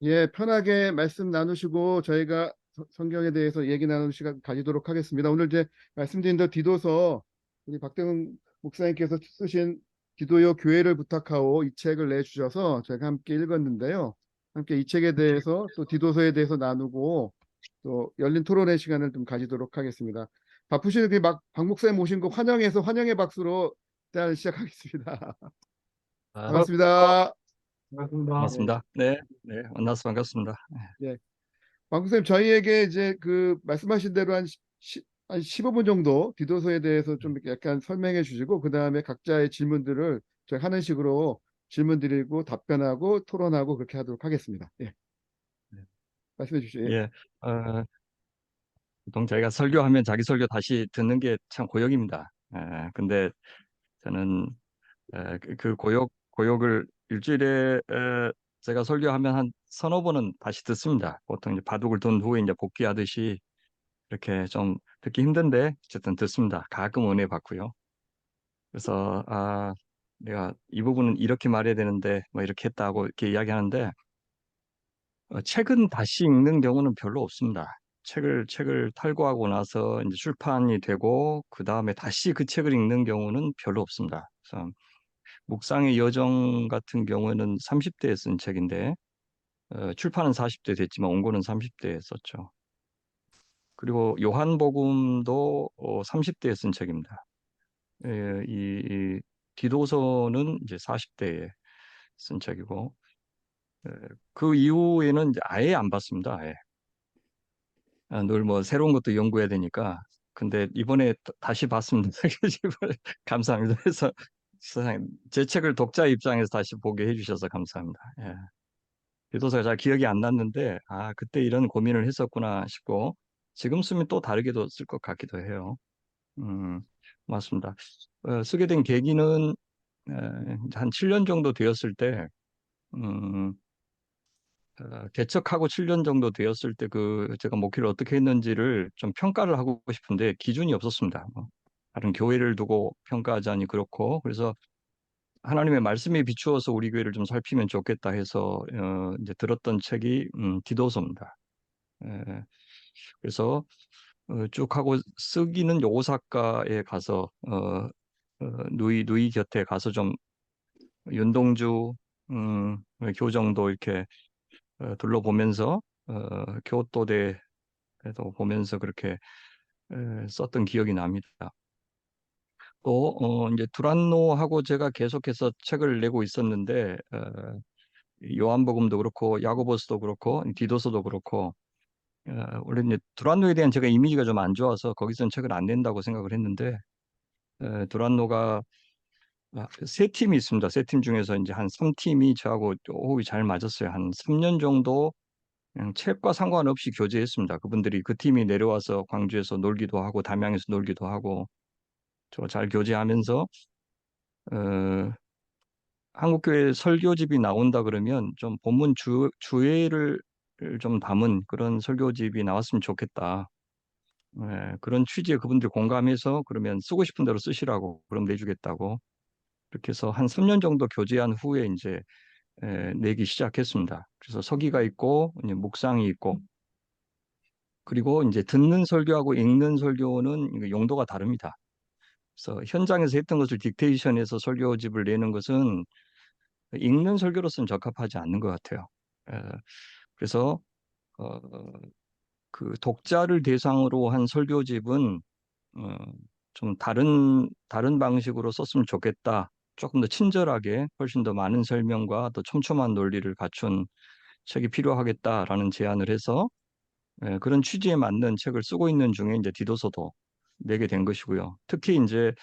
예, 편하게 말씀 나누시고 저희가 성경에 대해서 얘기 나누는 시간 가지도록 하겠습니다. 오늘 이제 말씀드린 대로 디도서 우리 박대웅 목사님께서 쓰신 기도요 교회를 부탁하오 이 책을 내주셔서 저희가 함께 읽었는데요. 함께 이 책에 대해서 또 디도서에 대해서 나누고 또 열린 토론의 시간을 좀 가지도록 하겠습니다. 바쁘신 박 목사님 오신 거 환영해서 환영의 박수로 일단 시작하겠습니다. 아, 반갑습니다. 반갑습니다. 예, 반갑습니다. 네, 네, 만나서 반갑습니다. 예. 박국쌤 저희에게 이제 그 말씀하신 대로 한 15분 정도 디도서에 대해서 좀 이렇게 약간 설명해 주시고 그 다음에 각자의 질문들을 저희 하는 식으로 질문 드리고 답변하고 토론하고 그렇게 하도록 하겠습니다. 예, 네. 말씀해 주시죠. 예. 예, 보통 저희가 설교하면 자기 설교 다시 듣는 게 참 고역입니다. 근데 저는 그 고역을 일주일에 제가 설교하면 한 서너 번은 다시 듣습니다. 보통 이제 바둑을 둔 후에 이제 복귀하듯이 이렇게 좀 듣기 힘든데 어쨌든 듣습니다. 가끔 은혜 받고요. 그래서 내가 이 부분은 이렇게 말해야 되는데 뭐 이렇게 했다고 이렇게 이야기하는데 책은 다시 읽는 경우는 별로 없습니다. 책을 탈고하고 나서 이제 출판이 되고 그 다음에 다시 그 책을 읽는 경우는 별로 없습니다. 그래서 묵상의 여정 같은 경우에는 30대에 쓴 책인데 출판은 40대 됐지만 원고는 30대에 썼죠. 그리고 요한복음도 30대에 쓴 책입니다. 이 디도서는 이제 40대에 쓴 책이고 에, 그 이후에는 이제 아예 안 봤습니다. 아예. 늘 뭐 새로운 것도 연구해야 되니까. 근데 이번에 다시 봤습니다. 감사합니다. 그래서 세상에 제 책을 독자 입장에서 다시 보게 해주셔서 감사합니다. 예. 교도소가 잘 기억이 안 났는데 그때 이런 고민을 했었구나 싶고 지금 쓰면 또 다르게도 쓸 것 같기도 해요. 음, 맞습니다. 쓰게 된 계기는 한 7년 정도 되었을 때 음, 개척하고 7년 정도 되었을 때 제가 목회를 어떻게 했는지를 좀 평가를 하고 싶은데 기준이 없었습니다. 다른 교회를 두고 평가하자니 그렇고 그래서 하나님의 말씀에 비추어서 우리 교회를 좀 살피면 좋겠다 해서 이제 들었던 책이 디도서입니다. 에, 그래서 쭉 하고 쓰기는 오사카에 가서 누이 곁에 가서 좀 윤동주 교정도 이렇게 둘러보면서 교토대에도 보면서 그렇게 썼던 기억이 납니다. 또 이제 두란노하고 제가 계속해서 책을 내고 있었는데 요한복음도 그렇고 야고보서도 그렇고 디도서도 그렇고 원래 이제 두란노에 대한 제가 이미지가 좀 안 좋아서 거기서는 책을 안 낸다고 생각을 했는데 두란노가 세 팀이 있습니다. 세 팀 중에서 이제 한 3팀이 저하고 호흡이 잘 맞았어요. 한 3년 정도 그냥 책과 상관없이 교제했습니다. 그분들이 그 팀이 내려와서 광주에서 놀기도 하고 담양에서 놀기도 하고 저 잘 교제하면서 어, 한국교회 설교집이 나온다 그러면 좀 본문 주의를 좀 담은 그런 설교집이 나왔으면 좋겠다. 그런 취지에 그분들이 공감해서 그러면 쓰고 싶은 대로 쓰시라고 그럼 내주겠다고 이렇게 해서 한 3년 정도 교제한 후에 이제 내기 시작했습니다. 그래서 서기가 있고 이제 묵상이 있고 그리고 이제 듣는 설교하고 읽는 설교는 이거 용도가 다릅니다. 그래서 현장에서 했던 것을 딕테이션해서 설교집을 내는 것은 읽는 설교로서는 적합하지 않는 것 같아요. 에, 그래서 어, 그 독자를 대상으로 한 설교집은 어, 좀 다른 방식으로 썼으면 좋겠다. 조금 더 친절하게 훨씬 더 많은 설명과 더 촘촘한 논리를 갖춘 책이 필요하겠다라는 제안을 해서 그런 취지에 맞는 책을 쓰고 있는 중에 이제 디도서도 내게 된 것이고요. 특히 이제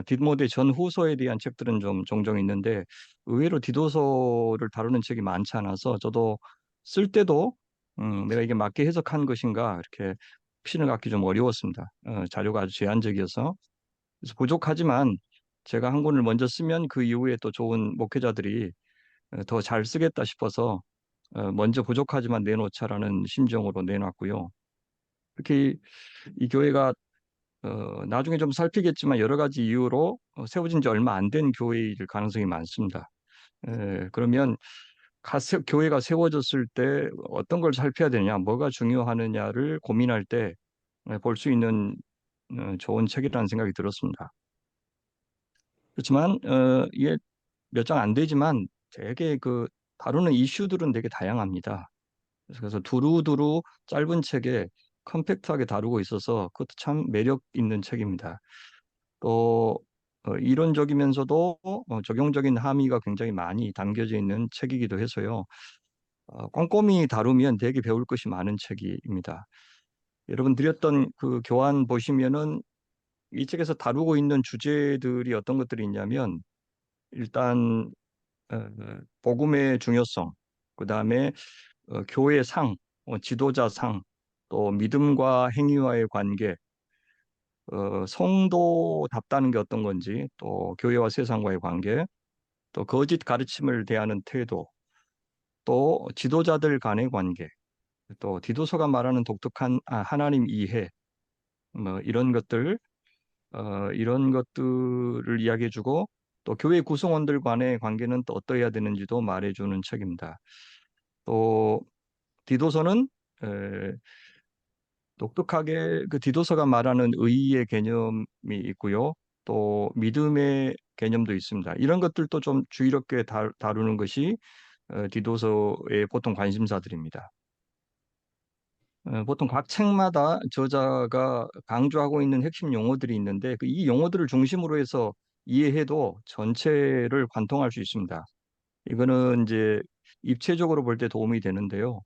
디모데 전 후서에 대한 책들은 좀 종종 있는데 의외로 디도서를 다루는 책이 많지 않아서 저도 쓸 때도 내가 이게 맞게 해석한 것인가 이렇게 확신을 갖기 좀 어려웠습니다. 자료가 아주 제한적이어서 그래서 부족하지만 제가 한 권을 먼저 쓰면 그 이후에 또 좋은 목회자들이 더 잘 쓰겠다 싶어서 먼저 부족하지만 내놓자라는 심정으로 내놨고요. 특히 이 교회가 나중에 좀 살피겠지만 여러 가지 이유로 세워진 지 얼마 안 된 교회일 가능성이 많습니다. 그러면 교회가 세워졌을 때 어떤 걸 살펴야 되느냐, 뭐가 중요하느냐를 고민할 때 볼 수 있는 좋은 책이라는 생각이 들었습니다. 그렇지만 이게 몇 장 안 되지만 되게 그 다루는 이슈들은 되게 다양합니다. 그래서 두루두루 짧은 책에 컴팩트하게 다루고 있어서 그것도 참 매력 있는 책입니다. 또 이론적이면서도 적용적인 함의가 굉장히 많이 담겨져 있는 책이기도 해서요. 꼼꼼히 다루면 되게 배울 것이 많은 책입니다. 여러분 드렸던 그 교환 보시면은 이 책에서 다루고 있는 주제들이 어떤 것들이 있냐면 일단 어, 복음의 중요성, 그다음에 교회 상, 지도자 상, 또 믿음과 행위와의 관계, 성도답다는 게 어떤 건지, 또 교회와 세상과의 관계, 또 거짓 가르침을 대하는 태도, 또 지도자들 간의 관계, 또 디도서가 말하는 독특한 하나님 이해, 뭐 이런 것들을 이야기해주고 또 교회 구성원들 간의 관계는 또 어떠해야 되는지도 말해주는 책입니다. 또 디도서는 에, 독특하게 그 디도서가 말하는 의의 개념이 있고요. 또 믿음의 개념도 있습니다. 이런 것들도 좀 주의 깊게 다루는 것이 디도서의 보통 관심사들입니다. 보통 각 책마다 저자가 강조하고 있는 핵심 용어들이 있는데 이 용어들을 중심으로 해서 이해해도 전체를 관통할 수 있습니다. 이거는 이제 입체적으로 볼 때 도움이 되는데요.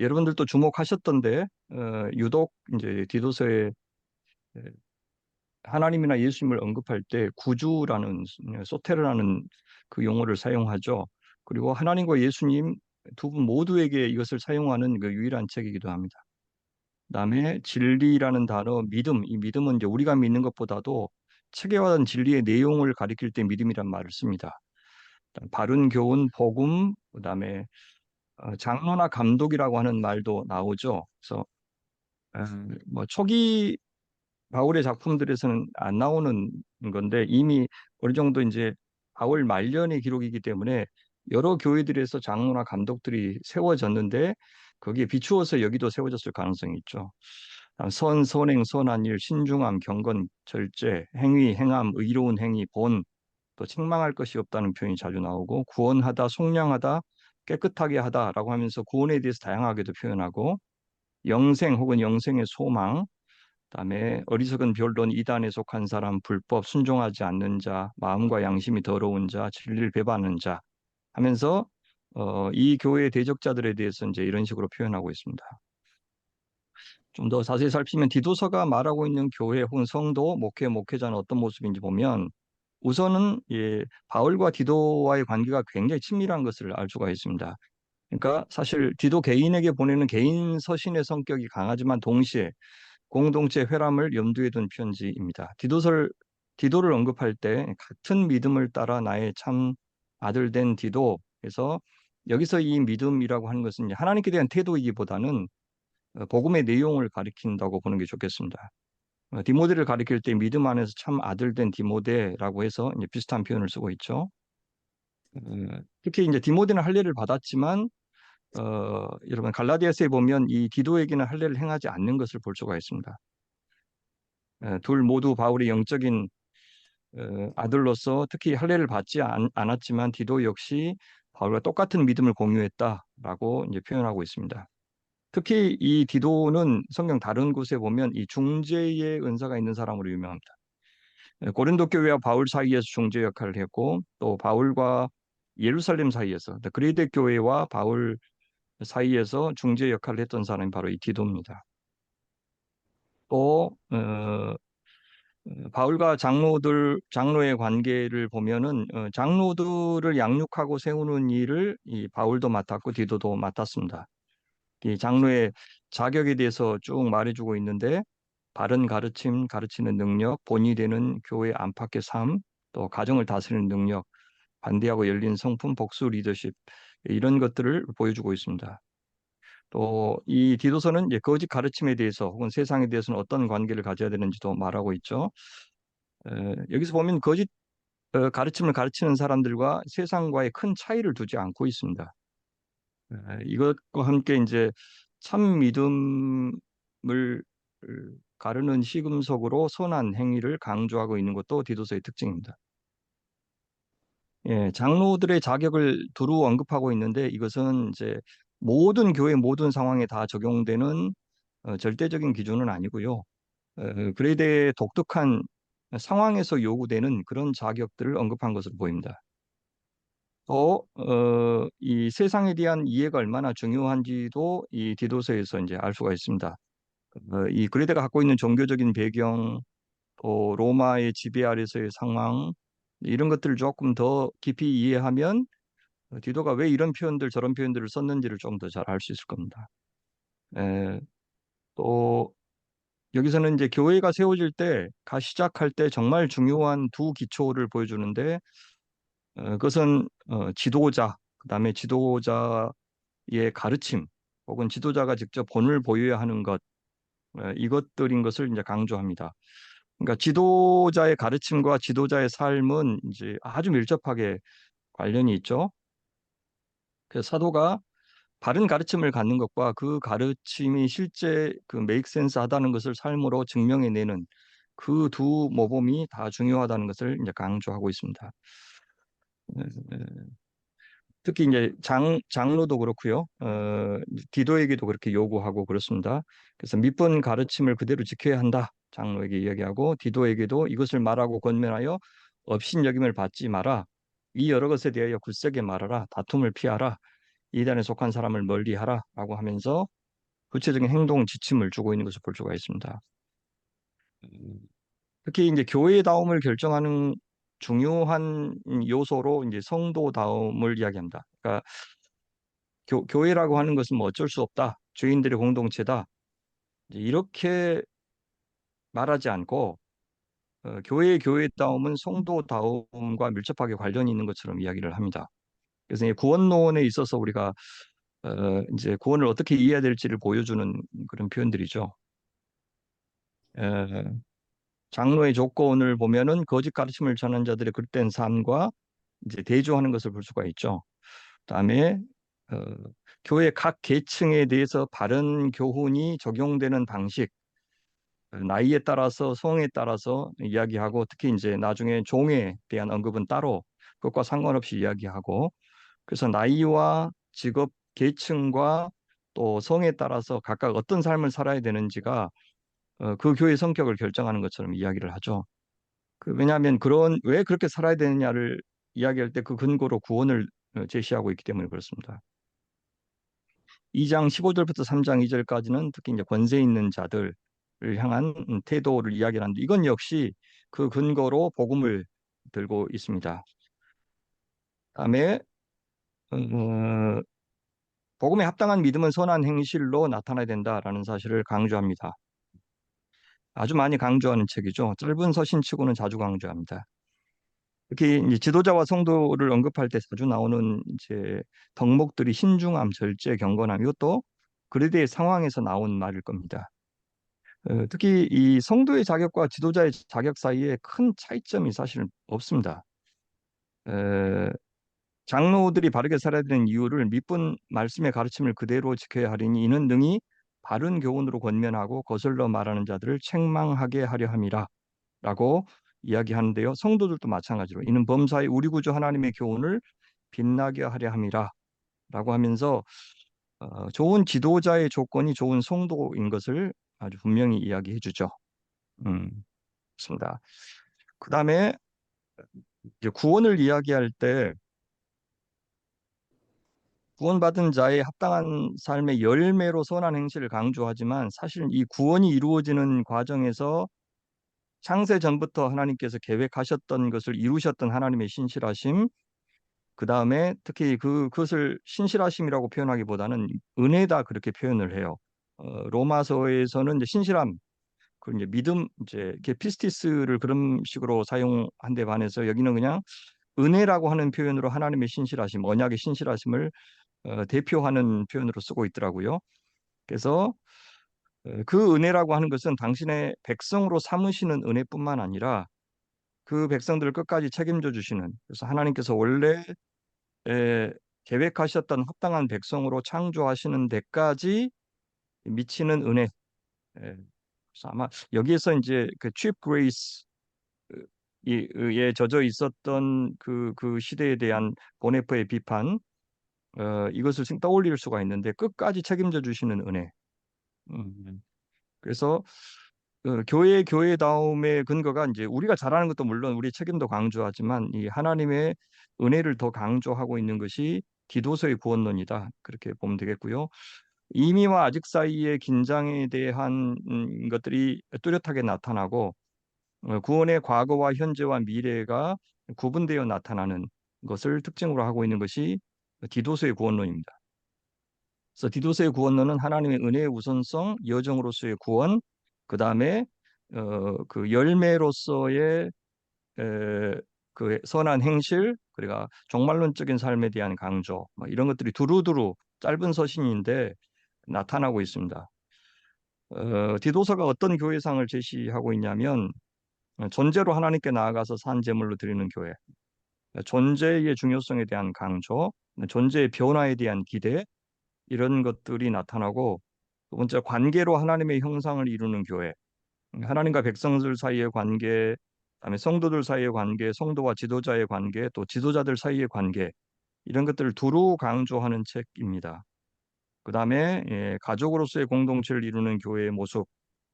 여러분들도 주목하셨던데 유독 이제 디도서에 에, 하나님이나 예수님을 언급할 때 구주라는 소테르라는 그 용어를 사용하죠. 그리고 하나님과 예수님 두 분 모두에게 이것을 사용하는 그 유일한 책이기도 합니다. 그다음에 진리라는 단어, 믿음. 이 믿음은 이제 우리가 믿는 것보다도 체계화된 진리의 내용을 가리킬 때 믿음이란 말을 씁니다. 그다음 바른 교훈, 복음, 그다음에 장로나 감독이라고 하는 말도 나오죠. 그래서 뭐 초기 바울의 작품들에서는 안 나오는 건데 이미 어느 정도 이제 바울 말년의 기록이기 때문에 여러 교회들에서 장로나 감독들이 세워졌는데 거기에 비추어서 여기도 세워졌을 가능성이 있죠. 선행, 선한 일, 신중함, 경건, 절제, 행위, 행함, 의로운 행위, 본, 또 책망할 것이 없다는 표현이 자주 나오고 구원하다, 속량하다, 깨끗하게 하다라고 하면서 구원에 대해서 다양하게도 표현하고 영생 혹은 영생의 소망, 그다음에 어리석은 변론 이단에 속한 사람, 불법 순종하지 않는 자, 마음과 양심이 더러운 자, 진리를 배반하는 자 하면서 이 교회의 대적자들에 대해서 이제 이런 식으로 표현하고 있습니다. 좀 더 자세히 살피면 디도서가 말하고 있는 교회 혹은 성도, 목회자는 어떤 모습인지 보면 우선은 바울과 디도와의 관계가 굉장히 친밀한 것을 알 수가 있습니다. 그러니까 사실 디도 개인에게 보내는 개인 서신의 성격이 강하지만 동시에 공동체 회람을 염두에 둔 편지입니다. 디도를 언급할 때 같은 믿음을 따라 나의 참 아들 된 디도에서 여기서 이 믿음이라고 하는 것은 이제 하나님께 대한 태도이기보다는 복음의 내용을 가리킨다고 보는 게 좋겠습니다. 디모데를 가리킬 때 믿음 안에서 참 아들 된 디모데라고 해서 이제 비슷한 표현을 쓰고 있죠. 특히 이제 디모데는 할례를 받았지만 여러분 갈라디아서에 보면 이 디도에게는 할례를 행하지 않는 것을 볼 수가 있습니다. 둘 모두 바울의 영적인 아들로서 특히 할례를 받지 않았지만 디도 역시 바울과 똑같은 믿음을 공유했다라고 이제 표현하고 있습니다. 특히 이 디도는 성경 다른 곳에 보면 이 중재의 은사가 있는 사람으로 유명합니다. 고린도 교회와 바울 사이에서 중재 역할을 했고 또 바울과 예루살렘 사이에서 그리데 교회와 바울 사이에서 중재 역할을 했던 사람이 바로 이 디도입니다. 또 바울과 장로의 관계를 보면은 장로들을 양육하고 세우는 일을 이 바울도 맡았고 디도도 맡았습니다. 이 장로의 자격에 대해서 쭉 말해주고 있는데 바른 가르침, 가르치는 능력, 본이 되는 교회 안팎의 삶, 또 가정을 다스리는 능력, 관대하고 열린 성품, 복수 리더십 이런 것들을 보여주고 있습니다. 또 이 디도서는 이제 거짓 가르침에 대해서 혹은 세상에 대해서는 어떤 관계를 가져야 되는지도 말하고 있죠. 여기서 보면 거짓 가르침을 가르치는 사람들과 세상과의 큰 차이를 두지 않고 있습니다. 이것과 함께 이제 참 믿음을 가르는 시금석으로 선한 행위를 강조하고 있는 것도 디도서의 특징입니다. 예, 장로들의 자격을 두루 언급하고 있는데 이것은 이제 모든 교회 모든 상황에 다 적용되는 절대적인 기준은 아니고요. 그에 대해 독특한 상황에서 요구되는 그런 자격들을 언급한 것으로 보입니다. 또, 이 세상에 대한 이해가 얼마나 중요한지도 이 디도서에서 이제 알 수가 있습니다. 이 그리스도가 갖고 있는 종교적인 배경, 또 로마의 지배 아래서의 상황, 이런 것들을 조금 더 깊이 이해하면 디도가 왜 이런 표현들 저런 표현들을 썼는지를 좀 더 잘 알 수 있을 겁니다. 에, 또 여기서는 이제 교회가 세워질 때, 시작할 때 정말 중요한 두 기초를 보여주는데 그것은 지도자, 그다음에 지도자의 가르침, 혹은 지도자가 직접 본을 보여야 하는 것, 이것들인 것을 이제 강조합니다. 그러니까 지도자의 가르침과 지도자의 삶은 이제 아주 밀접하게 관련이 있죠. 그래서 사도가 바른 가르침을 갖는 것과 그 가르침이 실제 그 메이크 센스 하다는 것을 삶으로 증명해내는 그 두 모범이 다 중요하다는 것을 이제 강조하고 있습니다. 특히 이제 장로도 그렇고요. 디도에게도 그렇게 요구하고 그렇습니다. 그래서 밑본 가르침을 그대로 지켜야 한다. 장로에게 이야기하고 디도에게도 이것을 말하고 권면하여 업신여김을 받지 마라. 이 여러 것에 대하여 굳세게 말하라. 다툼을 피하라. 이단에 속한 사람을 멀리하라. 라고 하면서 구체적인 행동 지침을 주고 있는 것을 볼 수가 있습니다. 특히 이제 교회다움을 결정하는 중요한 요소로 이제 성도다움을 이야기합니다. 그러니까 교회라고 하는 것은 뭐 어쩔 수 없다. 죄인들의 공동체다. 이제 이렇게 말하지 않고 교회의 교회다움은 성도다움과 밀접하게 관련이 있는 것처럼 이야기를 합니다. 그래서 이 구원론에 있어서 우리가 이제 구원을 어떻게 이해해야 될지를 보여주는 그런 표현들이죠. 에, 장로의 조건을 보면은 거짓 가르침을 전한 자들의 그릇된 삶과 이제 대조하는 것을 볼 수가 있죠. 그다음에 어, 교회 각 계층에 대해서 바른 교훈이 적용되는 방식, 나이에 따라서 성에 따라서 이야기하고 특히 이제 나중에 종에 대한 언급은 따로 그것과 상관없이 이야기하고 그래서 나이와 직업 계층과 또 성에 따라서 각각 어떤 삶을 살아야 되는지가 그 교회의 성격을 결정하는 것처럼 이야기를 하죠. 왜냐하면 왜 그렇게 살아야 되느냐를 이야기할 때 그 근거로 구원을 제시하고 있기 때문에 그렇습니다. 2장 15절부터 3장 2절까지는 특히 이제 권세 있는 자들을 향한 태도를 이야기하는데 이건 역시 그 근거로 복음을 들고 있습니다. 다음에 복음에 합당한 믿음은 선한 행실로 나타나야 된다라는 사실을 강조합니다. 아주 많이 강조하는 책이죠. 짧은 서신치고는 자주 강조합니다. 특히 이제 지도자와 성도를 언급할 때 자주 나오는 이제 덕목들이 신중함, 절제, 경건함 이것도 그리스도의 상황에서 나온 말일 겁니다. 특히 이 성도의 자격과 지도자의 자격 사이에 큰 차이점이 사실 없습니다. 에, 장로들이 바르게 살아야 되는 이유를 밑분 말씀의 가르침을 그대로 지켜야 하리니 이는 능히 바른 교훈으로 권면하고 거슬러 말하는 자들을 책망하게 하려 함이라 라고 이야기하는데요. 성도들도 마찬가지로 이는 범사의 우리 구주 하나님의 교훈을 빛나게 하려 함이라 라고 하면서 좋은 지도자의 조건이 좋은 성도인 것을 아주 분명히 이야기해 주죠. 그렇습니다. 그 다음에 이제 구원을 이야기할 때 구원받은 자의 합당한 삶의 열매로 선한 행실을 강조하지만 사실 이 구원이 이루어지는 과정에서 창세 전부터 하나님께서 계획하셨던 것을 이루셨던 하나님의 신실하심, 그 다음에 특히 그것을 신실하심이라고 표현하기보다는 은혜다 그렇게 표현을 해요. 로마서에서는 이제 신실함, 그 이제 믿음, 이제 피스티스를 그런 식으로 사용한 데 반해서 여기는 그냥 은혜라고 하는 표현으로 하나님의 신실하심, 언약의 신실하심을 대표하는 표현으로 쓰고 있더라고요. 그래서 그 은혜라고 하는 것은 당신의 백성으로 삼으시는 은혜뿐만 아니라 그 백성들을 끝까지 책임져 주시는, 그래서 하나님께서 원래 에, 계획하셨던 합당한 백성으로 창조하시는 데까지 미치는 은혜. 그래서 아마 여기에서 이제 그 cheap grace 에 젖어 있었던 그 시대에 대한 보네프의 비판, 이것을 지금 떠올릴 수가 있는데 끝까지 책임져 주시는 은혜. 음, 그래서 교회다움의 근거가 이제 우리가 잘하는 것도 물론 우리 책임도 강조하지만 이 하나님의 은혜를 더 강조하고 있는 것이 디도서의 구원론이다. 그렇게 보면 되겠고요. 이미와 아직 사이의 긴장에 대한 것들이 뚜렷하게 나타나고 구원의 과거와 현재와 미래가 구분되어 나타나는 것을 특징으로 하고 있는 것이 디도서의 구원론입니다. 그래서 디도서의 구원론은 하나님의 은혜의 우선성, 여정으로서의 구원, 그 다음에 그 열매로서의 그 선한 행실, 그리고 종말론적인 삶에 대한 강조, 뭐 이런 것들이 두루두루 짧은 서신인데 나타나고 있습니다. 디도서가 어떤 교회상을 제시하고 있냐면 존재로 하나님께 나아가서 산 제물로 드리는 교회, 존재의 중요성에 대한 강조, 존재의 변화에 대한 기대, 이런 것들이 나타나고 두 번째 관계로 하나님의 형상을 이루는 교회, 하나님과 백성들 사이의 관계, 그다음에 성도들 사이의 관계, 성도와 지도자의 관계, 또 지도자들 사이의 관계, 이런 것들을 두루 강조하는 책입니다. 그다음에 가족으로서의 공동체를 이루는 교회의 모습,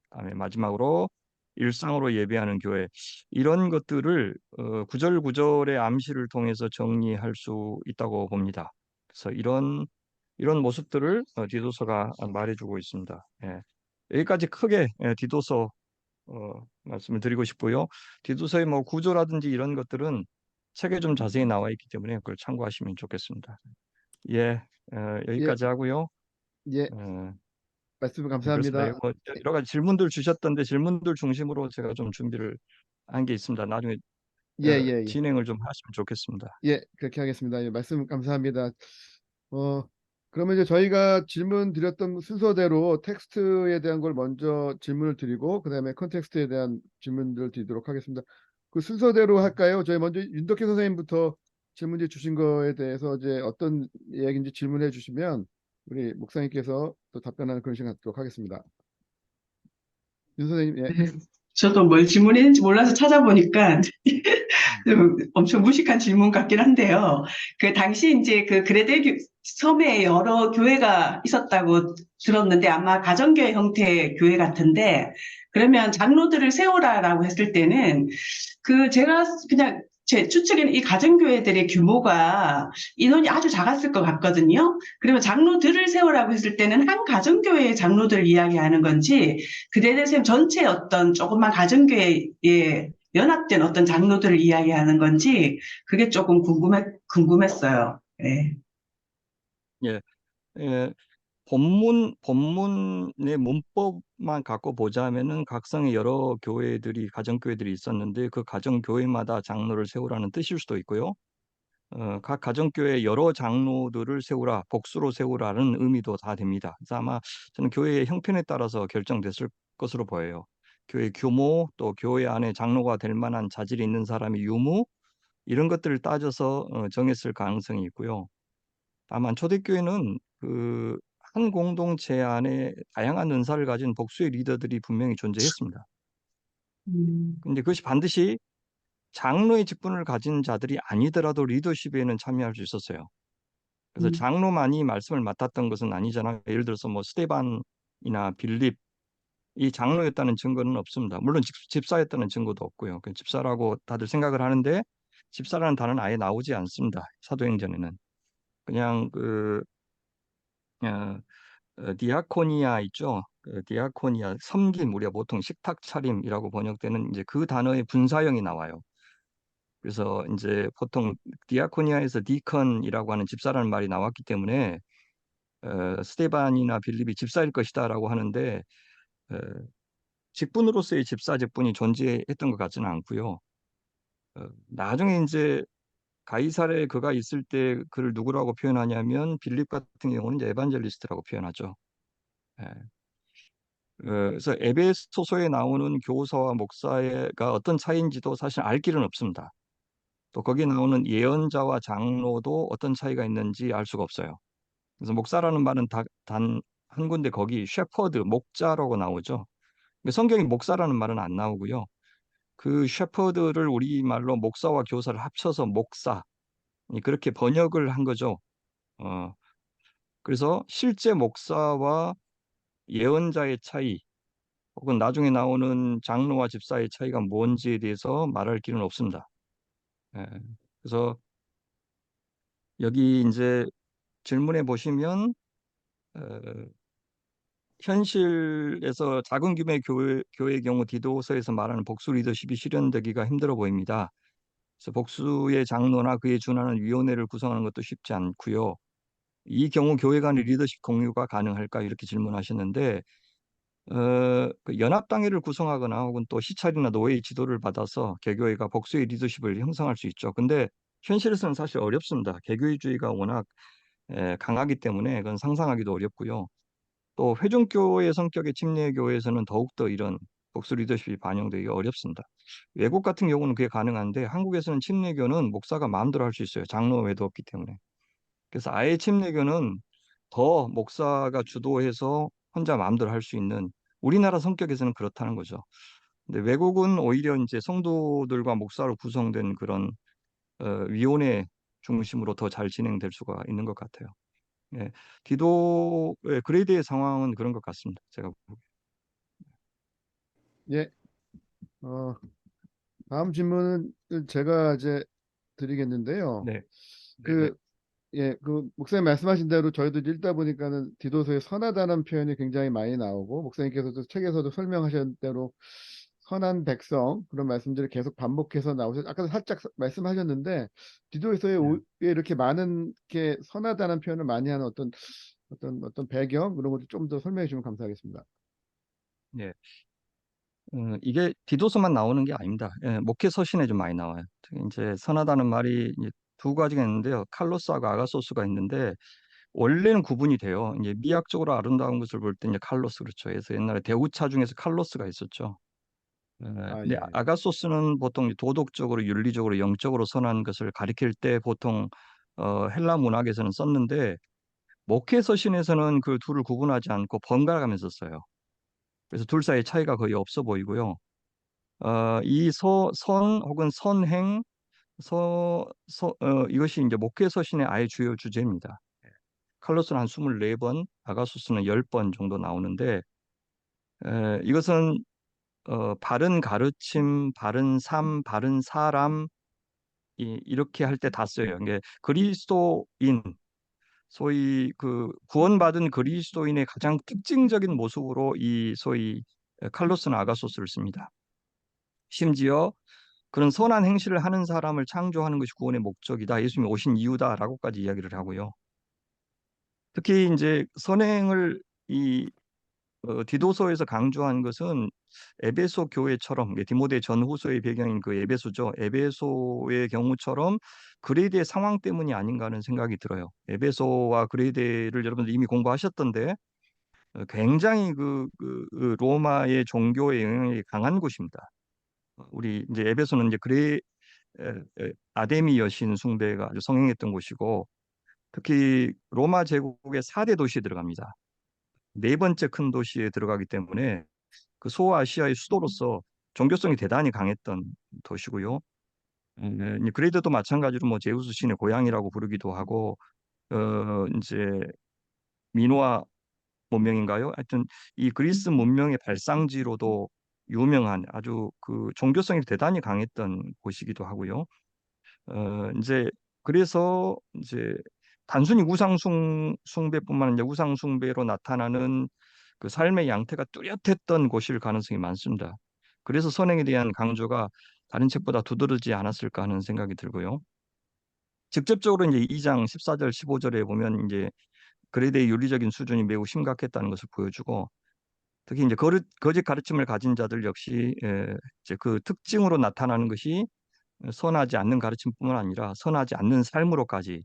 그다음에 마지막으로 일상으로 예배하는 교회, 이런 것들을 구절 구절의 암시를 통해서 정리할 수 있다고 봅니다. 그래서 이런 모습들을 디도서가 말해주고 있습니다. 예. 여기까지 크게 디도서 말씀을 드리고 싶고요. 디도서의 뭐 구조라든지 이런 것들은 책에 좀 자세히 나와 있기 때문에 그걸 참고하시면 좋겠습니다. 예, 예, 여기까지 하고요. 예, 어, 말씀 그렇습니다. 감사합니다. 뭐 여러 가지 질문들 주셨던데 질문들 중심으로 제가 좀 준비를 한 게 있습니다. 나중에 예, 예, 예, 진행을 좀 하시면 좋겠습니다. 예, 그렇게 하겠습니다. 예, 말씀 감사합니다. 어, 그러면 이제 저희가 질문 드렸던 순서대로 텍스트에 대한 걸 먼저 질문을 드리고 그다음에 컨텍스트에 대한 질문들을 드리도록 하겠습니다. 그 순서대로 할까요? 저희 먼저 윤덕희 선생님부터 질문지 주신 거에 대해서 이제 어떤 이야기인지 질문해 주시면 우리 목사님께서 또 답변하는 그런 시간 갖도록 하겠습니다. 윤 선생님, 예. 네, 저도 뭘 질문했는지 몰라서 찾아보니까 음, 좀 엄청 무식한 질문 같긴 한데요. 그 당시 이제 그 그레데 섬에 여러 교회가 있었다고 들었는데 아마 가정교회 형태의 교회 같은데 그러면 장로들을 세우라라고 했을 때는 그 제가 그냥 제 추측에는 이 가정교회들의 규모가 인원이 아주 작았을 것 같거든요. 그러면 장로들을 세우라고 했을 때는 한 가정교회의 장로들을 이야기하는 건지 그레데셈 전체 어떤 조그만 가정교회에 연합된 어떤 장로들을 이야기하는 건지 그게 조금 궁금했어요. 네. 예, 예, 본문의 문법만 갖고 보자면은 각성의 여러 교회들이 가정교회들이 있었는데 그 가정교회마다 장로를 세우라는 뜻일 수도 있고요. 각 가정교회 여러 장로들을 세우라, 복수로 세우라는 의미도 다 됩니다. 그래서 아마 저는 교회의 형편에 따라서 결정됐을 것으로 보여요. 교회 규모, 또 교회 안에 장로가 될 만한 자질이 있는 사람의 유무, 이런 것들을 따져서 정했을 가능성이 있고요. 다만 초대교회는 그 한 공동체 안에 다양한 은사를 가진 복수의 리더들이 분명히 존재했습니다. 음, 근데 그것이 반드시 장로의 직분을 가진 자들이 아니더라도 리더십에는 참여할 수 있었어요. 그래서 음, 장로만이 말씀을 맡았던 것은 아니잖아요. 예를 들어서 뭐 스데반이나 빌립, 이 장로였다는 증거는 없습니다. 물론 집사였다는 증거도 없고요. 그 집사라고 다들 생각을 하는데 집사라는 단어는 아예 나오지 않습니다. 사도행전에는 그냥 어, 디아코니아 있죠. 그 디아코니아 섬김, 우리가 보통 식탁 차림이라고 번역되는 이제 그 단어의 분사형이 나와요. 그래서 이제 보통 디아코니아에서 디컨이라고 하는 집사라는 말이 나왔기 때문에 스테반이나 빌립이 집사일 것이다라고 하는데 어, 직분으로서의 집사 직분이 존재했던 것 같지는 않고요. 나중에 이제 가이사랴에 그가 있을 때 그를 누구라고 표현하냐면 빌립 같은 경우는 이제 에반젤리스트라고 표현하죠. 예. 그래서 에베소서에 나오는 교사와 목사가 어떤 차이인지도 사실 알 길은 없습니다. 또 거기 나오는 예언자와 장로도 어떤 차이가 있는지 알 수가 없어요. 그래서 목사라는 말은 단 한 군데 거기 셰퍼드, 목자라고 나오죠. 근데 성경에 목사라는 말은 안 나오고요. 그 셰퍼드를 우리말로 목사와 교사를 합쳐서 목사, 그렇게 번역을 한 거죠. 어, 그래서 실제 목사와 예언자의 차이, 혹은 나중에 나오는 장로와 집사의 차이가 뭔지에 대해서 말할 길은 없습니다. 예, 그래서 여기 이제 질문해 보시면 어, 현실에서 작은 규모의 교회의 경우 디도서에서 말하는 복수 리더십이 실현되기가 힘들어 보입니다. 그래서 복수의 장로나 그에 준하는 위원회를 구성하는 것도 쉽지 않고요. 이 경우 교회 간의 리더십 공유가 가능할까 이렇게 질문하셨는데 그 연합당회를 구성하거나 혹은 또 시찰이나 노예의 지도를 받아서 개교회가 복수의 리더십을 형성할 수 있죠. 근데 현실에서는 사실 어렵습니다. 개교회주의가 워낙 강하기 때문에 그건 상상하기도 어렵고요. 또 회중교회 성격의 침례교회에서는 더욱더 이런 복수 리더십이 반영되기 어렵습니다. 외국 같은 경우는 그게 가능한데 한국에서는 침례교는 목사가 마음대로 할 수 있어요. 장로 외도 없기 때문에. 그래서 아예 침례교는 더 목사가 주도해서 혼자 마음대로 할 수 있는 우리나라 성격에서는 그렇다는 거죠. 근데 외국은 오히려 이제 성도들과 목사로 구성된 그런 위원회 중심으로 더 잘 진행될 수가 있는 것 같아요. 예, 디도의 그레이드의 상황은 그런 것 같습니다. 제가 보기에. 예, 어, 다음 질문은 제가 이제 드리겠는데요. 네, 네, 네, 그, 예, 그 목사님 말씀하신 대로 저희도 읽다 보니까는 디도서에 선하다는 표현이 굉장히 많이 나오고 목사님께서도 책에서도 설명하신 대로 선한 백성 그런 말씀들을 계속 반복해서 나오셔서 아까도 살짝 말씀하셨는데 디도서에 네. 왜 이렇게 많은 게 선하다는 표현을 많이 하는 어떤 배경 그런 것도 좀 더 설명해 주시면 감사하겠습니다. 네. 이게 디도서만 나오는 게 아닙니다. 예, 목회 서신에 좀 많이 나와요. 특히 이제 선하다는 말이 이제 두 가지가 있는데요. 칼로스하고 아가소스가 있는데 원래는 구분이 돼요. 이제 미학적으로 아름다운 것을 볼 때 이제 칼로스 그렇죠. 그래서 옛날에 대우차 중에서 칼로스가 있었죠. 아, 근데 예. 아가소스는 보통 도덕적으로, 윤리적으로, 영적으로 선한 것을 가리킬 때 보통 헬라 문학에서는 썼는데 목회 서신에서는 그 둘을 구분하지 않고 번갈아가면서 써요. 그래서 둘 사이의 차이가 거의 없어 보이고요. 이 선 혹은 선행, 이것이 이제 목회 서신의 아예 주요 주제입니다. 칼로스는 한 24번, 아가소스는 10번 정도 나오는데 이것은 바른 가르침, 바른 삶, 바른 사람 이렇게 할 때 다 써요. 이게 그리스도인 소위 그 구원받은 그리스도인의 가장 특징적인 모습으로 이 소위 칼로스나 아가소스를 씁니다. 심지어 그런 선한 행실을 하는 사람을 창조하는 것이 구원의 목적이다. 예수님이 오신 이유다라고까지 이야기를 하고요. 특히 이제 선행을 디도서에서 강조한 것은 에베소 교회처럼 디모데 전후서의 배경인 그 에베소죠. 에베소의 경우처럼 그레이드의 상황 때문이 아닌가 하는 생각이 들어요. 에베소와 그레이드를 여러분들 이미 공부하셨던데 굉장히 그 로마의 종교의 영향력이 강한 곳입니다. 우리 이제 에베소는 이제 아데미 여신 숭배가 아주 성행했던 곳이고 특히 로마 제국의 4대 도시에 들어갑니다. 네 번째 큰 도시에 들어가기 때문에 그 소아시아의 수도로서 종교성이 대단히 강했던 도시고요. 그레이드도 마찬가지로 뭐 제우스 신의 고향이라고 부르기도 하고 이제 미노아 문명인가요? 하여튼 이 그리스 문명의 발상지로도 유명한 아주 그 종교성이 대단히 강했던 곳이기도 하고요. 이제 그래서 이제 단순히 숭배뿐만 아니라 우상 숭배로 나타나는 그 삶의 양태가 뚜렷했던 곳일 가능성이 많습니다. 그래서 선행에 대한 강조가 다른 책보다 두드러지지 않았을까 하는 생각이 들고요. 직접적으로 이제 2장 14절 15절에 보면 이제 그레이드의 윤리적인 수준이 매우 심각했다는 것을 보여주고 특히 이제 거짓 가르침을 가진 자들 역시 이제 그 특징으로 나타나는 것이 선하지 않는 가르침뿐만 아니라 선하지 않는 삶으로까지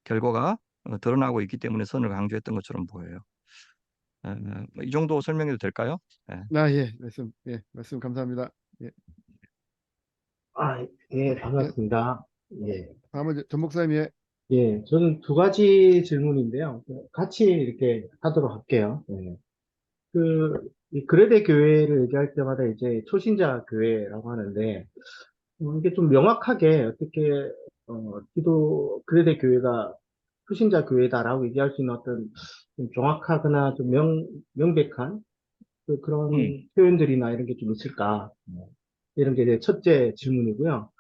결과가 드러나고 있기 때문에 선을 강조했던 것처럼 보여요. 뭐이 정도 설명해도 될까요? 예. 예, 말씀 감사합니다. 예, 아, 예, 예, 반갑습니다. 예, 다음은 이제 전 목사님, 예, 예, 저는 두 가지 질문인데요. 같이 이렇게 하도록 할게요. 예. 이 그레데 교회를 얘기할 때마다 이제 초신자 교회라고 하는데, 이게 좀 명확하게 어떻게, 그레데 교회가 초신자 교회다라고 얘기할 수 있는 어떤 좀 정확하거나 좀 명백한 음, 그런 표현들이나 이런 게 좀 있을까? 이런 게 이제 첫째 질문이고요.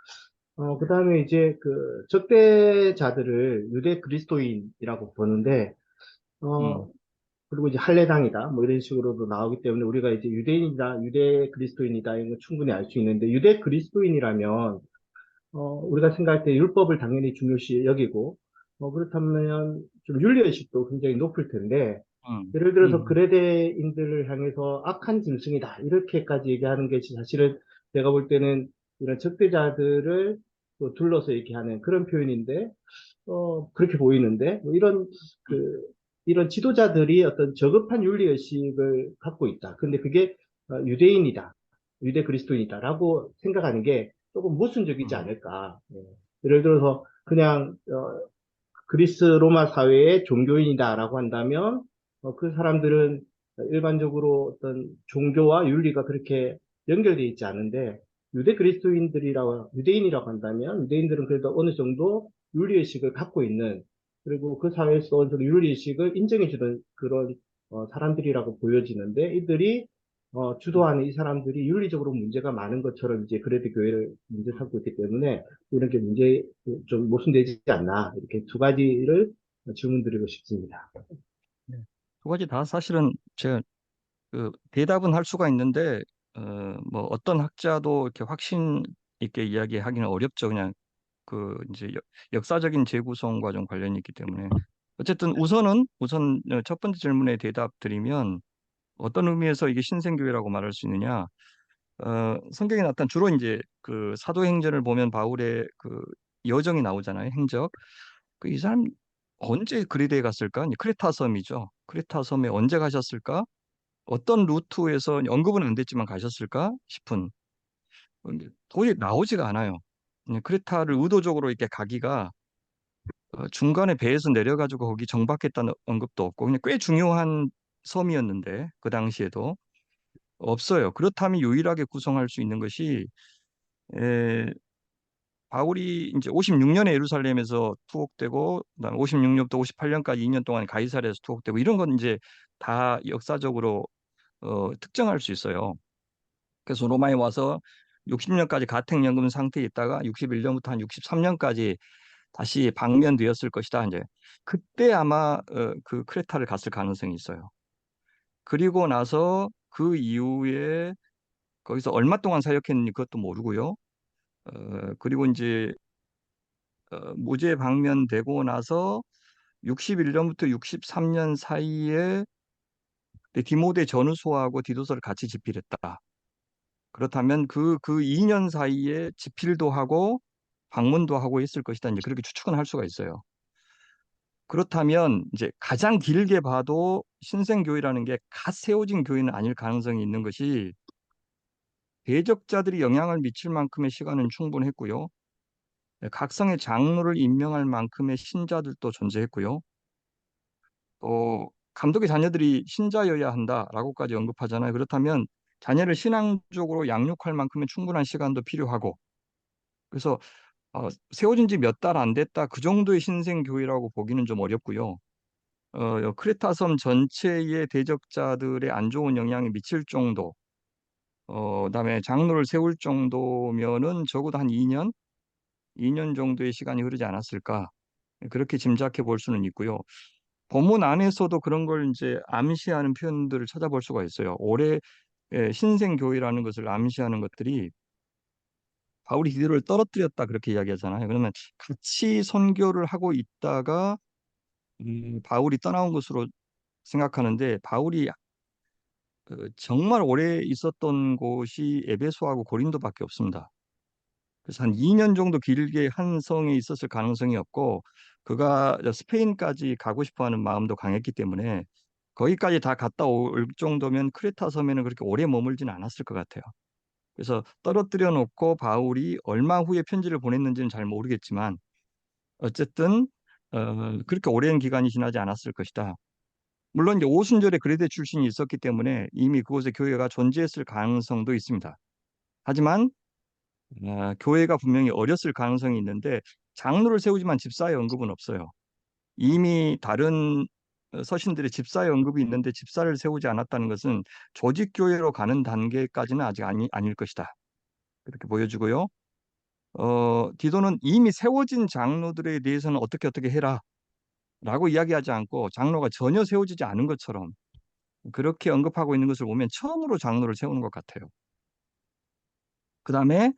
그 다음에 이제 그 적대자들을 유대 그리스도인이라고 보는데, 음, 어, 그리고 이제 할례당이다, 뭐 이런 식으로도 나오기 때문에 우리가 이제 유대인이다, 유대 그리스도인이다, 이런 걸 충분히 알 수 있는데, 유대 그리스도인이라면, 우리가 생각할 때 율법을 당연히 중요시 여기고, 그렇다면 좀 윤리의식도 굉장히 높을 텐데, 음, 예를 들어서 음, 그레데인들을 향해서 악한 짐승이다, 이렇게까지 얘기하는 게 사실은 내가 볼 때는 이런 적대자들을 또 둘러서 얘기하는 그런 표현인데, 그렇게 보이는데, 뭐 이런 지도자들이 어떤 저급한 윤리의식을 갖고 있다. 근데 그게 유대인이다. 유대 그리스도인이다라고 생각하는 게 조금 모순적이지 음, 않을까. 예. 예를 들어서 그냥 그리스 로마 사회의 종교인이다라고 한다면 그 사람들은 일반적으로 어떤 종교와 윤리가 그렇게 연결되어 있지 않은데 유대인이라고 한다면 유대인들은 그래도 어느 정도 윤리의식을 갖고 있는 그리고 그 사회에서 어느 정도 윤리의식을 인정해주는 그런 사람들이라고 보여지는데 이들이 주도하는 이 사람들이 윤리적으로 문제가 많은 것처럼 이제 그래도 교회를 문제 삼고 있기 때문에 이런 게 문제 좀 모순되지 않나 이렇게 두 가지를 질문드리고 싶습니다. 네. 두 가지 다 사실은 제가 그 대답은 할 수가 있는데 뭐 어떤 학자도 이렇게 확신 있게 이야기하기는 어렵죠. 그냥 그 이제 역사적인 재구성과 좀 관련이 있기 때문에 어쨌든 우선 첫 번째 질문에 대답 드리면 어떤 의미에서 이게 신생교회라고 말할 수 있느냐? 성경에 나타난 주로 이제 그 사도행전을 보면 바울의 그 여정이 나오잖아요. 행적. 그 이 사람 언제 그리스에 갔을까? 이제 크레타 섬이죠. 크레타 섬에 언제 가셨을까? 어떤 루트에서 언급은 안 됐지만 가셨을까 싶은 근데 도저히 나오지가 않아요. 크레타를 의도적으로 이렇게 가기가 중간에 배에서 내려가지고 거기 정박했다는 언급도 없고 그냥 꽤 중요한 섬이었는데 그 당시에도 없어요. 그렇다면 유일하게 구성할 수 있는 것이 에, 바울이 이제 56년에 예루살렘에서 투옥되고 그다음 56년부터 58년까지 2년 동안 가이사랴에서 투옥되고 이런 건 이제 다 역사적으로 특정할 수 있어요. 그래서 로마에 와서 60년까지 가택연금 상태에 있다가 61년부터 한 63년까지 다시 방면되었을 것이다. 이제 그때 아마 그 크레타를 갔을 가능성이 있어요. 그리고 나서 그 이후에 거기서 얼마 동안 사역했는지 그것도 모르고요. 그리고 이제 무죄 방면되고 나서 61년부터 63년 사이에 디모데 전후서하고 디도서를 같이 집필했다. 그렇다면 그 2년 사이에 집필도 하고 방문도 하고 있을 것이다. 이제 그렇게 추측은 할 수가 있어요. 그렇다면 이제 가장 길게 봐도 신생교회라는 게 갓 세워진 교회는 아닐 가능성이 있는 것이 대적자들이 영향을 미칠 만큼의 시간은 충분했고요. 각성의 장로를 임명할 만큼의 신자들도 존재했고요. 또 감독의 자녀들이 신자여야 한다라고까지 언급하잖아요. 그렇다면 자녀를 신앙적으로 양육할 만큼의 충분한 시간도 필요하고 그래서 세워진 지 몇 달 안 됐다 그 정도의 신생교회라고 보기는 좀 어렵고요. 크레타 섬 전체의 대적자들의 안 좋은 영향이 미칠 정도, 그다음에 장로를 세울 정도면은 적어도 한 2년 정도의 시간이 흐르지 않았을까 그렇게 짐작해 볼 수는 있고요. 본문 안에서도 그런 걸 이제 암시하는 표현들을 찾아볼 수가 있어요. 올해 신생교회라는 것을 암시하는 것들이 바울이 디도를 떨어뜨렸다 그렇게 이야기하잖아요. 그러면 같이 선교를 하고 있다가 바울이 떠나온 것으로 생각하는데 바울이 정말 오래 있었던 곳이 에베소하고 고린도밖에 없습니다. 그래서 한 2년 정도 길게 한 성에 있었을 가능성이 없고 그가 스페인까지 가고 싶어하는 마음도 강했기 때문에 거기까지 다 갔다 올 정도면 크레타 섬에는 그렇게 오래 머물지는 않았을 것 같아요. 그래서 떨어뜨려 놓고 바울이 얼마 후에 편지를 보냈는지는 잘 모르겠지만 어쨌든 그렇게 오랜 기간이 지나지 않았을 것이다. 물론 이제 오순절에 그레데 출신이 있었기 때문에 이미 그곳에 교회가 존재했을 가능성도 있습니다. 하지만 교회가 분명히 어렸을 가능성이 있는데 장로를 세우지만 집사의 언급은 없어요. 이미 다른 서신들의 집사의 언급이 있는데 집사를 세우지 않았다는 것은 조직교회로 가는 단계까지는 아직 아닐 것이다. 그렇게 보여주고요. 디도는 이미 세워진 장로들에 대해서는 어떻게 해라 라고 이야기하지 않고 장로가 전혀 세워지지 않은 것처럼 그렇게 언급하고 있는 것을 보면 처음으로 장로를 세우는 것 같아요. 그 다음에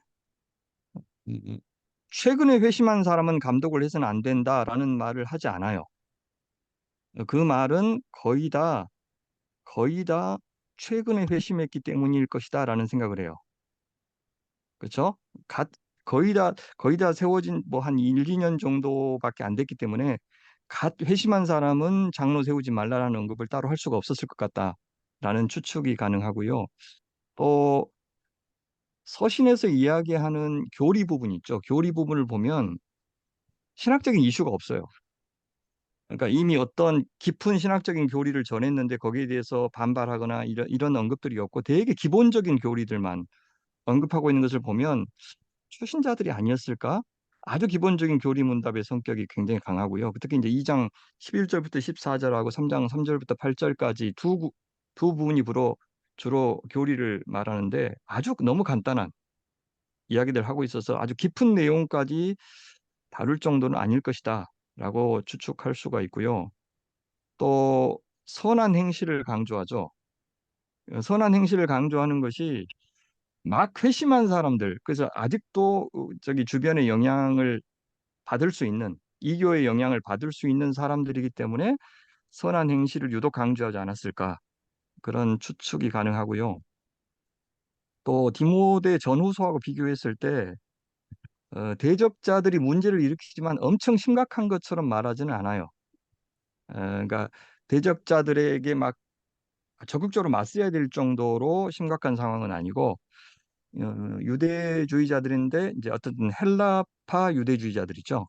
최근에 회심한 사람은 감독을 해서는 안 된다라는 말을 하지 않아요. 그 말은 거의 다 최근에 회심했기 때문일 것이다라는 생각을 해요. 그렇죠? 거의 다 세워진 뭐 한 1, 2년 정도밖에 안 됐기 때문에 갓 회심한 사람은 장로 세우지 말라라는 언급을 따로 할 수가 없었을 것 같다라는 추측이 가능하고요. 또 서신에서 이야기하는 교리 부분 있죠. 교리 부분을 보면 신학적인 이슈가 없어요. 그러니까 이미 어떤 깊은 신학적인 교리를 전했는데 거기에 대해서 반발하거나 이런 언급들이 없고 되게 기본적인 교리들만 언급하고 있는 것을 보면 초신자들이 아니었을까? 아주 기본적인 교리 문답의 성격이 굉장히 강하고요. 특히 이제 2장 11절부터 14절하고 3장 3절부터 8절까지 두 부분이 주로 교리를 말하는데 아주 너무 간단한 이야기들 하고 있어서 아주 깊은 내용까지 다룰 정도는 아닐 것이다 라고 추측할 수가 있고요. 또 선한 행실을 강조하죠. 선한 행실을 강조하는 것이 막 회심한 사람들, 그래서 아직도 저기 주변의 영향을 받을 수 있는, 이교의 영향을 받을 수 있는 사람들이기 때문에 선한 행실을 유독 강조하지 않았을까 그런 추측이 가능하고요. 또 디모데 전후서하고 비교했을 때 대적자들이 문제를 일으키지만 엄청 심각한 것처럼 말하지는 않아요. 그러니까 대적자들에게 막 적극적으로 맞서야 될 정도로 심각한 상황은 아니고 유대주의자들인데 이제 어떤 헬라파 유대주의자들이죠.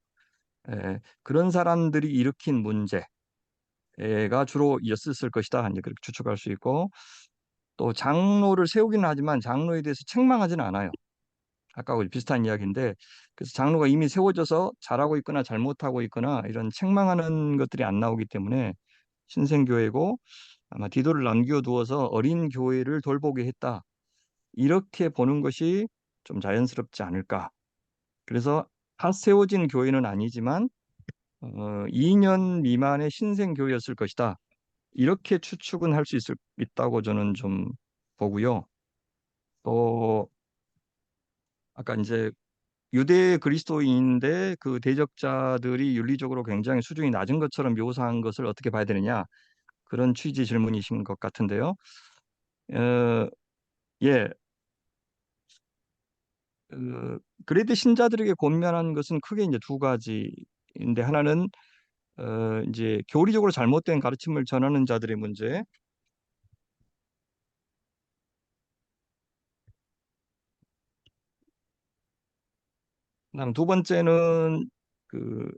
그런 사람들이 일으킨 문제가 주로 였을 것이다. 이제 그렇게 추측할 수 있고 또 장로를 세우기는 하지만 장로에 대해서 책망하지는 않아요. 아까하고 비슷한 이야기인데 그래서 장로가 이미 세워져서 잘하고 있거나 잘못하고 있거나 이런 책망하는 것들이 안 나오기 때문에 신생교회고 아마 디도를 남겨두어서 어린 교회를 돌보게 했다. 이렇게 보는 것이 좀 자연스럽지 않을까. 그래서 다 세워진 교회는 아니지만 2년 미만의 신생교회였을 것이다. 이렇게 추측은 할 수 있다고 저는 좀 보고요. 또 아까 이제 유대 그리스도인인데 그 대적자들이 윤리적으로 굉장히 수준이 낮은 것처럼 묘사한 것을 어떻게 봐야 되느냐 그런 취지 질문이신 것 같은데요. 어, 예, 그레데 신자들에게 권면한 것은 크게 이제 두 가지인데 하나는 이제 교리적으로 잘못된 가르침을 전하는 자들의 문제, 그다음 두 번째는 그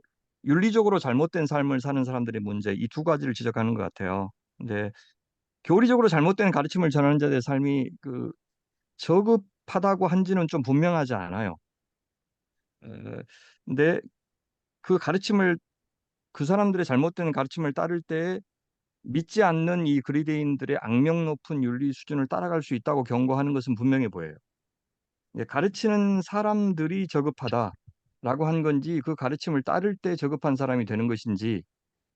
윤리적으로 잘못된 삶을 사는 사람들의 문제, 이 두 가지를 지적하는 것 같아요. 근데 교리적으로 잘못된 가르침을 전하는 자들의 삶이 저급하다고 한지는 좀 분명하지 않아요. 어, 근데 그 가르침을 그 사람들의 잘못된 가르침을 따를 때 믿지 않는 이 그리스도인들의 악명 높은 윤리 수준을 따라갈 수 있다고 경고하는 것은 분명해 보여요. 가르치는 사람들이 저급하다라고 한 건지 그 가르침을 따를 때 저급한 사람이 되는 것인지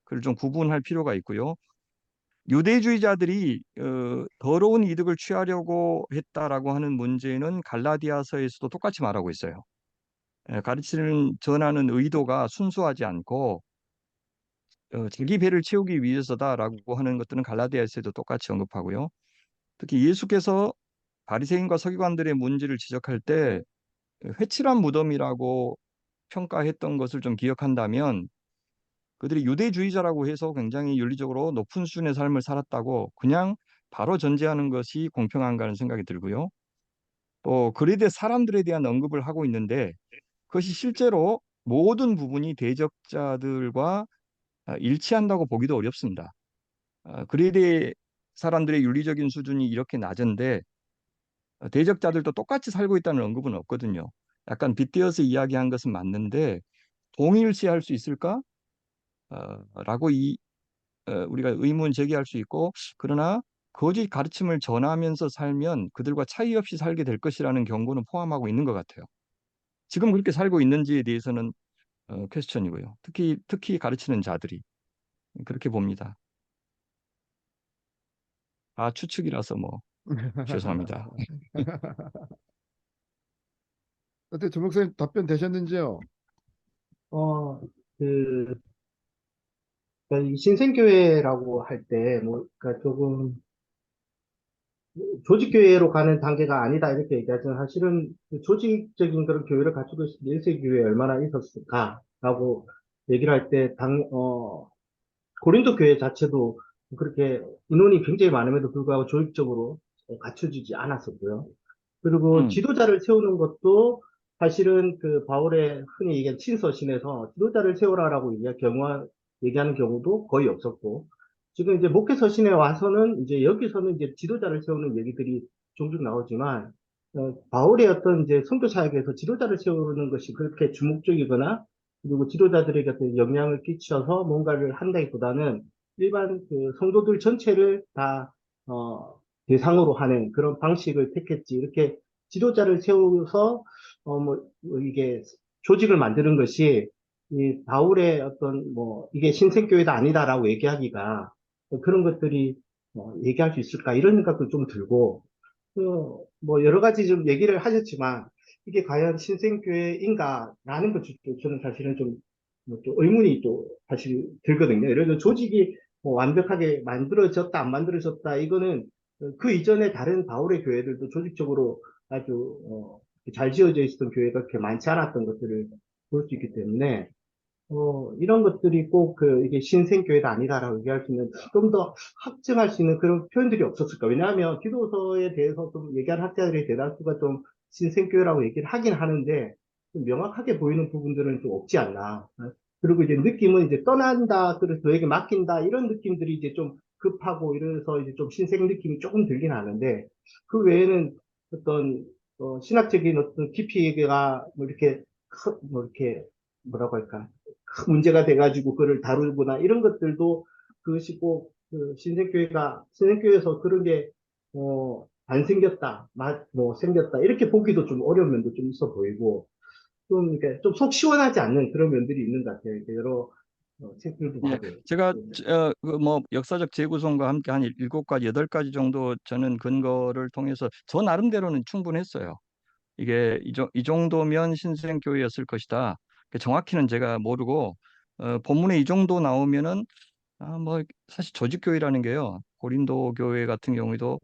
그걸 좀 구분할 필요가 있고요. 유대주의자들이 더러운 이득을 취하려고 했다라고 하는 문제는 갈라디아서에서도 똑같이 말하고 있어요. 가르치는 전하는 의도가 순수하지 않고 자기 배를 채우기 위해서다라고 하는 것들은 갈라디아서에도 똑같이 언급하고요. 특히 예수께서 바리새인과 서기관들의 문제를 지적할 때 회칠한 무덤이라고 평가했던 것을 좀 기억한다면 그들이 유대주의자라고 해서 굉장히 윤리적으로 높은 수준의 삶을 살았다고 그냥 바로 전제하는 것이 공평한가 하는 생각이 들고요. 또 그리대 사람들에 대한 언급을 하고 있는데 그것이 실제로 모든 부분이 대적자들과 일치한다고 보기도 어렵습니다. 그리대 사람들의 윤리적인 수준이 이렇게 낮은데 대적자들도 똑같이 살고 있다는 언급은 없거든요. 약간 빗대어서 이야기한 것은 맞는데 동일시할 수 있을까? 라고 우리가 의문 제기할 수 있고 그러나 거짓 가르침을 전하면서 살면 그들과 차이 없이 살게 될 것이라는 경고는 포함하고 있는 것 같아요. 지금 그렇게 살고 있는지에 대해서는 퀘스천이고요. 특히 가르치는 자들이 그렇게 봅니다. 추측이라서 뭐 죄송합니다. 어때, 조 목사님 답변 되셨는지요? 어, 그, 그러니까 이 신생교회라고 할 때, 뭐, 그러니까 조금 조직교회로 가는 단계가 아니다, 이렇게 얘기하지만 사실은 그 조직적인 그런 교회를 갖추고 있을 1세기 교회에 얼마나 있었을까라고 얘기를 할 때, 고린도 교회 자체도 그렇게 인원이 굉장히 많음에도 불구하고 조직적으로 갖춰지지 않았었고요. 그리고 음, 지도자를 세우는 것도 사실은 그 바울의 흔히 얘기하는 친서신에서 지도자를 세우라라고 얘기하는 경우도 거의 없었고, 지금 이제 목회서신에 와서는 이제 여기서는 이제 지도자를 세우는 얘기들이 종종 나오지만, 바울의 어떤 이제 선교 사역에서 지도자를 세우는 것이 그렇게 주목적이거나 그리고 지도자들에게 어떤 영향을 끼쳐서 뭔가를 한다기보다는 일반 그 성도들 전체를 다, 대상으로 하는 그런 방식을 택했지. 이렇게 지도자를 세워서, 이게 조직을 만드는 것이 이 바울의 어떤 이게 신생교회가 아니다라고 얘기하기가 그런 것들이 얘기할 수 있을까 이런 생각도 좀 들고, 여러 가지 좀 얘기를 하셨지만, 이게 과연 신생교회인가라는 것도 저는 사실은 좀, 또 의문이 또 사실 들거든요. 예를 들어 조직이 완벽하게 만들어졌다, 안 만들어졌다, 이거는 그 이전에 다른 바울의 교회들도 조직적으로 아주, 잘 지어져 있었던 교회가 그렇게 많지 않았던 것들을 볼 수 있기 때문에, 이런 것들이 꼭 이게 신생교회가 아니다라고 얘기할 수 있는, 좀 더 확증할 수 있는 그런 표현들이 없었을까. 왜냐하면 기도서에 대해서 좀 얘기하는 학자들의 대다수가 좀 신생교회라고 얘기를 하긴 하는데, 좀 명확하게 보이는 부분들은 좀 없지 않나. 그리고 이제 느낌은 이제 떠난다, 그래서 너에게 맡긴다, 이런 느낌들이 이제 좀 급하고 이래서 이제 좀 신생 느낌이 조금 들긴 하는데, 그 외에는 어떤, 신학적인 어떤 깊이가 이렇게 뭐라고 할까. 큰 문제가 돼가지고 그걸 다루거나 이런 것들도 그것이 꼭 신생교회에서 그런 게, 안 생겼다, 생겼다, 이렇게 보기도 좀 어려운 면도 좀 있어 보이고, 좀 이렇게 좀 속 시원하지 않는 그런 면들이 있는 것 같아요. 이렇게 여러, 책들도 예, 봐도. 제가 그뭐 역사적 재구성과 함께 한 7가지, 8가지 정도 저는 근거를 통해서 저 나름대로는 충분했어요. 이게 이 정도면 신생교회였을 것이다. 정확히는 제가 모르고 본문에 이 정도 나오면은 뭐 사실 조직교회라는 게요. 고린도 교회 같은 경우에도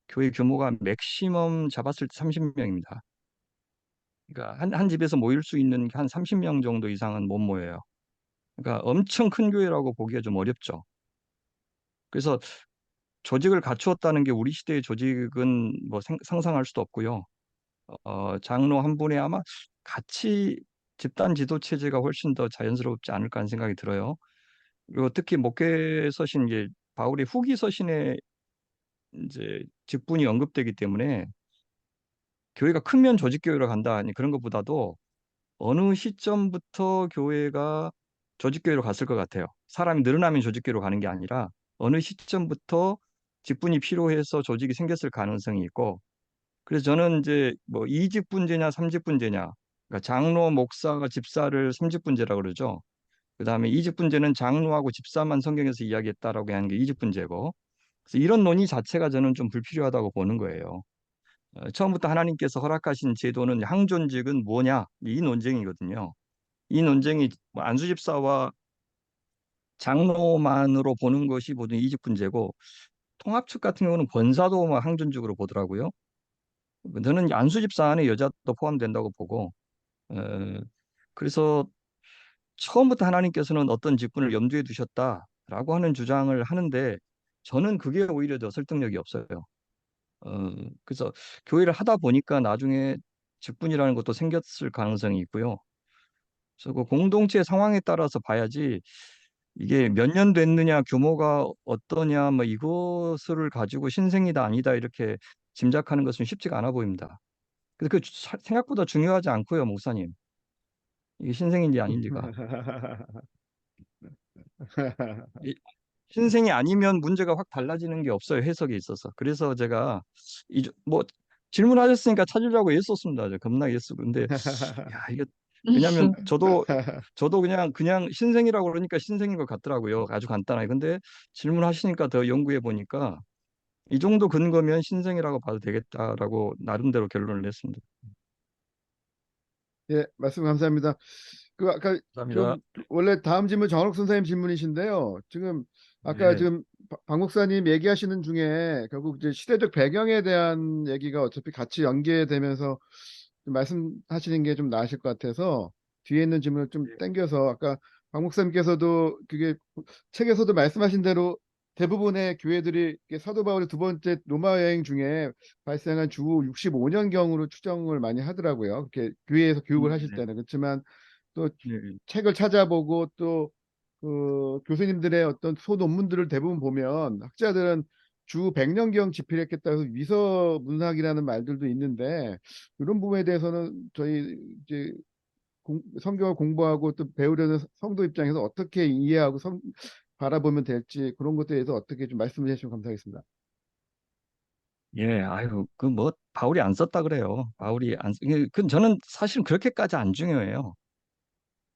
교회 규모가 맥시멈 잡았을 때 30명입니다. 그러니까 한 집에서 모일 수 있는 한 30명 정도 이상은 못 모여요. 그러니까 엄청 큰 교회라고 보기가 좀 어렵죠. 그래서 조직을 갖추었다는 게 우리 시대의 조직은 뭐 상상할 수도 없고요. 장로 한 분에 아마 같이 집단 지도 체제가 훨씬 더 자연스럽지 않을까 하는 생각이 들어요. 그리고 특히 목회 서신 이제 바울의 후기 서신에 이제 직분이 언급되기 때문에 교회가 크면 조직 교회로 간다 아니 그런 것보다도 어느 시점부터 교회가 조직 교회로 갔을 것 같아요. 사람이 늘어나면 조직 교회로 가는 게 아니라 어느 시점부터 직분이 필요해서 조직이 생겼을 가능성이 있고 그래서 저는 이제 뭐 이직분제냐 삼직분제냐 그러니까 장로 목사가 집사를 삼직분제라고 그러죠. 그다음에 이직분제는 장로하고 집사만 성경에서 이야기했다라고 하는 게 이직분제고 그래서 이런 논의 자체가 저는 좀 불필요하다고 보는 거예요. 처음부터 하나님께서 허락하신 제도는 항존직은 뭐냐 이 논쟁이거든요. 이 논쟁이 뭐 안수집사와 장로만으로 보는 것이 모든 이직분제고 통합 측 같은 경우는 권사도 뭐 항존직으로 보더라고요. 저는 안수집사 안에 여자도 포함된다고 보고 어, 그래서 처음부터 하나님께서는 어떤 직분을 염두에 두셨다라고 하는 주장을 하는데 저는 그게 오히려 더 설득력이 없어요. 그래서 교회를 하다 보니까 나중에 직분이라는 것도 생겼을 가능성이 있고요. 그래서 그 공동체 상황에 따라서 봐야지 이게 몇 년 됐느냐, 규모가 어떠냐, 뭐 이것을 가지고 신생이다 아니다 이렇게 짐작하는 것은 쉽지가 않아 보입니다. 근데 생각보다 중요하지 않고요, 목사님. 이게 신생인지 아닌지가. 이- 신생이 아니면 문제가 확 달라지는 게 없어요, 해석에 있어서. 그래서 제가 뭐 질문하셨으니까 찾으려고 애썼습니다. 저 겁나게 애쓰고. 근데 야, 이게 왜냐하면 저도 그냥 신생이라고 그러니까 신생인 것 같더라고요. 아주 간단하게. 근데 질문하시니까 더 연구해 보니까 이 정도 근거면 신생이라고 봐도 되겠다라고 나름대로 결론을 냈습니다. 예, 말씀 감사합니다. 그 아까 감사합니다. 좀 원래 다음 질문 정원욱 선생님 질문이신데요. 지금 아까 네. 지금 박 목사님 얘기하시는 중에 결국 이제 시대적 배경에 대한 얘기가 어차피 같이 연계되면서 좀 말씀하시는 게 좀 나으실 것 같아서 뒤에 있는 질문을 좀 땡겨서 아까 박 목사님께서도 그게 책에서도 말씀하신 대로 대부분의 교회들이 이렇게 사도 바울의 두 번째 로마 여행 중에 발생한 주 65년경으로 추정을 많이 하더라고요. 그렇게 교회에서 교육을 하실 네. 때는. 그렇지만 또 네. 책을 찾아보고 또 그 교수님들의 어떤 소논문들을 대부분 보면 학자들은 주 100년경 집필했겠다 해서 위서 문학이라는 말들도 있는데 이런 부분에 대해서는 저희 이제 성경을 공부하고 또 배우려는 성도 입장에서 어떻게 이해하고 바라보면 될지 그런 것에 대해서 어떻게 좀 말씀해 주시면 감사하겠습니다. 예, 아유, 그 뭐 바울이 안 썼다 그래요. 바울이 안, 그 저는 사실은 그렇게까지 안 중요해요.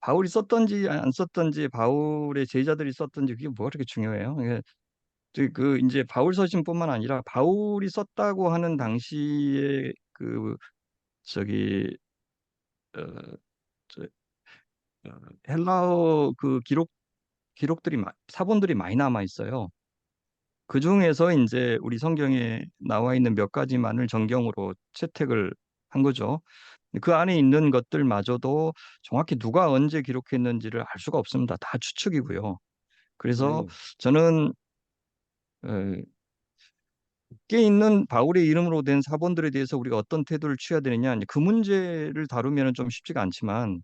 바울이 썼던지 안 썼던지, 바울의 제자들이 썼던지 그게 뭐가 그렇게 중요해요? 이게 그 이제 바울 서신뿐만 아니라 바울이 썼다고 하는 당시에 그 저기 어, 저, 어, 헬라어 그 기록들이 사본들이 많이 남아 있어요. 그 중에서 이제 우리 성경에 나와 있는 몇 가지만을 정경으로 채택을 한 거죠. 그 안에 있는 것들마저도 정확히 누가 언제 기록했는지를 알 수가 없습니다. 다 추측이고요. 그래서 네. 저는 어, 꽤 있는 바울의 이름으로 된 사본들에 대해서 우리가 어떤 태도를 취해야 되느냐, 이제 그 문제를 다루면 좀 쉽지가 않지만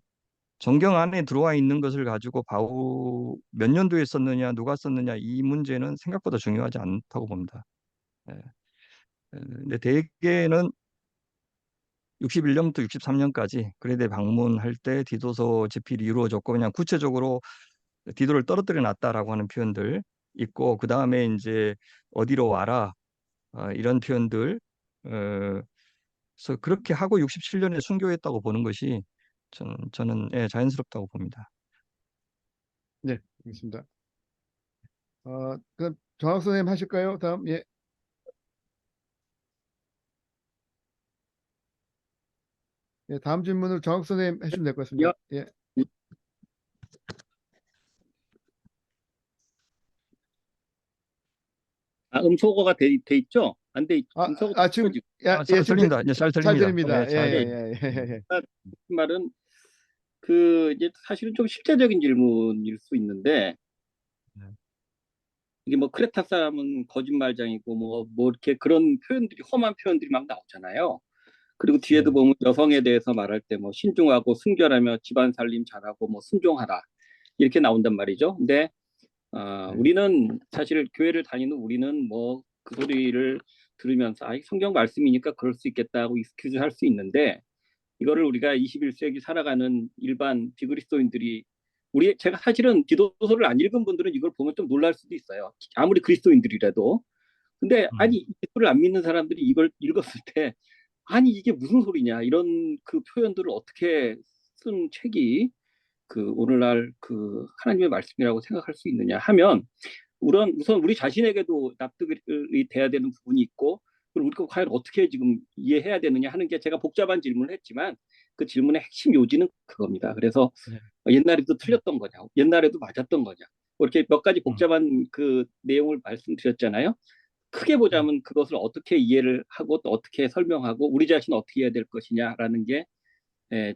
정경 안에 들어와 있는 것을 가지고 바울 몇 년도에 썼느냐, 누가 썼느냐 이 문제는 생각보다 중요하지 않다고 봅니다. 예. 근데 대개는 61년부터 63년까지 그레데 방문할 때 디도서 집필이 이루어졌고 그냥 구체적으로 디도를 떨어뜨려 놨다라고 하는 표현들 있고 그 다음에 이제 어디로 와라 이런 표현들 그래서 그렇게 하고 67년에 순교했다고 보는 것이 저는 예, 자연스럽다고 봅니다. 네, 알겠습니다. 그럼 정학 선생님 하실까요? 다음 예. 예, 다음 질문을 정학 선생님 해주시면 될 것 같습니다. 여, 예. 음소거가 돼 있죠? 안 돼, 음소거 됐죠, 지금 지금? 잘 지금 들립니다. 이제 잘 잘 들립니다. 예, 들립니다. 예, 잘 네. 들립니다. 예, 예, 예, 예, 예. 그 말은 이제 사실은 좀 실제적인 질문일 수 있는데, 네. 이게 뭐 크레타 사람은 거짓말장이고 뭐 이렇게 그런 표현들이, 험한 표현들이 막 나오잖아요. 그리고 뒤에도 네. 보면 여성에 대해서 말할 때 뭐 신중하고 순결하며 집안 살림 잘하고 뭐 순종하라. 이렇게 나온단 말이죠. 근데 네. 우리는 사실 교회를 다니는 우리는 뭐 그 소리를 들으면서 성경 말씀이니까 그럴 수 있겠다고 익스큐즈 할 수 있는데 이거를 우리가 21세기 살아가는 일반 비그리스도인들이 제가 사실은 디도서를 안 읽은 분들은 이걸 보면 좀 놀랄 수도 있어요. 아무리 그리스도인들이라도. 근데 음, 아니 예수를 안 믿는 사람들이 이걸 읽었을 때 아니 이게 무슨 소리냐 이런 그 표현들을 어떻게 쓴 책이 그 오늘날 그 하나님의 말씀이라고 생각할 수 있느냐 하면 우선 우리 자신에게도 납득이 돼야 되는 부분이 있고 그리고 우리가 과연 어떻게 지금 이해해야 되느냐 하는 게 제가 복잡한 질문을 했지만 그 질문의 핵심 요지는 그겁니다. 그래서 네. 옛날에도 틀렸던 거냐, 옛날에도 맞았던 거냐, 뭐 이렇게 몇 가지 음, 복잡한 그 내용을 말씀드렸잖아요. 크게 음, 보자면 그것을 어떻게 이해를 하고 또 어떻게 설명하고 우리 자신 어떻게 해야 될 것이냐라는 게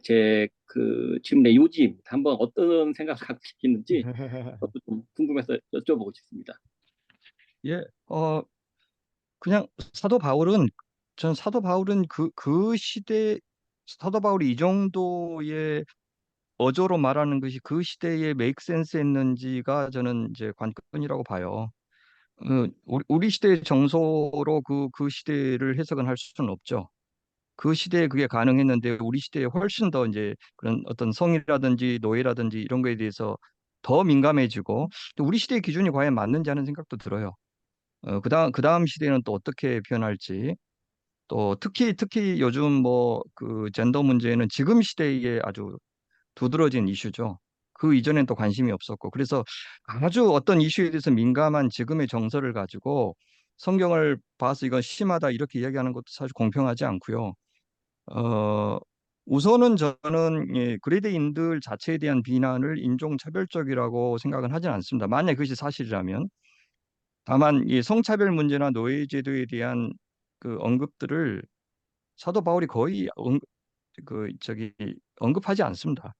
제 그 질문의 요지 한번 어떤 생각을 갖고 계시는지 그것도 좀 궁금해서 여쭤보고 싶습니다. 예, 그냥 사도 바울은 그 시대, 사도 바울이 이 정도의 어조로 말하는 것이 그 시대에 메이크 센스 했는지가 저는 이제 관건이라고 봐요. 우리 시대의 정서로 그 시대를 해석은 할 수는 없죠. 그 시대에 그게 가능했는데 우리 시대에 훨씬 더 이제 그런 어떤 성이라든지 노예라든지 이런 거에 대해서 더 민감해지고 또 우리 시대의 기준이 과연 맞는지 하는 생각도 들어요. 그다음 시대는 또 어떻게 변할지 또 특히 요즘 뭐 그 젠더 문제는 지금 시대에 아주 두드러진 이슈죠. 그 이전엔 또 관심이 없었고 그래서 아주 어떤 이슈에 대해서 민감한 지금의 정서를 가지고 성경을 봐서 이건 심하다 이렇게 이야기하는 것도 사실 공평하지 않고요. 어, 우선은 저는 그레데인들 자체에 대한 비난을 인종차별적이라고 생각은 하진 않습니다. 만약 그것이 사실이라면. 다만 이 성차별 문제나 노예제도에 대한 그 언급들을 사도 바울이 거의 언급하지 않습니다.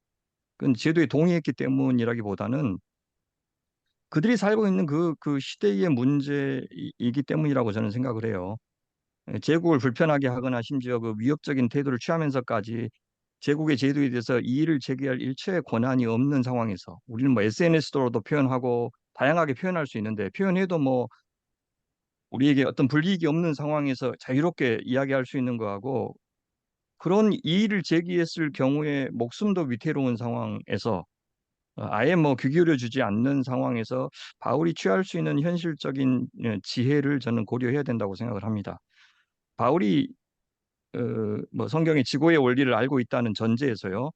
그건 제도에 동의했기 때문이라기보다는 그들이 살고 있는 그 시대의 문제이기 때문이라고 저는 생각을 해요. 제국을 불편하게 하거나 심지어 그 위협적인 태도를 취하면서까지 제국의 제도에 대해서 이의를 제기할 일체의 권한이 없는 상황에서 우리는 뭐 SNS로도 표현하고 다양하게 표현할 수 있는데 표현해도 뭐 우리에게 어떤 불이익이 없는 상황에서 자유롭게 이야기할 수 있는 거하고 그런 이의를 제기했을 경우에 목숨도 위태로운 상황에서 아예 뭐 귀 기울여 주지 않는 상황에서 바울이 취할 수 있는 현실적인 지혜를 저는 고려해야 된다고 생각을 합니다. 바울이 뭐 성경의 지고의 원리를 알고 있다는 전제에서요.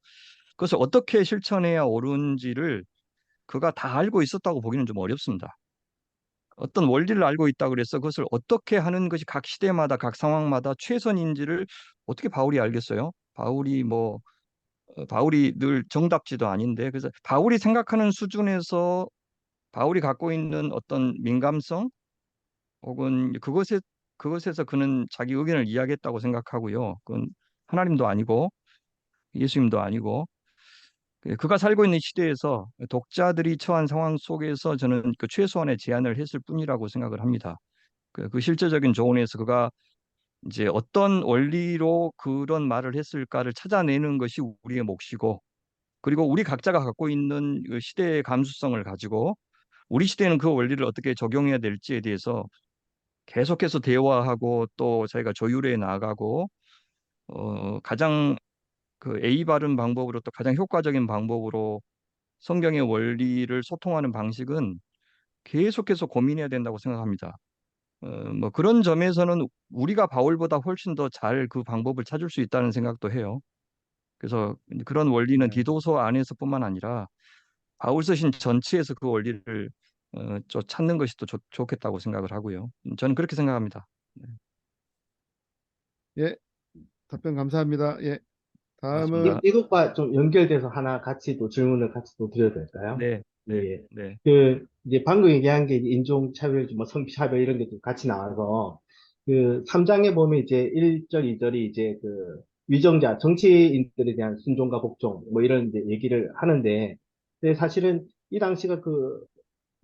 그것을 어떻게 실천해야 옳은지를 그가 다 알고 있었다고 보기는 좀 어렵습니다. 어떤 원리를 알고 있다 그래서 그것을 어떻게 하는 것이 각 시대마다 각 상황마다 최선인지를 어떻게 바울이 알겠어요? 바울이 늘 정답지도 아닌데 그래서 바울이 생각하는 수준에서 바울이 갖고 있는 어떤 민감성 혹은 그것에서 그는 자기 의견을 이야기했다고 생각하고요. 그건 하나님도 아니고 예수님도 아니고 그가 살고 있는 시대에서 독자들이 처한 상황 속에서 저는 그 최소한의 제안을 했을 뿐이라고 생각을 합니다. 그 실제적인 조언에서 그가 이제 어떤 원리로 그런 말을 했을까를 찾아내는 것이 우리의 몫이고 그리고 우리 각자가 갖고 있는 그 시대의 감수성을 가지고 우리 시대는 그 원리를 어떻게 적용해야 될지에 대해서 계속해서 대화하고 또 저희가 조율해 나가고 가장 그 A 바른 방법으로 또 가장 효과적인 방법으로 성경의 원리를 소통하는 방식은 계속해서 고민해야 된다고 생각합니다. 뭐 그런 점에서는 우리가 바울보다 훨씬 더 잘 그 방법을 찾을 수 있다는 생각도 해요. 그래서 그런 원리는 네. 디도서 안에서뿐만 아니라 바울 서신 전체에서 그 원리를 좀 찾는 것이 또 좋겠다고 생각을 하고요. 저는 그렇게 생각합니다. 네, 예, 답변 감사합니다. 예, 다음은 고맙습니다. 이것과 좀 연결돼서 하나 같이 또 질문을 같이 또 드려도 될까요? 네, 네, 예. 네, 이제 방금 얘기한 게 이제 인종차별, 뭐 성차별 이런 게 좀 같이 나와서, 3장에 보면 이제 1절, 2절이 이제 위정자, 정치인들에 대한 순종과 복종, 뭐 이런 이제 얘기를 하는데, 근데 사실은 이 당시가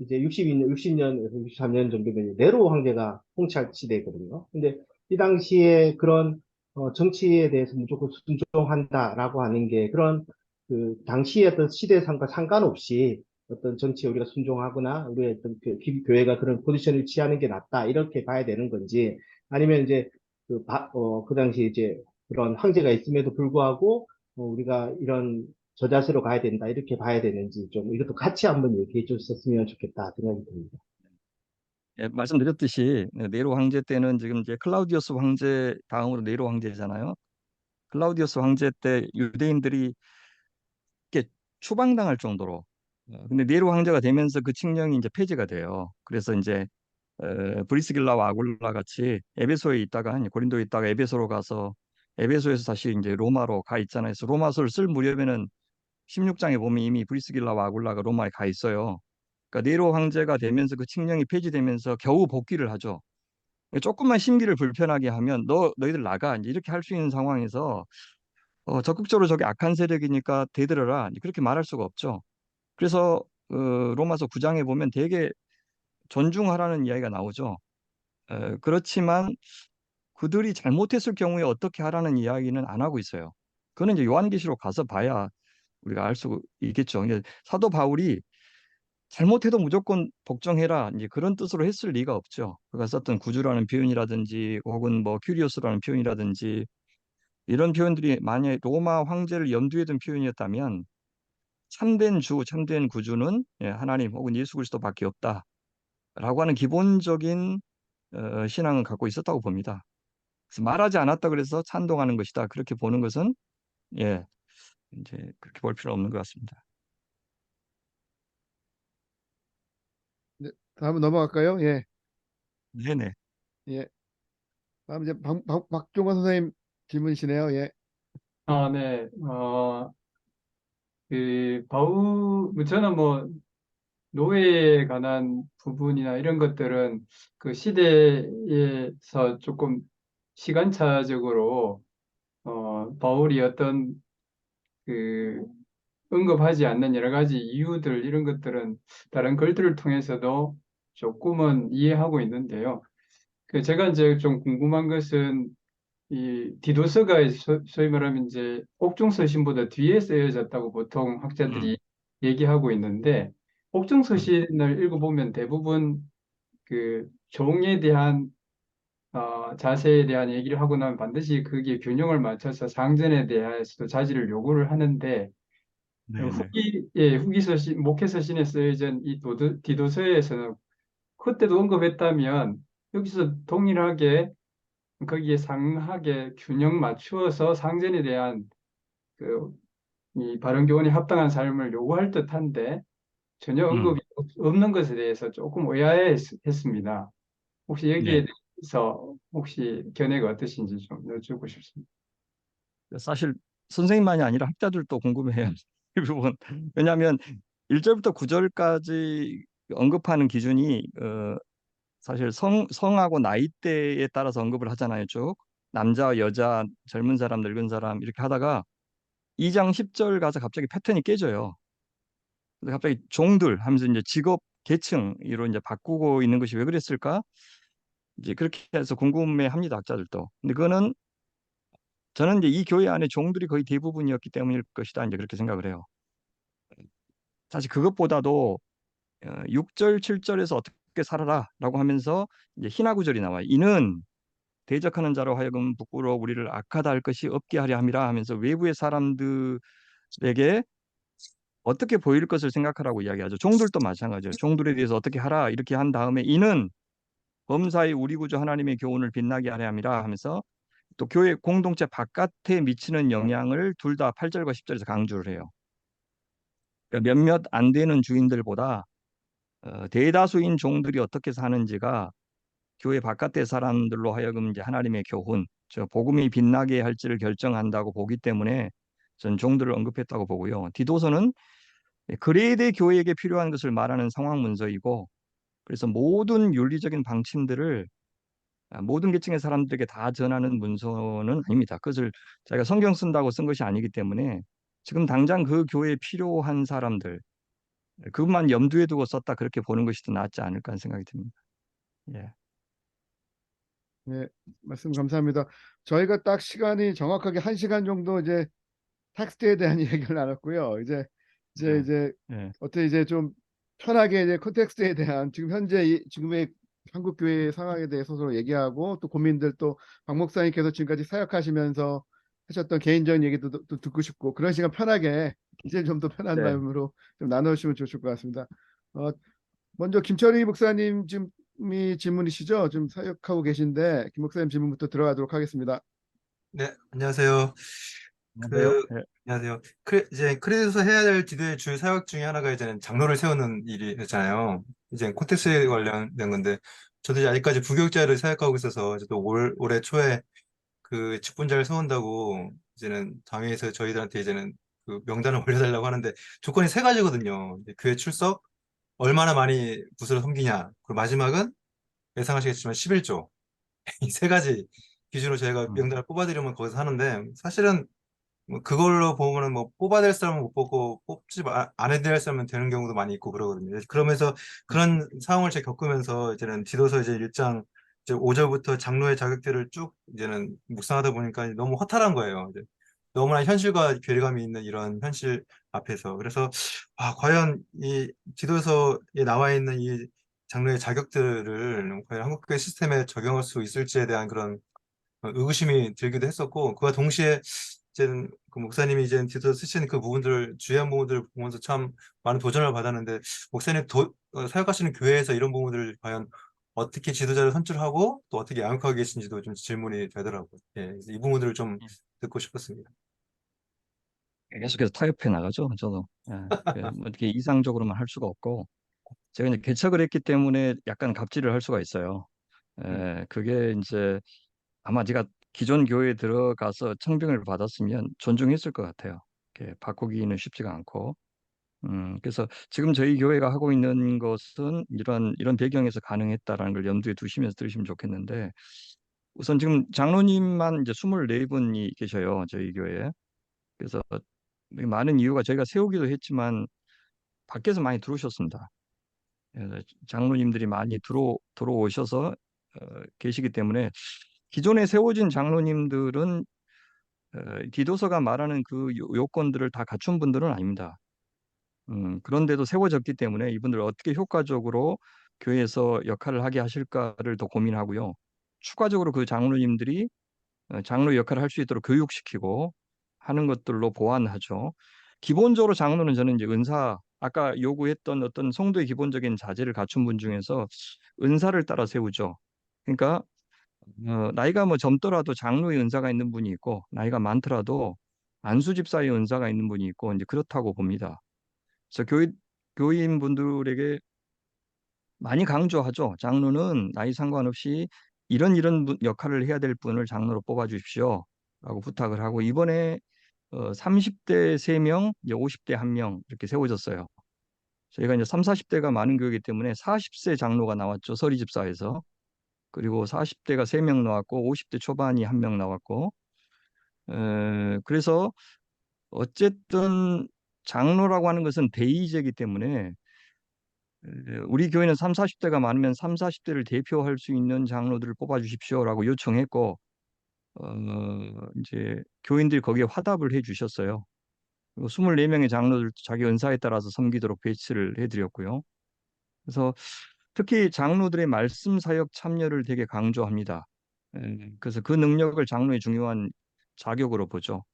이제 60년에서 63년 정도면 네로 황제가 통치할 시대거든요. 근데 이 당시에 그런 정치에 대해서 무조건 순종한다라고 하는 게 그런 당시의 어떤 시대상과 상관없이 어떤 정치에 우리가 순종하거나 우리의 어떤 교회가 그런 포지션을 취하는 게 낫다 이렇게 봐야 되는 건지 아니면 이제 그 당시 이제 그런 황제가 있음에도 불구하고 우리가 이런 저자세로 가야 된다 이렇게 봐야 되는지 좀 이것도 같이 한번 얘기해 주셨으면 좋겠다 생각이 듭니다. 예, 말씀드렸듯이 네로 황제 때는 지금 이제 클라우디우스 황제 다음으로 네로 황제잖아요. 클라우디우스 황제 때 유대인들이 이렇게 추방당할 정도로 근데 네로 황제가 되면서 그 칙령이 이제 폐지가 돼요. 그래서 이제 브리스길라와 아굴라 같이 에베소에 있다가 아니 고린도에 있다가 에베소로 가서 에베소에서 다시 이제 로마로 가 있잖아요. 그래서 로마서를 쓸 무렵에는 16장에 보면 이미 브리스길라와 아굴라가 로마에 가 있어요. 그러니까 네로 황제가 되면서 그 칙령이 폐지되면서 겨우 복귀를 하죠. 조금만 심기를 불편하게 하면 너희들 나가 이제 이렇게 할 수 있는 상황에서 적극적으로 저게 악한 세력이니까 대들어라 그렇게 말할 수가 없죠. 그래서 로마서 9장에 보면 되게 존중하라는 이야기가 나오죠. 그렇지만 그들이 잘못했을 경우에 어떻게 하라는 이야기는 안 하고 있어요. 그거는 이제 요한계시록 가서 봐야 우리가 알 수 있겠죠. 이게 사도 바울이 잘못해도 무조건 복종해라 이제 그런 뜻으로 했을 리가 없죠. 그가 썼던 구주라는 표현이라든지 혹은 뭐 큐리오스라는 표현이라든지 이런 표현들이 만약에 로마 황제를 염두에 둔 표현이었다면 참된 주, 참된 구주는 하나님 혹은 예수 그리스도밖에 없다라고 하는 기본적인 신앙을 갖고 있었다고 봅니다. 그래서 말하지 않았다 그래서 찬동하는 것이다. 그렇게 보는 것은 예, 이제 그렇게 볼 필요 없는 것 같습니다. 네, 다음 넘어갈까요? 예, 네네. 예. 다음 이제 박종원 선생님 질문이시네요. 예, 네. 저는 뭐, 노예에 관한 부분이나 이런 것들은 그 시대에서 조금 시간차적으로, 바울이 어떤 그 언급하지 않는 여러 가지 이유들, 이런 것들은 다른 글들을 통해서도 조금은 이해하고 있는데요. 제가 이제 좀 궁금한 것은 이 디도서가 소위 말하면 이제 옥중서신보다 뒤에 쓰여졌다고 보통 음, 학자들이 얘기하고 있는데 음, 옥중서신을 읽어보면 대부분 그 종에 대한 자세에 대한 얘기를 하고 나면 반드시 거기에 균형을 맞춰서 상전에 대해서도 자제를 요구를 하는데 네네. 후기서신 목회서신에 쓰여진 이 디도서에서는 그때도 언급했다면 여기서 동일하게 거기에 상하게 균형 맞추어서 상전에 대한 그 이 바른 교훈에 합당한 삶을 요구할 듯한데 전혀 음. 언급이 없는 것에 대해서 조금 의아했습니다. 혹시 네. 여기에 대해서 혹시 견해가 어떠신지 좀 여쭙고 싶습니다. 사실 선생님만이 아니라 학자들도 궁금해해요. 이 부분. 왜냐하면 1절부터 9절까지 언급하는 기준이 사실 성하고 나이대에 따라서 언급을 하잖아요. 쭉 남자, 여자, 젊은 사람, 늙은 사람 이렇게 하다가 2장 10절 가서 갑자기 패턴이 깨져요. 그래서 갑자기 종들 하면서 이제 직업 계층으로 이제 바꾸고 있는 것이 왜 그랬을까? 이제 그렇게 해서 궁금해합니다, 학자들도. 근데 그거는 저는 이제 이 교회 안에 종들이 거의 대부분이었기 때문일 것이다. 이제 그렇게 생각을 해요. 사실 그것보다도 6절, 7절에서 어떻게 살아라라고 하면서 이제 희나 구절이 나와요. 이는 대적하는 자로 하여금 부끄러워 우리를 악하다 할 것이 없게 하려 함이라 하면서 외부의 사람들에게 어떻게 보일 것을 생각하라고 이야기하죠. 종들도 마찬가지예요. 종들에 대해서 어떻게 하라 이렇게 한 다음에 이는 범사의 우리 구주 하나님의 교훈을 빛나게 하려 함이라 하면서 또 교회 공동체 바깥에 미치는 영향을 둘 다 8절과 10절에서 강조를 해요. 그러니까 몇몇 안 되는 주인들보다 대다수인 종들이 어떻게 사는지가 교회 바깥의 사람들로 하여금 이제 하나님의 교훈, 저 복음이 빛나게 할지를 결정한다고 보기 때문에 전 종들을 언급했다고 보고요. 디도서는 그레이데 교회에게 필요한 것을 말하는 상황 문서이고, 그래서 모든 윤리적인 방침들을 모든 계층의 사람들에게 다 전하는 문서는 아닙니다. 그것을 자기가 성경 쓴다고 쓴 것이 아니기 때문에 지금 당장 그 교회에 필요한 사람들, 그것만 염두에 두고 썼다 그렇게 보는 것이 더 낫지 않을까 하는 생각이 듭니다. 예. 네, 말씀 감사합니다. 저희가 딱 시간이 정확하게 1시간 정도 이제 텍스트에 대한 이야기를 나눴고요. 네. 이제 예. 어떻게 이제 좀 편하게 이제 컨텍스트에 대한 지금 현재 지금의 한국 교회 상황에 대해서 서로 얘기하고 또 고민들 또 박 목사님께서 지금까지 사역하시면서 하셨던 개인적인 얘기도 또 듣고 싶고 그런 시간 편하게 이제 좀 더 편한 네. 마음으로 좀 나누시면 좋을 것 같습니다. 어, 먼저 김철희 목사님 지금이 질문이시죠? 좀 사역하고 계신데 김 목사님 질문부터 들어가도록 하겠습니다. 네, 안녕하세요. 안녕하세요. 예. 안녕하세요. 이제 크리스에서 해야 될 기도의 주 사역 중에 하나가 이제는 장로를 세우는 일이잖아요. 이제 콘텍스트에 관련된 건데, 저도 이제 아직까지 부교육자를 사역하고 있어서, 저도 올해 초에 그 직분자를 세운다고 이제는 당회에서 저희들한테 이제는 그 명단을 올려달라고 하는데, 조건이 세 가지거든요. 이제 교회 출석, 얼마나 많이 부서를 섬기냐, 그리고 마지막은 예상하시겠지만 11조. 이 세 가지 기준으로 저희가 음. 명단을 뽑아드리면 거기서 하는데, 사실은 뭐 그걸로 보면은 뭐 뽑아야 될 사람은 못 뽑고 안 해야 될 사람은 되는 경우도 많이 있고 그러거든요. 그러면서 그런 상황을 제가 겪으면서 이제는 지도서 이제 1장 이제 5절부터 장로의 자격들을 쭉 이제는 묵상하다 보니까 너무 허탈한 거예요. 이제 너무나 현실과 괴리감이 있는 이런 현실 앞에서. 그래서 과연 이 지도서에 나와 있는 이 장로의 자격들을 과연 한국교회 시스템에 적용할 수 있을지에 대한 그런 의구심이 들기도 했었고, 그와 동시에 이제는 그 목사님이 이제 뒤에서 쓰신 그 부분들을 주의한 부분들을 보면서 참 많은 도전을 받았는데, 목사님 사역하시는 교회에서 이런 부분들을 과연 어떻게 지도자를 선출하고 또 어떻게 양육하고 계신지도 좀 질문이 되더라고요. 예, 그래서 이 부분들을 좀 듣고 싶었습니다. 계속해서 타협해 나가죠. 저도 뭐 이렇게 이상적으로만 할 수가 없고 제가 이제 개척을 했기 때문에 약간 갑질을 할 수가 있어요. 그게 이제 아마 제가 기존 교회에 들어가서 청빙을 받았으면 존중했을 것 같아요. 이렇게 바꾸기는 쉽지가 않고. 그래서 지금 저희 교회가 하고 있는 것은 이런 배경에서 가능했다라는 걸 염두에 두시면서 들으시면 좋겠는데 우선 지금 장로님만 이제 24분이 계셔요. 저희 교회에. 그래서 많은 이유가 저희가 세우기도 했지만 밖에서 많이 들어오셨습니다. 그래서 장로님들이 많이 들어오셔서 계시기 때문에 기존에 세워진 장로님들은 디도서가 말하는 그 요건들을 다 갖춘 분들은 아닙니다. 그런데도 세워졌기 때문에 이분들 어떻게 효과적으로 교회에서 역할을 하게 하실까를 더 고민하고요. 추가적으로 그 장로님들이 장로 역할을 할 수 있도록 교육시키고 하는 것들로 보완하죠. 기본적으로 장로는 저는 이제 은사, 아까 요구했던 어떤 성도의 기본적인 자질을 갖춘 분 중에서 은사를 따라 세우죠. 그러니까 나이가 뭐 젊더라도 장로의 은사가 있는 분이 있고 나이가 많더라도 안수 집사의 은사가 있는 분이 있고 이제 그렇다고 봅니다. 그래서 교인분들에게 많이 강조하죠. 장로는 나이 상관없이 이런 역할을 해야 될 분을 장로로 뽑아 주십시오. 라고 부탁을 하고 이번에 30대 3명, 이제 50대 1명 이렇게 세워졌어요. 저희가 이제 3, 40대가 많은 교회이기 때문에 40세 장로가 나왔죠. 서리집사에서. 그리고 40대가 3명 나왔고 50대 초반이 1명 나왔고 그래서 어쨌든 장로라고 하는 것은 대의제이기 때문에 우리 교회는 3, 40대가 많으면 3, 40대를 대표할 수 있는 장로들을 뽑아 주십시오라고 요청했고 이제 교인들이 거기에 화답을 해 주셨어요. 그리고 24명의 장로들 자기 은사에 따라서 섬기도록 배치를 해드렸고요. 그래서 특히 장로들의 말씀 사역 참여를 되게 강조합니다. 그래서 그 능력을 장로의 중요한 자격으로 보죠.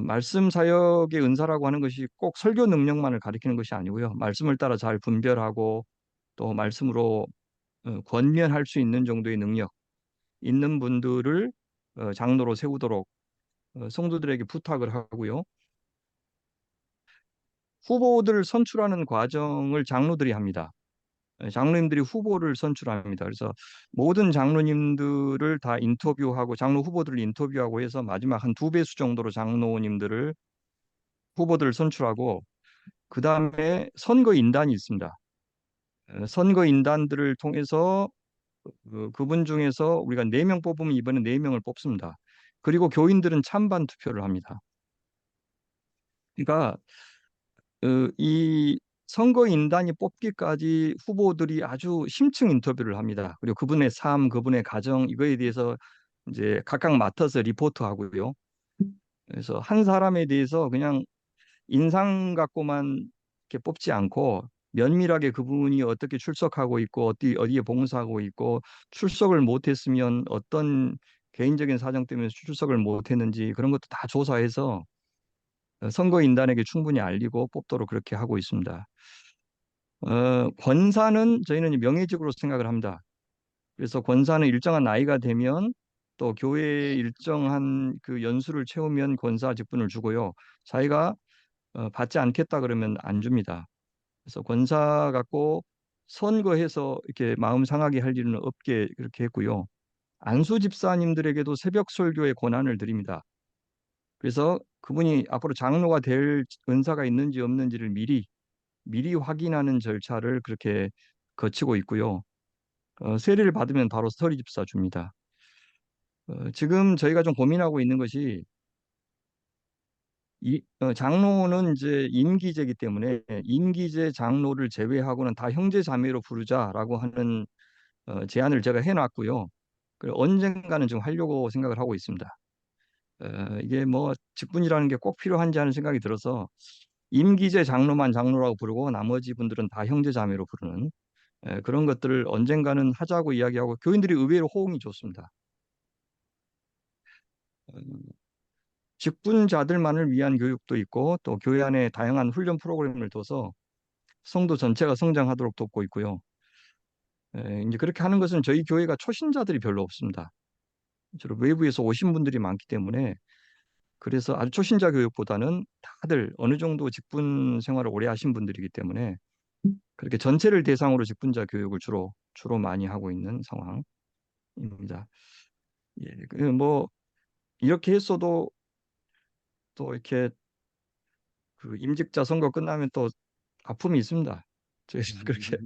말씀 사역의 은사라고 하는 것이 꼭 설교 능력만을 가리키는 것이 아니고요. 말씀을 따라 잘 분별하고 또 말씀으로 권면할 수 있는 정도의 능력 있는 분들을 장로로 세우도록 성도들에게 부탁을 하고요. 후보들을 선출하는 과정을 장로들이 합니다. 장로님들이 후보를 선출합니다. 그래서 모든 장로님들을 다 인터뷰하고 장로 후보들을 인터뷰하고 해서 마지막 한 2배수 정도로 장로님들을 후보들을 선출하고 그 다음에 선거 인단이 있습니다. 선거 인단들을 통해서 그분 중에서 우리가 4명 뽑으면 이번에 4명을 뽑습니다. 그리고 교인들은 찬반 투표를 합니다. 그러니까 이 선거 인단이 뽑기까지 후보들이 아주 심층 인터뷰를 합니다. 그리고 그분의 삶, 그분의 가정 이거에 대해서 이제 각각 맡아서 리포트하고요. 그래서 한 사람에 대해서 그냥 인상 갖고만 이렇게 뽑지 않고 면밀하게 그분이 어떻게 출석하고 있고 어디에 봉사하고 있고 출석을 못했으면 어떤 개인적인 사정 때문에 출석을 못했는지 그런 것도 다 조사해서 선거인단에게 충분히 알리고 뽑도록 그렇게 하고 있습니다. 권사는 저희는 명예직으로 생각을 합니다. 그래서 권사는 일정한 나이가 되면 또 교회에 일정한 그 연수를 채우면 권사 직분을 주고요. 자기가 받지 않겠다 그러면 안 줍니다. 그래서 권사 갖고 선거해서 이렇게 마음 상하게 할 일은 없게 그렇게 했고요. 안수 집사님들에게도 새벽 설교의 권한을 드립니다. 그래서 그분이 앞으로 장로가 될 은사가 있는지 없는지를 미리 확인하는 절차를 그렇게 거치고 있고요. 세례를 받으면 바로 서리 집사 줍니다. 지금 저희가 좀 고민하고 있는 것이 장로는 이제 임기제이기 때문에 임기제 장로를 제외하고는 다 형제 자매로 부르자라고 하는 제안을 제가 해놨고요. 언젠가는 좀 하려고 생각을 하고 있습니다. 이게 뭐 직분이라는 게 꼭 필요한지 하는 생각이 들어서 임기제 장로만 장로라고 부르고 나머지 분들은 다 형제 자매로 부르는 그런 것들을 언젠가는 하자고 이야기하고 교인들이 의외로 호응이 좋습니다. 어, 직분자들만을 위한 교육도 있고 또 교회 안에 다양한 훈련 프로그램을 둬서 성도 전체가 성장하도록 돕고 있고요. 이제 그렇게 하는 것은 저희 교회가 초신자들이 별로 없습니다. 주로 외부에서 오신 분들이 많기 때문에 그래서 아주 초신자 교육보다는 다들 어느 정도 직분 생활을 오래 하신 분들이기 때문에 그렇게 전체를 대상으로 직분자 교육을 주로 많이 하고 있는 상황입니다. 예, 뭐 이렇게 했어도 또 이렇게 그 임직자 선거 끝나면 또 아픔이 있습니다. 저희는 그렇게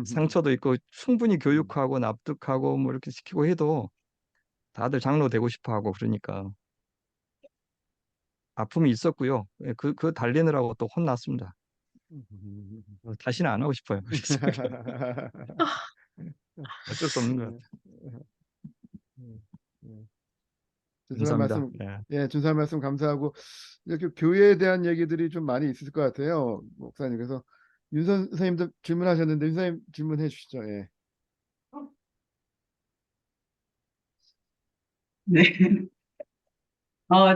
상처도 있고 충분히 교육하고 납득하고 뭐 이렇게 시키고 해도 다들 장로 되고 싶어 하고 그러니까 아픔이 있었고요. 예, 그 달래느라고 또 혼났습니다. 다시는 안 하고 싶어요. 그래서 어쩔 수 없는 것 같아요. 준수한 감사합니다. 말씀, 네. 예, 준수한 말씀 감사하고 이렇게 교회에 대한 얘기들이 좀 많이 있을 것 같아요, 목사님. 그래서 윤 선생님도 질문하셨는데 윤 선생님 질문해 주시죠. 예. 네.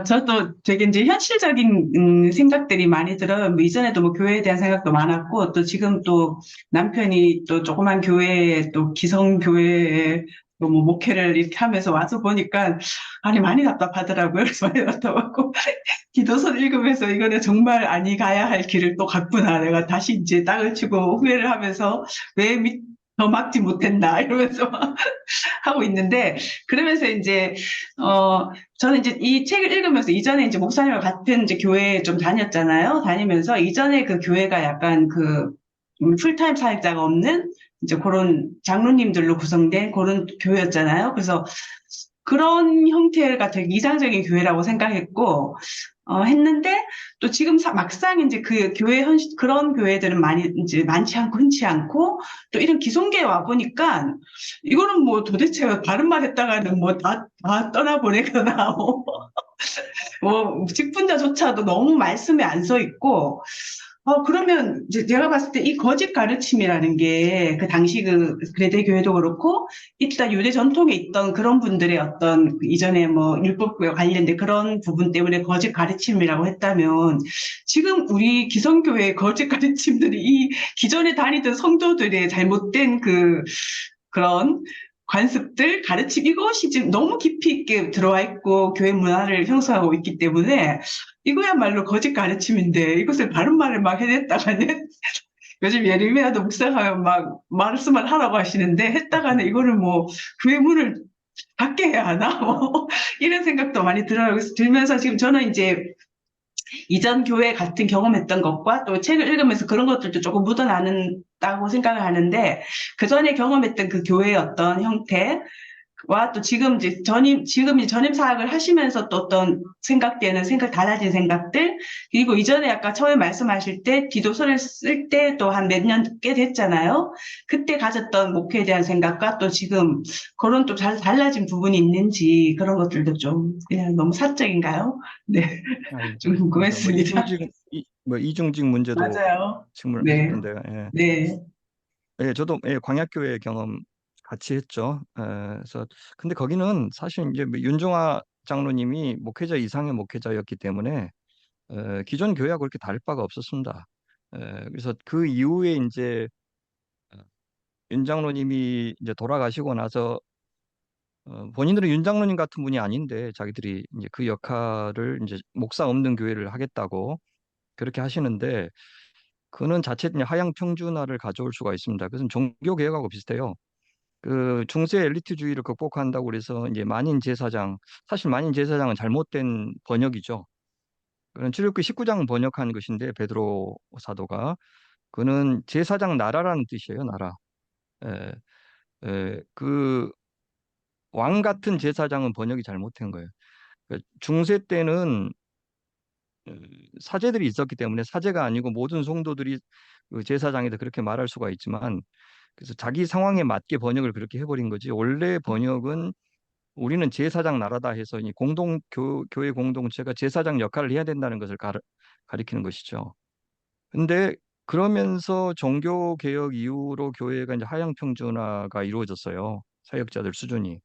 저도 되게 이제 현실적인 생각들이 많이 들어요. 뭐 이전에도 뭐 교회에 대한 생각도 많았고, 또 지금 또 남편이 또 조그만 교회에 또 기성교회에 또 뭐 목회를 이렇게 하면서 와서 보니까, 아니, 많이 답답하더라고요. 그래서 많이 답답하고, 기도서 읽으면서 이거는 정말 아니 가야 할 길을 또 갔구나. 내가 다시 이제 땅을 치고 후회를 하면서 왜 더 막지 못했나 이러면서 막 하고 있는데, 그러면서 이제 저는 이제 이 책을 읽으면서 이전에 이제 목사님과 같은 이제 교회에 좀 다녔잖아요. 다니면서 이전에 그 교회가 약간 그 풀타임 사역자가 없는 이제 그런 장로님들로 구성된 그런 교회였잖아요. 그래서 그런 형태가 되게 이상적인 교회라고 생각했고, 했는데, 또 지금 막상 이제 그 교회, 그런 교회들은 많이, 이제 많지 않고 흔치 않고, 또 이런 기성교회 와보니까, 이거는 뭐 도대체 바른 말 했다가는 뭐 다 떠나보내거나, 뭐, 직분자조차도 너무 말씀에 안 서 있고, 그러면 이제 제가 봤을 때 이 거짓 가르침이라는 게 그 당시 그 그레데 교회도 그렇고 일단 유대 전통에 있던 그런 분들의 어떤 그 이전에 뭐 율법과 관련된 그런 부분 때문에 거짓 가르침이라고 했다면 지금 우리 기성교회의 거짓 가르침들이 이 기존에 다니던 성도들의 잘못된 그런 관습들, 가르침 이것이 지금 너무 깊이 있게 들어와 있고 교회 문화를 형성하고 있기 때문에 이거야말로 거짓 가르침인데 이것을 바른 말을 막 해냈다가는 요즘 예레미야도 묵상하면 막 말씀을 하라고 하시는데 했다가는 이거를 뭐 교회 문을 닫게 해야 하나 뭐 이런 생각도 많이 들어요. 그래서 들면서 지금 저는 이제 이전 교회 같은 경험했던 것과 또 책을 읽으면서 그런 것들도 조금 묻어나는다고 생각을 하는데 그 전에 경험했던 그 교회의 어떤 형태 와, 또 지금 이제 지금 이제 전임 사역을 하시면서 또 어떤 달라진 생각들, 그리고 이전에 아까 처음에 말씀하실 때 기도서를 쓸 때 또 한 몇 년 꽤 됐잖아요. 그때 가졌던 목회에 대한 생각과 또 지금 그런 또 달라진 부분이 있는지 그런 것들도 좀 그냥 너무 사적인가요? 네, 좀 뭐 궁금했습니다. 이중직 문제도 맞아요. 네, 질문하셨던데, 예. 네. 예, 저도 광약교회 경험 같이 했죠. 그래서 근데 거기는 사실 이제 뭐 윤종아 장로님이 목회자 이상의 목회자였기 때문에 기존 교회하고 그렇게 다를 바가 없었습니다. 그래서 그 이후에 이제 어, 윤 장로님이 이제 돌아가시고 나서 본인들은 윤 장로님 같은 분이 아닌데 자기들이 이제 그 역할을 이제 목사 없는 교회를 하겠다고 그렇게 하시는데 그는 자칫 이제 하향 평준화를 가져올 수가 있습니다. 그것은 종교 개혁하고 비슷해요. 그 중세 엘리트주의를 극복한다고 그래서 이제 만인 제사장, 사실 만인 제사장은 잘못된 번역이죠. 그런 출애굽기 19장 번역한 것인데 베드로 사도가 그는 제사장 나라라는 뜻이에요, 나라. 에, 그 왕 같은 제사장은 번역이 잘못된 거예요. 그 중세 때는 어, 사제들이 있었기 때문에 사제가 아니고 모든 성도들이 그 제사장에다 그렇게 말할 수가 있지만 그래서 자기 상황에 맞게 번역을 그렇게 해버린 거지. 원래 번역은 우리는 제사장 나라다 해서 이 교회 공동체가 제사장 역할을 해야 된다는 것을 가리키는 것이죠. 근데 그러면서 종교 개혁 이후로 교회가 이제 하향 평준화가 이루어졌어요. 사역자들 수준이.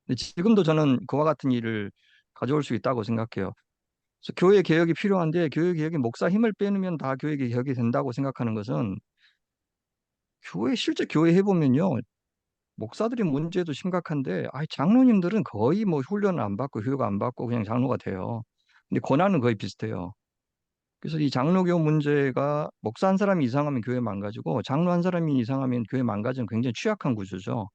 근데 지금도 저는 그와 같은 일을 가져올 수 있다고 생각해요. 그래서 교회 개혁이 필요한데 교회 개혁이 목사 힘을 빼면 다 교회 개혁이 된다고 생각하는 것은 실제 교회 해보면요. 목사들이 문제도 심각한데 장로님들은 거의 뭐 훈련을 안 받고 교육 안 받고 그냥 장로가 돼요. 근데 권한은 거의 비슷해요. 그래서 이 장로교 문제가 목사 한 사람이 이상하면 교회 망가지고 장로 한 사람이 이상하면 교회 망가지는 굉장히 취약한 구조죠.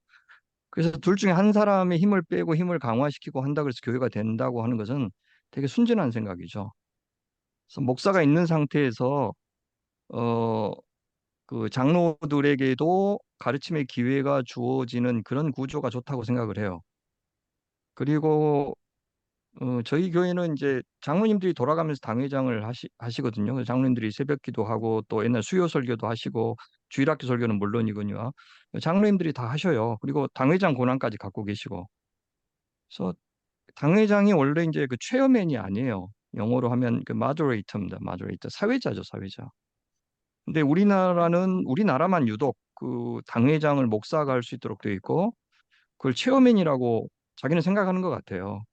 그래서 둘 중에 한 사람의 힘을 빼고 힘을 강화시키고 한다 그래서 교회가 된다고 하는 것은 되게 순진한 생각이죠. 그래서 목사가 있는 상태에서 어, 그 장로들에게도 가르침의 기회가 주어지는 그런 구조가 좋다고 생각을 해요. 그리고 저희 교회는 이제 장로님들이 돌아가면서 당회장을 하시거든요. 그래서 장로님들이 새벽 기도하고 또 옛날 수요 설교도 하시고 주일학교 설교는 물론이거니와 장로님들이 다 하셔요. 그리고 당회장 권한까지 갖고 계시고. 그래서 당회장이 원래 이제 그 체어맨이 아니에요. 영어로 하면 그 마더레이터입니다. 마더레이터. 사회자죠, 사회자. 근데 우리나라만 유독 그 당회장을 목사가 할 수 있도록 되어 있고 그걸 체어맨이라고 자기는 생각하는 것 같아요.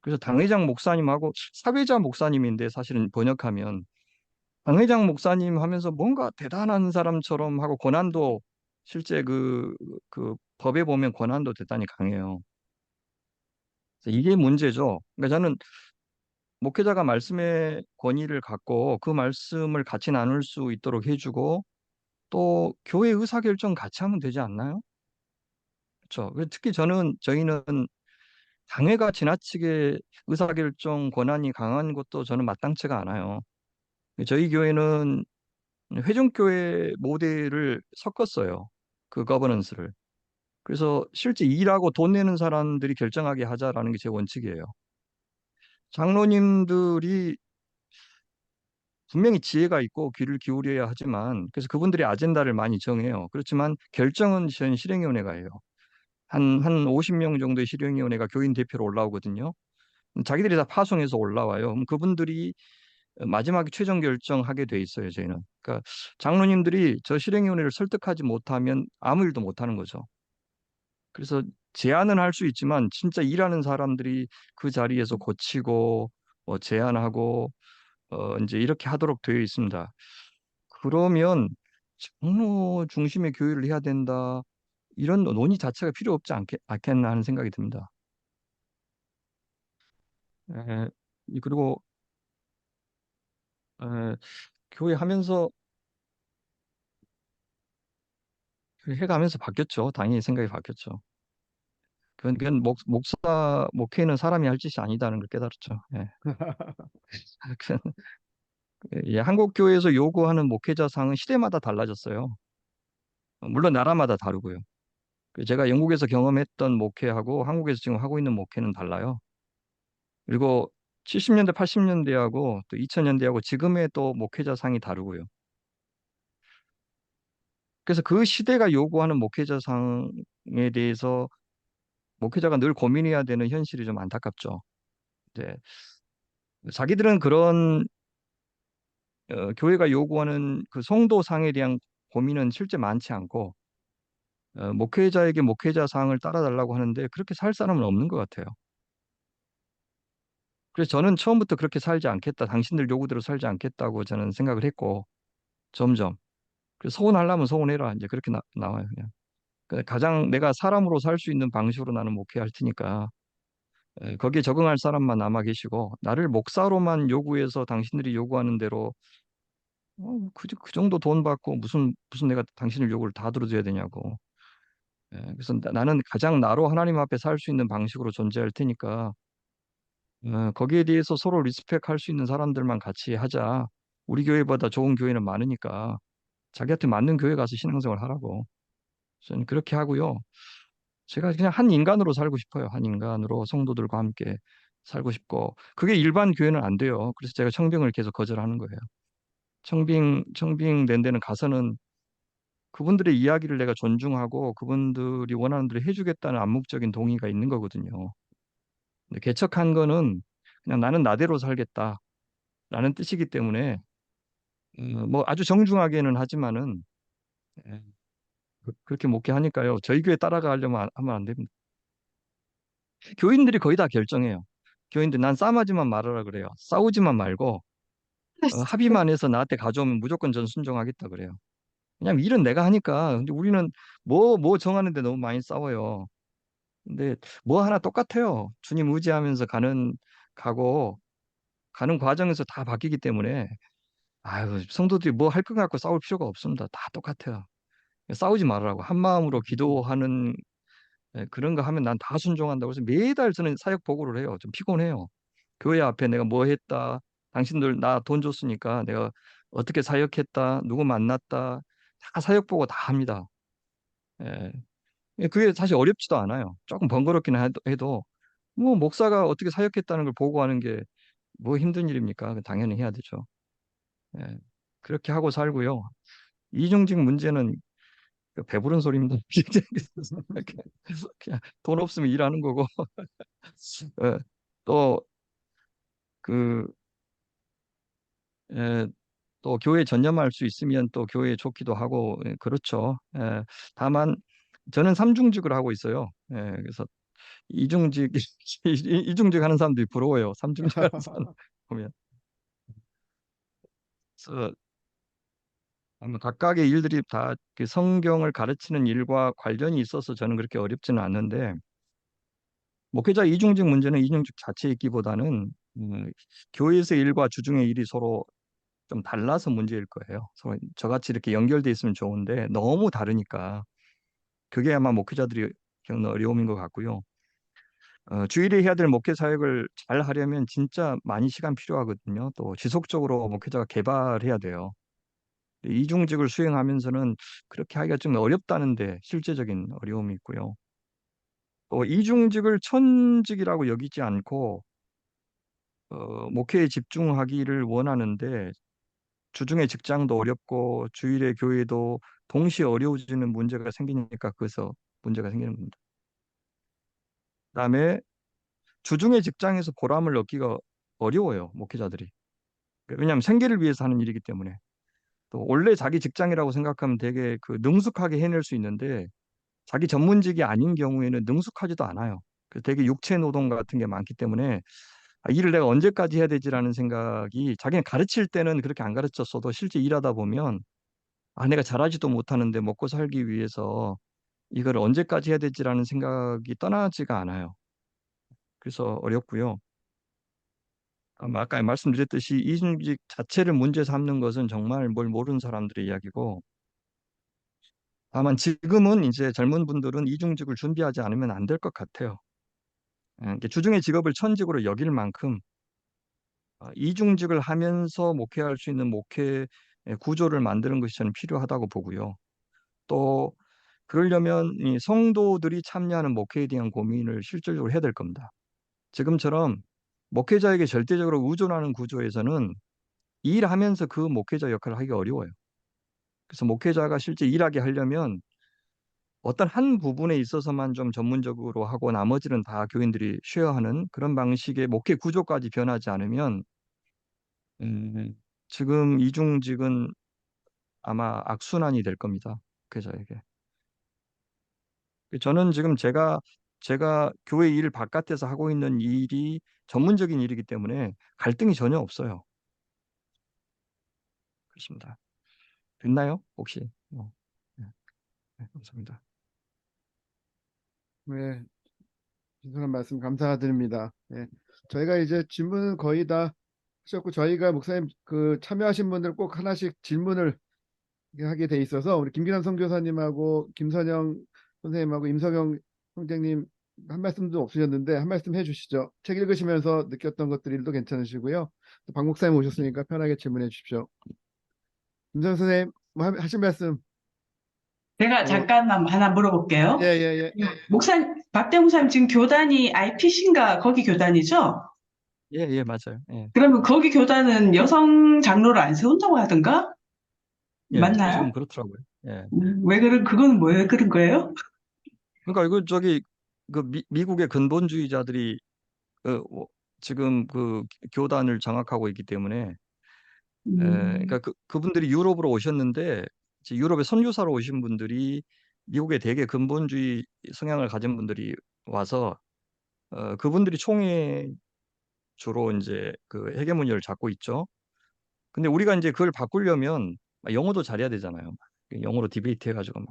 그래서 당회장 목사님하고 사회자 목사님인데 사실은 번역하면 당회장 목사님 하면서 뭔가 대단한 사람처럼 하고 권한도 실제 그 법에 보면 권한도 대단히 강해요. 그래서 이게 문제죠. 그러니까 저는 목회자가 말씀의 권위를 갖고 그 말씀을 같이 나눌 수 있도록 해주고 또 교회 의사결정 같이 하면 되지 않나요? 그렇죠. 특히 저희는 당회가 지나치게 의사결정 권한이 강한 것도 저는 마땅치가 않아요. 저희 교회는 회중교회 모델을 섞었어요. 그 거버넌스를. 그래서 실제 일하고 돈 내는 사람들이 결정하게 하자라는 게 제 원칙이에요. 장로님들이 분명히 지혜가 있고 귀를 기울여야 하지만 그래서 그분들이 아젠다를 많이 정해요. 그렇지만 결정은 전 실행위원회가 해요. 한 50명 정도의 실행위원회가 교인 대표로 올라오거든요. 자기들이 다 파송해서 올라와요. 그럼 그분들이 마지막에 최종 결정하게 돼 있어요, 저희는. 그러니까 장로님들이 저 실행위원회를 설득하지 못하면 아무 일도 못하는 거죠. 그래서 제안은 할 수 있지만 진짜 일하는 사람들이 그 자리에서 고치고 제안하고 이제 이렇게 하도록 되어 있습니다. 그러면 장로 중심의 교육을 해야 된다. 이런 논의 자체가 필요 없지 않겠나 하는 생각이 듭니다. 에, 그리고 에, 교회 하면서 해가면서 바뀌었죠. 당연히 생각이 바뀌었죠. 그건 목회는 사람이 할 짓이 아니다는 걸 깨달았죠. 예. 예, 한국 교회에서 요구하는 목회자상은 시대마다 달라졌어요. 물론 나라마다 다르고요. 제가 영국에서 경험했던 목회하고 한국에서 지금 하고 있는 목회는 달라요. 그리고 70년대, 80년대하고 또 2000년대하고 지금의 또 목회자상이 다르고요. 그래서 그 시대가 요구하는 목회자상에 대해서 목회자가 늘 고민해야 되는 현실이 좀 안타깝죠. 네. 자기들은 그런 교회가 요구하는 그 성도상에 대한 고민은 실제 많지 않고 목회자에게 목회자상을 따라달라고 하는데 그렇게 살 사람은 없는 것 같아요. 그래서 저는 처음부터 그렇게 살지 않겠다. 당신들 요구대로 살지 않겠다고 저는 생각을 했고 점점 그래서 소원하려면 소원해라. 이제 그렇게 나와요. 그냥. 가장 내가 사람으로 살 수 있는 방식으로 나는 목회할 테니까 거기에 적응할 사람만 남아 계시고 나를 목사로만 요구해서 당신들이 요구하는 대로 그 정도 돈 받고 무슨 내가 당신을 요구를 다 들어줘야 되냐고. 그래서 나는 가장 나로 하나님 앞에 살 수 있는 방식으로 존재할 테니까 거기에 대해서 서로 리스펙할 수 있는 사람들만 같이 하자. 우리 교회보다 좋은 교회는 많으니까 자기한테 맞는 교회 가서 신앙생활 하라고. 저는 그렇게 하고요. 제가 그냥 한 인간으로 살고 싶어요. 한 인간으로 성도들과 함께 살고 싶고 그게 일반 교회는 안 돼요. 그래서 제가 청빙을 계속 거절하는 거예요. 청빙된 데는 가서는 그분들의 이야기를 내가 존중하고 그분들이 원하는 대로 해주겠다는 암묵적인 동의가 있는 거거든요. 근데 개척한 거는 그냥 나는 나대로 살겠다라는 뜻이기 때문에 뭐 아주 정중하게는 하지만은 예, 그렇게 목회하니까요. 저희 교회 따라가려면 하면 안 됩니다. 교인들이 거의 다 결정해요. 교인들 난 싸움하지만 말하라 그래요. 싸우지만 말고 합의만 해서 나한테 가져오면 무조건 전 순종하겠다 그래요. 왜냐면 일은 내가 하니까. 근데 우리는 뭐 정하는데 너무 많이 싸워요. 근데 뭐 하나 똑같아요. 주님 의지하면서 가고 가는 과정에서 다 바뀌기 때문에 아유 성도들이 뭐 할 것 같고 싸울 필요가 없습니다. 다 똑같아요. 싸우지 말라고 한 마음으로 기도하는 그런 거 하면 난 다 순종한다고 해서 매달 저는 사역 보고를 해요. 좀 피곤해요. 교회 앞에 내가 뭐 했다. 당신들 나 돈 줬으니까 내가 어떻게 사역했다. 누구 만났다. 다 사역 보고 다 합니다. 예. 그게 사실 어렵지도 않아요. 조금 번거롭긴 해도 뭐 목사가 어떻게 사역했다는 걸 보고하는 게 뭐 힘든 일입니까? 당연히 해야 되죠. 예. 그렇게 하고 살고요. 이중직 문제는 그 배부른 소리입니다. 그냥 돈 없으면 일하는 거고 예. 또 그, 예, 또 교회 전념할 수 있으면 또 교회에 좋기도 하고 그렇죠. 다만 저는 삼중직을 하고 있어요. 그래서 이중직 이중직 하는 사람들이 부러워요. 삼중직 하는 사람 보면. 그래서 아마 각각의 일들이 다 그 성경을 가르치는 일과 관련이 있어서 저는 그렇게 어렵지는 않는데 목회자 이중직 문제는 이중직 자체에 있기보다는 교회에서 일과 주중의 일이 서로 좀 달라서 문제일 거예요. 서로 저같이 이렇게 연결돼 있으면 좋은데 너무 다르니까 그게 아마 목회자들이 겪는 어려움인 것 같고요. 주일에 해야 될 목회 사역을 잘 하려면 진짜 많이 시간 필요하거든요. 또 지속적으로 목회자가 개발해야 돼요. 이중직을 수행하면서는 그렇게 하기가 좀 어렵다는데 실제적인 어려움이 있고요. 또 이중직을 천직이라고 여기지 않고 목회에 집중하기를 원하는데 주중에 직장도 어렵고 주일에 교회도 동시에 어려워지는 문제가 생기니까 그래서 문제가 생기는 겁니다. 그다음에 주중에 직장에서 보람을 얻기가 어려워요, 목회자들이. 왜냐하면 생계를 위해서 하는 일이기 때문에. 또 원래 자기 직장이라고 생각하면 되게 그 능숙하게 해낼 수 있는데 자기 전문직이 아닌 경우에는 능숙하지도 않아요. 그 되게 육체 노동 같은 게 많기 때문에 일을 내가 언제까지 해야 되지라는 생각이 자기는 가르칠 때는 그렇게 안 가르쳤어도 실제 일하다 보면 내가 잘하지도 못하는데 먹고 살기 위해서 이걸 언제까지 해야 되지라는 생각이 떠나지가 않아요. 그래서 어렵고요. 아까 말씀드렸듯이 이중직 자체를 문제 삼는 것은 정말 뭘 모르는 사람들의 이야기고 다만 지금은 이제 젊은 분들은 이중직을 준비하지 않으면 안 될 것 같아요. 이렇게 주중의 직업을 천직으로 여길 만큼 이중직을 하면서 목회할 수 있는 목회 구조를 만드는 것이 저는 필요하다고 보고요. 또 그러려면 이 성도들이 참여하는 목회에 대한 고민을 실질적으로 해야 될 겁니다. 지금처럼 목회자에게 절대적으로 의존하는 구조에서는 일하면서 그 목회자 역할을 하기 어려워요. 그래서 목회자가 실제 일하게 하려면 어떤 한 부분에 있어서만 좀 전문적으로 하고 나머지는 다 교인들이 쉐어하는 그런 방식의 목회 구조까지 변하지 않으면 음, 지금 이중직은 아마 악순환이 될 겁니다. 목회자에게. 저는 지금 제가 교회 일 바깥에서 하고 있는 일이 전문적인 일이기 때문에 갈등이 전혀 없어요. 그렇습니다. 됐나요? 혹시? 네, 네, 감사합니다. 네, 신선한 말씀 감사드립니다. 네, 저희가 이제 질문은 거의 다 하셨고 저희가 목사님 그 참여하신 분들 꼭 하나씩 질문을 하게 돼 있어서 우리 김기남 선교사님하고 김선영 선생님하고 임석영 선생님 한 말씀도 없으셨는데 한 말씀 해주시죠. 책 읽으시면서 느꼈던 것들도 괜찮으시고요. 또 박 목사님 오셨으니까 편하게 질문해 주십시오. 임석영 선생님 뭐 하신 말씀. 제가 잠깐만 하나 물어볼게요. 예예예. 박대 목사님 지금 교단이 IPC인가 거기 교단이죠? 예, 예, 맞아요. 예, 그러면 거기 교단은 여성 장로를 안 세운다고 하던가? 예, 지금 맞나요? 그렇더라고요. 예. 그거는 왜 그런 거예요? 그러니까 이거 저기 그 미국의 근본주의자들이 지금 그 교단을 장악하고 있기 때문에 그러니까 음, 그분들이 유럽으로 오셨는데 이제 유럽에 선교사로 오신 분들이 미국의 대개 근본주의 성향을 가진 분들이 와서 그분들이 총회 주로 이제 그 헤게모니를 잡고 있죠. 근데 우리가 이제 그걸 바꾸려면 영어도 잘해야 되잖아요. 영어로 디베이트 해가지고 막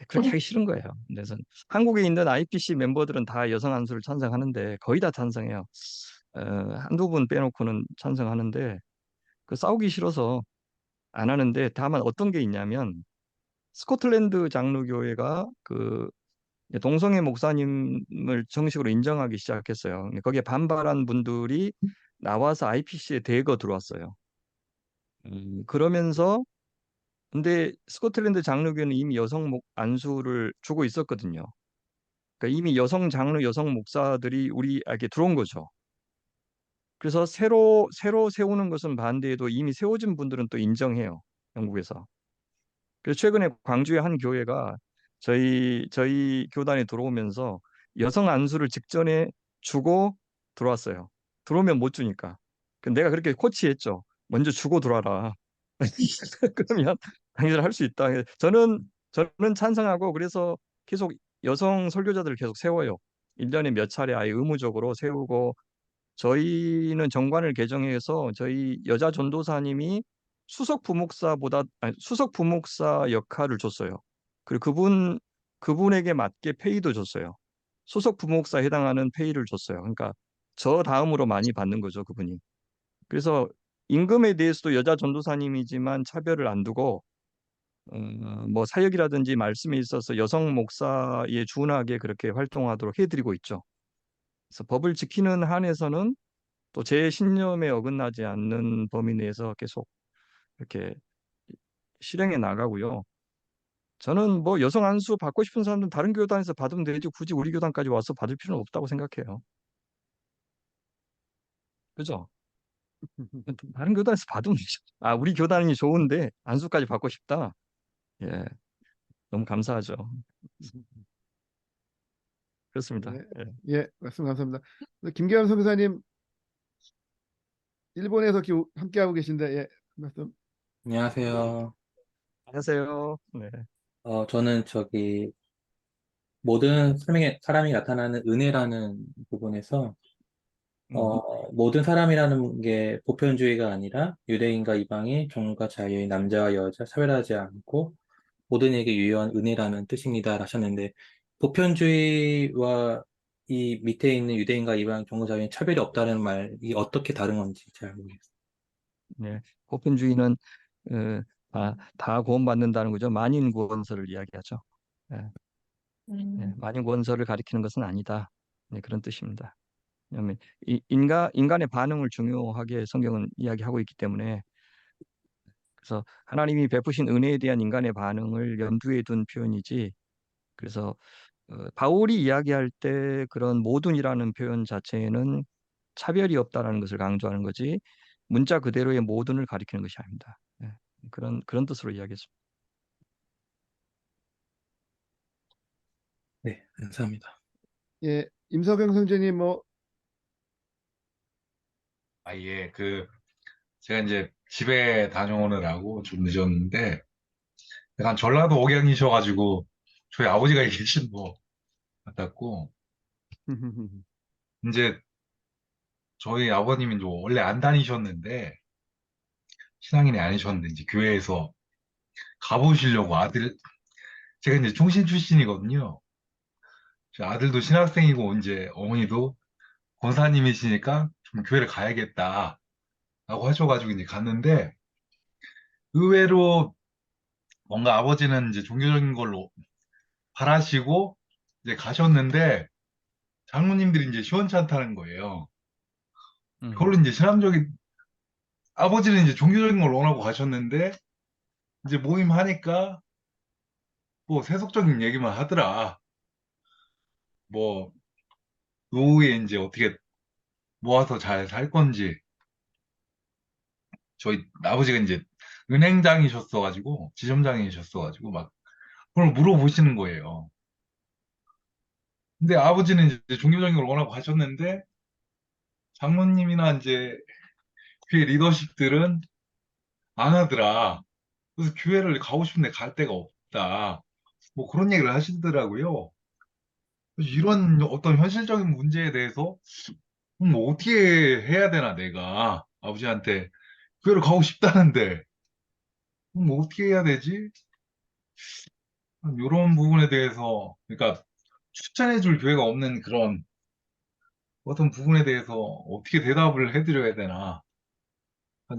그렇게 하기 싫은 거예요. 그래서 한국에 있는 IPC 멤버들은 다 여성 안수를 찬성하는데 거의 다 찬성해요. 한두 분 빼놓고는 찬성하는데 그 싸우기 싫어서 안 하는데 다만 어떤 게 있냐면 스코틀랜드 장로교회가 그 동성애 목사님을 정식으로 인정하기 시작했어요. 근데 거기에 반발한 분들이 나와서 IPC에 대거 들어왔어요. 그러면서 근데 스코틀랜드 장로교회는 이미 여성 안수를 주고 있었거든요. 그러니까 이미 여성 장로, 여성 목사들이 우리에게 들어온 거죠. 그래서 새로 세우는 것은 반대해도 이미 세워진 분들은 또 인정해요. 영국에서. 그래서 최근에 광주의 한 교회가 저희 교단에 들어오면서 여성 안수를 직전에 주고 들어왔어요. 들어오면 못 주니까. 내가 그렇게 코치했죠. 먼저 주고 들어와라. 그러면 당신은 할 수 있다. 저는 찬성하고 그래서 계속 여성 설교자들을 계속 세워요. 1년에 몇 차례 아예 의무적으로 세우고 저희는 정관을 개정해서 저희 여자 전도사님이 수석 부목사 역할을 줬어요. 그리고 그분에게 맞게 페이도 줬어요. 수석 부목사에 해당하는 페이를 줬어요. 그러니까 저 다음으로 많이 받는 거죠, 그분이. 그래서 임금에 대해서도 여자 전도사님이지만 차별을 안 두고 뭐 사역이라든지 말씀에 있어서 여성 목사에 준하게 그렇게 활동하도록 해드리고 있죠. 그래서 법을 지키는 한에서는 또 제 신념에 어긋나지 않는 범위 내에서 계속 이렇게 실행해 나가고요. 저는 뭐 여성 안수 받고 싶은 사람들은 다른 교단에서 받으면 되지 굳이 우리 교단까지 와서 받을 필요는 없다고 생각해요. 그죠? 다른 교단에서 받으면 되죠. 아, 우리 교단이 좋은데 안수까지 받고 싶다. 예, 너무 감사하죠. 그렇습니다. 네, 예. 예, 말씀 감사합니다. 김계현 선교사님 일본에서 함께하고 계신데 예, 말씀. 안녕하세요. 안녕하세요. 네. 저는 모든 사람이 나타나는 은혜라는 부분에서, 음, 모든 사람이라는 게 보편주의가 아니라 유대인과 이방인, 종과 자유인, 남자와 여자, 차별하지 않고 모든에게 유효한 은혜라는 뜻입니다. 하셨는데, 보편주의와 이 밑에 있는 유대인과 이방인, 종과 자유인 차별이 없다는 말이 어떻게 다른 건지 잘 모르겠어요. 네. 보편주의는 다 구원받는다는 거죠. 만인 구원설을 이야기하죠. 예. 네, 만인 구원설을 가리키는 것은 아니다. 네, 그런 뜻입니다. 왜냐하면 인간의 반응을 중요하게 성경은 이야기하고 있기 때문에 그래서 하나님이 베푸신 은혜에 대한 인간의 반응을 염두에 둔 표현이지. 그래서 바울이 이야기할 때 그런 모든이라는 표현 자체에는 차별이 없다라는 것을 강조하는 거지 문자 그대로의 모든을 가리키는 것이 아닙니다. 예, 그런 뜻으로 이야기했습니다. 네, 감사합니다. 예, 임서병 선생님 뭐 아, 예, 제가 이제 집에 다녀오느라고 좀 늦었는데, 약간 전라도 억양이셔가지고, 저희 아버지가 계신 거 같았고, 이제 저희 아버님이 이제 원래 안 다니셨는데, 신앙인이 아니셨는데, 이제 교회에서 가보시려고 제가 이제 총신 출신이거든요. 제 아들도 신학생이고, 이제 어머니도 권사님이시니까 좀 교회를 가야겠다. 라고 하셔가지고 이제 갔는데, 의외로 뭔가 아버지는 이제 종교적인 걸로 바라시고 이제 가셨는데 장로님들이 이제 시원찮다는 거예요. 음, 그걸로 이제 아버지는 이제 종교적인 걸 원하고 가셨는데 이제 모임 하니까 뭐 세속적인 얘기만 하더라. 뭐 노후에 이제 어떻게 모아서 잘 살 건지, 저희 아버지가 이제 은행장이셨어가지고, 지점장이셨어가지고, 막, 그걸 물어보시는 거예요. 근데 아버지는 이제 종교적인 걸 원하고 하셨는데, 장로님이나 이제 교회 리더십들은 안 하더라. 그래서 교회를 가고 싶은데 갈 데가 없다. 뭐 그런 얘기를 하시더라고요. 그래서 이런 어떤 현실적인 문제에 대해서 뭐 어떻게 해야 되나 내가 아버지한테 교회를 가고 싶다는데 뭐 어떻게 해야 되지? 이런 부분에 대해서 그러니까 추천해 줄 교회가 없는 그런 어떤 부분에 대해서 어떻게 대답을 해드려야 되나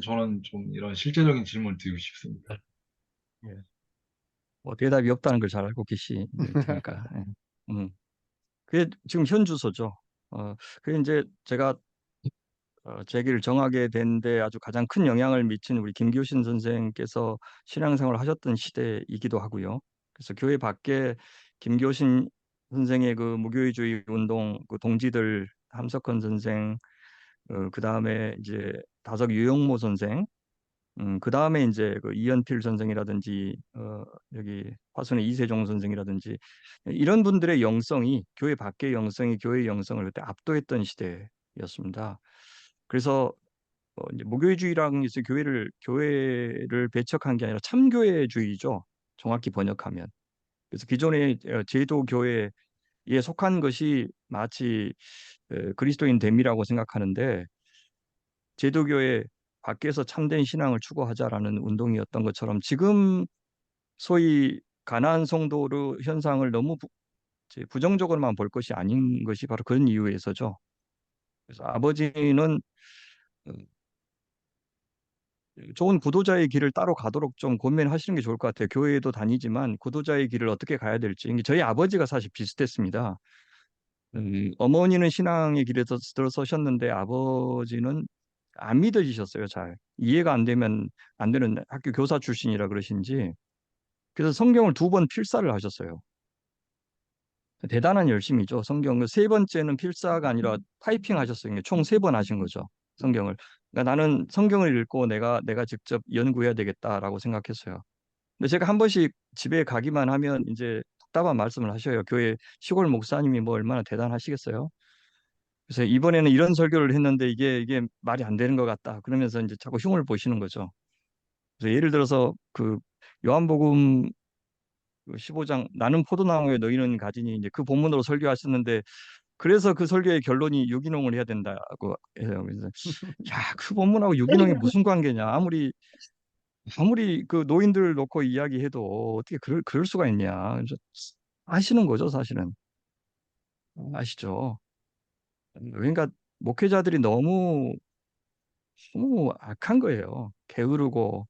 저는 좀 이런 실제적인 질문을 드리고 싶습니다. 예. 뭐 대답이 없다는 걸 잘 알고 계시니까. 예. 그게 지금 현 주소죠. 그게 이제 제가 제기를 정하게 된데 아주 가장 큰 영향을 미친 우리 김교신 선생께서 신앙생활을 하셨던 시대이기도 하고요. 그래서 교회 밖에 김교신 선생의 그 무교회주의 운동 그 동지들 함석헌 선생, 그 다음에 이제 다석 유영모 선생, 그 다음에 이제 그 이연필 선생이라든지 여기 화순의 이세종 선생이라든지 이런 분들의 영성이 교회 밖의 영성이 교회의 영성을 그때 압도했던 시대였습니다. 그래서 이제 무교회주의랑 이제 교회를 배척한 게 아니라 참교회주의죠. 정확히 번역하면. 그래서 기존의 제도 교회에 속한 것이 마치 그리스도인 됨이라고 생각하는데 제도교회 밖에서 참된 신앙을 추구하자라는 운동이었던 것처럼 지금 소위 가나안 성도의 현상을 너무 이제 부정적으로만 볼 것이 아닌 것이 바로 그런 이유에서죠. 그래서 아버지는 어, 좋은 구도자의 길을 따로 가도록 좀 고민하시는 게 좋을 것 같아요. 교회에도 다니지만 구도자의 길을 어떻게 가야 될지. 이게 저희 아버지가 사실 비슷했습니다. 어머니는 신앙의 길에 들어서셨는데 아버지는 안 믿어지셨어요, 잘. 이해가 안 되면 안 되는 학교 교사 출신이라 그러신지. 그래서 성경을 2번 필사를 하셨어요. 대단한 열심이죠. 성경을 3번째는 필사가 아니라 타이핑 하셨어요. 총 3번 하신 거죠. 성경을. 그러니까 나는 성경을 읽고 내가 직접 연구해야 되겠다라고 생각했어요. 근데 제가 한 번씩 집에 가기만 하면 이제 답답한 말씀을 하셔요. 교회 시골 목사님이 뭐 얼마나 대단하시겠어요? 그래서 이번에는 이런 설교를 했는데 이게 말이 안 되는 것 같다. 그러면서 이제 자꾸 흉을 보시는 거죠. 그래서 예를 들어서 그 요한복음 15장 나는 포도나무에 너희는 가지니 이제 그 본문으로 설교하셨는데 그래서 그 설교의 결론이 유기농을 해야 된다고 해요. 그래서 야, 그 본문하고 유기농이 무슨 관계냐? 아무리 그 노인들 놓고 이야기해도 어떻게 그럴 수가 있냐? 그래서 아시는 거죠, 사실은. 아시죠? 그러니까 목회자들이 너무 악한 거예요. 게으르고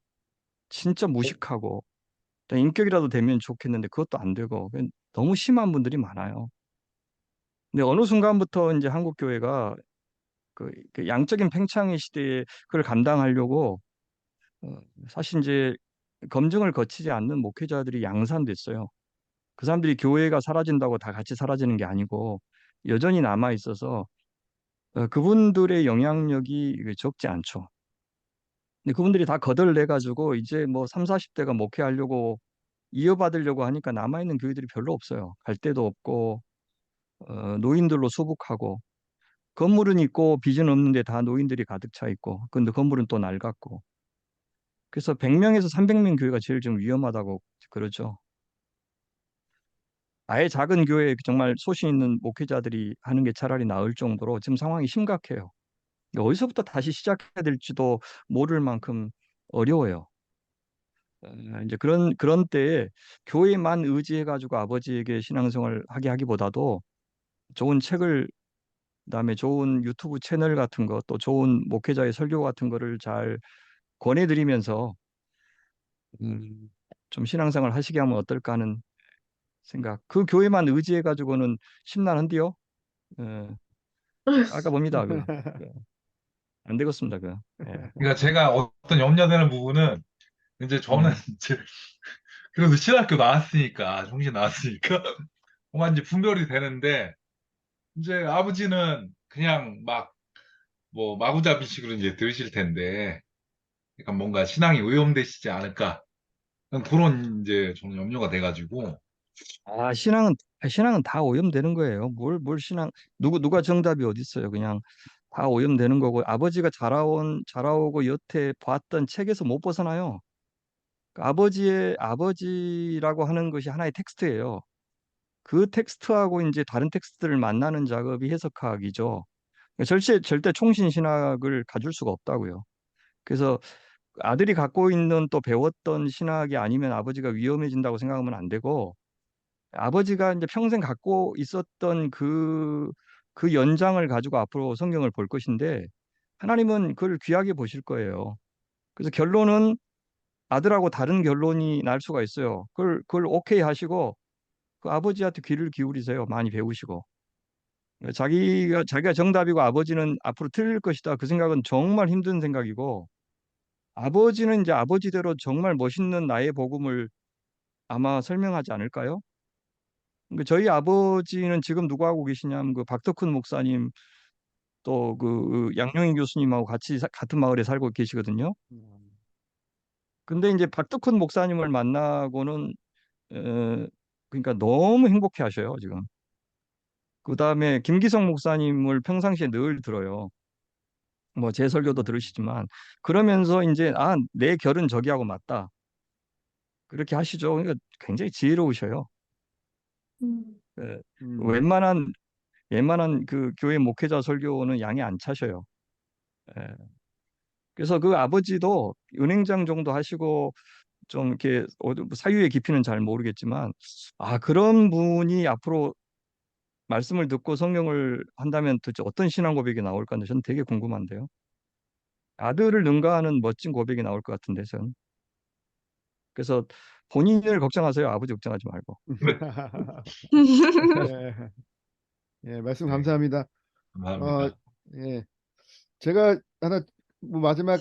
진짜 무식하고 인격이라도 되면 좋겠는데 그것도 안 되고 너무 심한 분들이 많아요. 근데 어느 순간부터 이제 한국 교회가 그 양적인 팽창의 시대에 그걸 감당하려고 어, 사실 이제 검증을 거치지 않는 목회자들이 양산됐어요. 그 사람들이 교회가 사라진다고 다 같이 사라지는 게 아니고 여전히 남아 있어서 그분들의 영향력이 적지 않죠. 근데 그분들이 다 거덜내 가지고 이제 뭐 3, 40대가 목회하려고 이어받으려고 하니까 남아있는 교회들이 별로 없어요. 갈 데도 없고 노인들로 수북하고 건물은 있고 빚은 없는데 다 노인들이 가득 차 있고 근데 건물은 또 낡았고 그래서 100명에서 300명 교회가 제일 좀 위험하다고 그러죠. 아예 작은 교회에 정말 소신 있는 목회자들이 하는 게 차라리 나을 정도로 지금 상황이 심각해요. 어디서부터 다시 시작해야 될지도 모를 만큼 어려워요. 이제 그런 때에 교회만 의지해가지고 아버지에게 신앙생활을 하게 하기보다도 좋은 책을 그다음에 좋은 유튜브 채널 같은 거 또 좋은 목회자의 설교 같은 거를 잘 권해드리면서 음, 좀 신앙생활 하시게 하면 어떨까 하는 생각. 그 교회만 의지해가지고는 심란한데요. 예, 아까 봅니다. 안 되겠습니다. 예. 그러니까 제가 어떤 염려되는 부분은 이제 저는 음, 이제 그래도 신학교 나왔으니까 정신 나왔으니까 뭔가 이제 분별이 되는데 이제 아버지는 그냥 막 뭐 마구잡이식으로 이제 들으실 텐데, 약간 뭔가 신앙이 오염되시지 않을까. 그런 이제 저는 염려가 돼가지고, 신앙은 다 오염되는 거예요. 뭘 신앙, 누가 정답이 어디 있어요. 그냥 다 오염되는 거고, 아버지가 자라오고 여태 봤던 책에서 못 벗어나요. 그 아버지라고 하는 것이 하나의 텍스트예요. 그 텍스트하고 이제 다른 텍스트를 만나는 작업이 해석학이죠. 절대 총신 신학을 가질 수가 없다고요. 그래서 아들이 갖고 있는 또 배웠던 신학이 아니면 아버지가 위험해진다고 생각하면 안 되고, 아버지가 이제 평생 갖고 있었던 그 연장을 가지고 앞으로 성경을 볼 것인데, 하나님은 그걸 귀하게 보실 거예요. 그래서 결론은 아들하고 다른 결론이 날 수가 있어요. 그걸 오케이 하시고 그 아버지한테 귀를 기울이세요. 많이 배우시고. 자기가 정답이고 아버지는 앞으로 틀릴 것이다. 그 생각은 정말 힘든 생각이고, 아버지는 이제 아버지대로 정말 멋있는 나의 복음을 아마 설명하지 않을까요? 저희 아버지는 지금 누구 하고 계시냐면 그 박덕훈 목사님, 또 그 양용희 교수님하고 같은 마을에 살고 계시거든요. 근데 이제 박덕훈 목사님을 만나고는 그러니까 너무 행복해 하셔요, 지금. 그다음에 김기성 목사님을 평상시에 늘 들어요. 뭐 제 설교도 들으시지만, 그러면서 이제 내 결은 저기하고 맞다. 그렇게 하시죠. 그러니까 굉장히 지혜로우셔요. 예, 음, 웬만한 그 교회 목회자 설교는 양이 안 차셔요. 예. 그래서 그 아버지도 은행장 정도 하시고 좀 이렇게 사유의 깊이는 잘 모르겠지만, 그런 분이 앞으로 말씀을 듣고 성경을 한다면 도대체 어떤 신앙 고백이 나올까 저는 되게 궁금한데요. 아들을 능가하는 멋진 고백이 나올 것 같은데 저는. 그래서 본인을 걱정하세요. 아버지 걱정하지 말고. 예, 예, 말씀 네, 감사합니다. 어, 감사합니다. 예, 제가 하나 뭐 마지막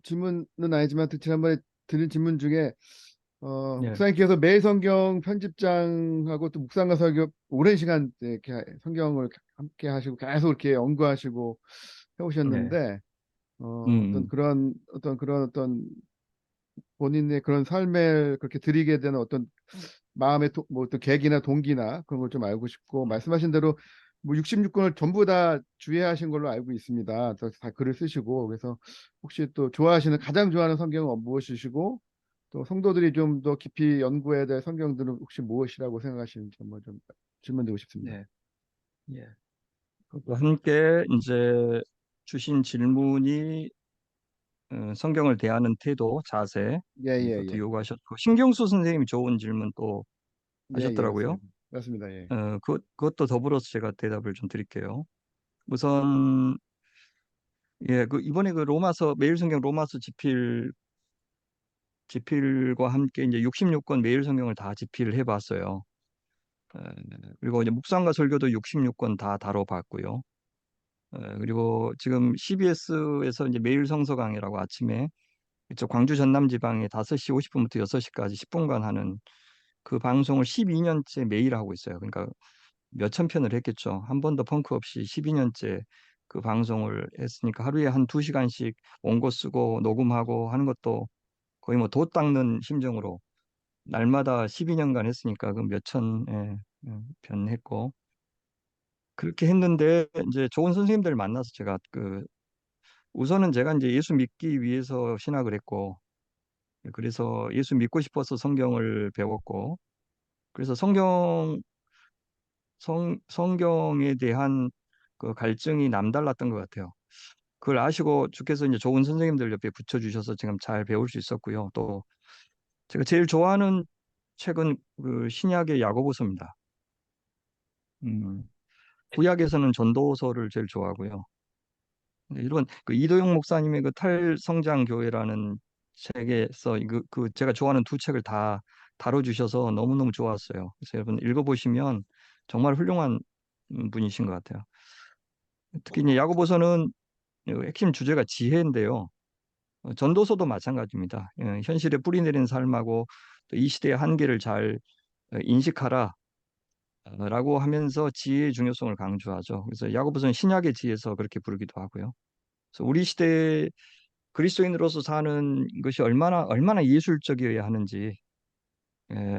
질문은 아니지만 지난번에 드린 질문 중에 예, 목사님께서 매일 성경 편집장하고 또 묵상과 설교 오랜 시간 이렇게 성경을 함께 하시고 계속 이렇게 연구하시고 네. 해오셨는데 음, 어떤 본인의 그런 삶을 그렇게 드리게 되는 어떤 마음의 뭐 어떤 계기나 동기나 그런 걸 좀 알고 싶고, 말씀하신 대로 뭐 66권을 전부 다 주의하신 걸로 알고 있습니다. 다 글을 쓰시고, 그래서 혹시 또 가장 좋아하는 성경은 무엇이시고, 또 성도들이 좀 더 깊이 연구해야 될 성경들은 혹시 무엇이라고 생각하시는지 한번 좀 질문드리고 싶습니다. 네, 예. 그것과 함께 이제 주신 질문이 성경을 대하는 태도, 자세, 예, 예, 이것도 예. 요구하셨고, 신경수 선생님이 좋은 질문 또 예, 예, 하셨더라고요. 맞습니다. 맞습니다. 예. 그것도 더불어서 제가 대답을 좀 드릴게요. 우선 예, 이번에 그 로마서 매일 성경 로마서 집필과 함께 이제 66권 매일 성경을 다 집필을 해봤어요. 에, 그리고 이제 묵상과 설교도 66권 다 다뤄봤고요. 그리고 지금 CBS에서 이제 매일 성서 강해라고 아침에 이쪽 광주 전남 지방에 5시 50분부터 6시까지 10분간 하는 그 방송을 12년째 매일 하고 있어요. 그러니까 몇천 편을 했겠죠. 한 번도 펑크 없이 12년째 그 방송을 했으니까 하루에 한 2시간씩 원고 쓰고 녹음하고 하는 것도 거의 뭐 돛 닦는 심정으로 날마다 12년간 했으니까 그 몇천 편 했고, 그렇게 했는데 이제 좋은 선생님들 만나서 제가 우선은 제가 이제 예수 믿기 위해서 신학을 했고, 그래서 예수 믿고 싶어서 성경을 배웠고, 그래서 성경에 대한 그 갈증이 남달랐던 것 같아요. 그걸 아시고 주께서 이제 좋은 선생님들 옆에 붙여주셔서 지금 잘 배울 수 있었고요. 또 제가 제일 좋아하는 책은 그 신약의 야고보서입니다. 음, 구약에서는 전도서를 제일 좋아하고요. 이런 그 이도영 목사님의 그 탈성장 교회라는 책에서 제가 좋아하는 두 책을 다 다뤄주셔서 너무너무 좋았어요. 그래서 여러분 읽어보시면 정말 훌륭한 분이신 것 같아요. 특히 이제 야고보서는 핵심 주제가 지혜인데요. 전도서도 마찬가지입니다. 현실에 뿌리 내린 삶하고 또 이 시대의 한계를 잘 인식하라. 라고 하면서 지혜의 중요성을 강조하죠. 그래서 야고보서는 신약의 지혜서 그렇게 부르기도 하고요. 그래서 우리 시대에 그리스도인으로서 사는 것이 얼마나 예술적이어야 하는지,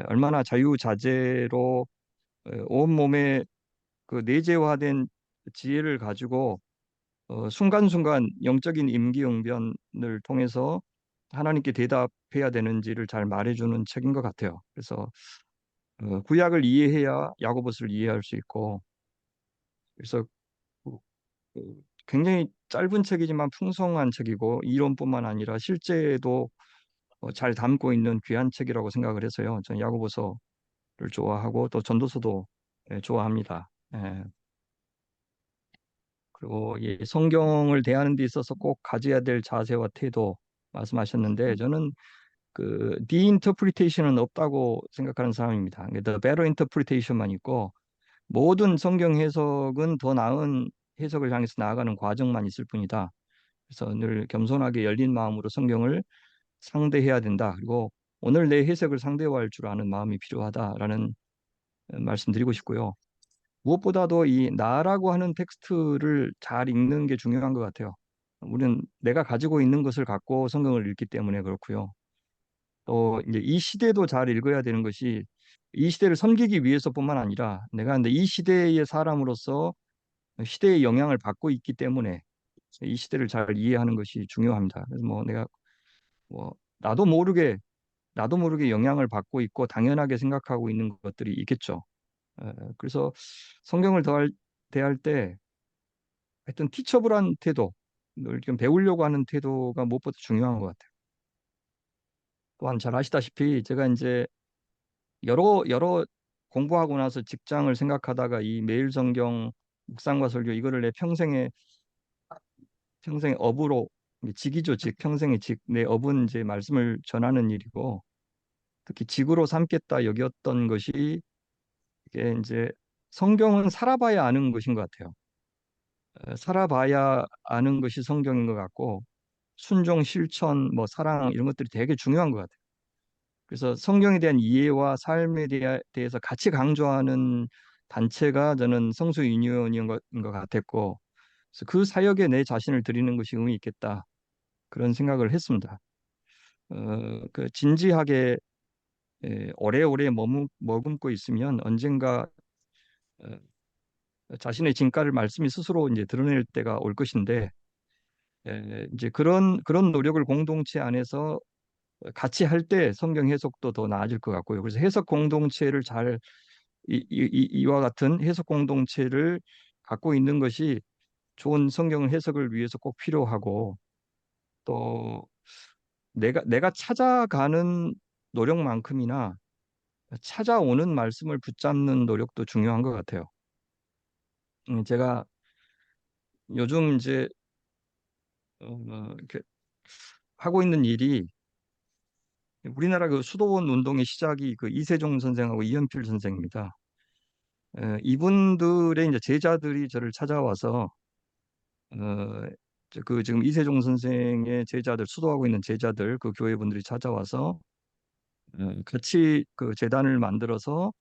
얼마나 자유자재로 온몸에 그 내재화된 지혜를 가지고 순간순간 영적인 임기응변을 통해서 하나님께 대답해야 되는지를 잘 말해주는 책인 것 같아요. 그래서 구약을 이해해야 야고보스를 이해할 수 있고, 그래서 그- 굉장히 짧은 책이지만 풍성한 책이고 이론뿐만 아니라 실제도 잘 담고 있는 귀한 책이라고 생각을 해서요. 저는 야고보서를 좋아하고 또 전도서도 좋아합니다. 예. 그리고 이 성경을 대하는 데 있어서 꼭 가져야 될 자세와 태도 말씀하셨는데 저는 그 the interpretation은 없다고 생각하는 사람입니다. the better interpretation만 있고 모든 성경 해석은 더 나은 해석을 향해서 나아가는 과정만 있을 뿐이다. 그래서 늘 겸손하게 열린 마음으로 성경을 상대해야 된다. 그리고 오늘 내 해석을 상대화할 줄 아는 마음이 필요하다라는 말씀드리고 싶고요. 무엇보다도 이 나라고 하는 텍스트를 잘 읽는 게 중요한 것 같아요. 우리는 내가 가지고 있는 것을 갖고 성경을 읽기 때문에 그렇고요. 또 이제 이 시대도 잘 읽어야 되는 것이 이 시대를 섬기기 위해서뿐만 아니라 내가 근데 이 시대의 사람으로서 시대의 영향을 받고 있기 때문에 이 시대를 잘 이해하는 것이 중요합니다. 그래서 뭐 내가 뭐 나도 모르게 영향을 받고 있고 당연하게 생각하고 있는 것들이 있겠죠. 그래서 성경을 대할 때 하여튼 티처블한 태도, 늘 좀 배우려고 하는 태도가 무엇보다 중요한 것 같아요. 또한 잘 아시다시피 제가 이제 여러 공부하고 나서 직장을 생각하다가 이 매일 성경 묵상과 설교 이거를 내 평생의 업으로 이게 직이죠, 직 평생의 직 내 업은 이제 말씀을 전하는 일이고 특히 직으로 삼겠다 여겼던 것이 이게 이제 성경은 살아봐야 아는 것인 것 같아요. 살아봐야 아는 것이 성경인 것 같고 순종, 실천, 뭐 사랑 이런 것들이 되게 중요한 것 같아요. 그래서 성경에 대한 이해와 삶에 대해서 같이 강조하는 단체가 저는 성수 유니온인 것 같았고, 그래서 그 사역에 내 자신을 드리는 것이 의미 있겠다 그런 생각을 했습니다. 그 진지하게 오래오래 머금고 있으면 언젠가 자신의 진가를 말씀이 스스로 이제 드러낼 때가 올 것인데 이제 그런 노력을 공동체 안에서 같이 할 때 성경 해석도 더 나아질 것 같고요. 그래서 해석 공동체를 이와 같은 해석 공동체를 갖고 있는 것이 좋은 성경 해석을 위해서 꼭 필요하고 또 내가 찾아가는 노력만큼이나 찾아오는 말씀을 붙잡는 노력도 중요한 것 같아요. 제가 요즘 이제 이렇게 하고 있는 일이 우리나라 그 수도원 운동의 시작이 그 이세종 선생하고 이연필 선생입니다. 이분들의 이제 제자들이 저를 찾아와서 어, 그 지금 이세종 선생의 제자들 수도하고 있는 제자들 그 교회 분들이 찾아와서 같이 그 재단을 만들어서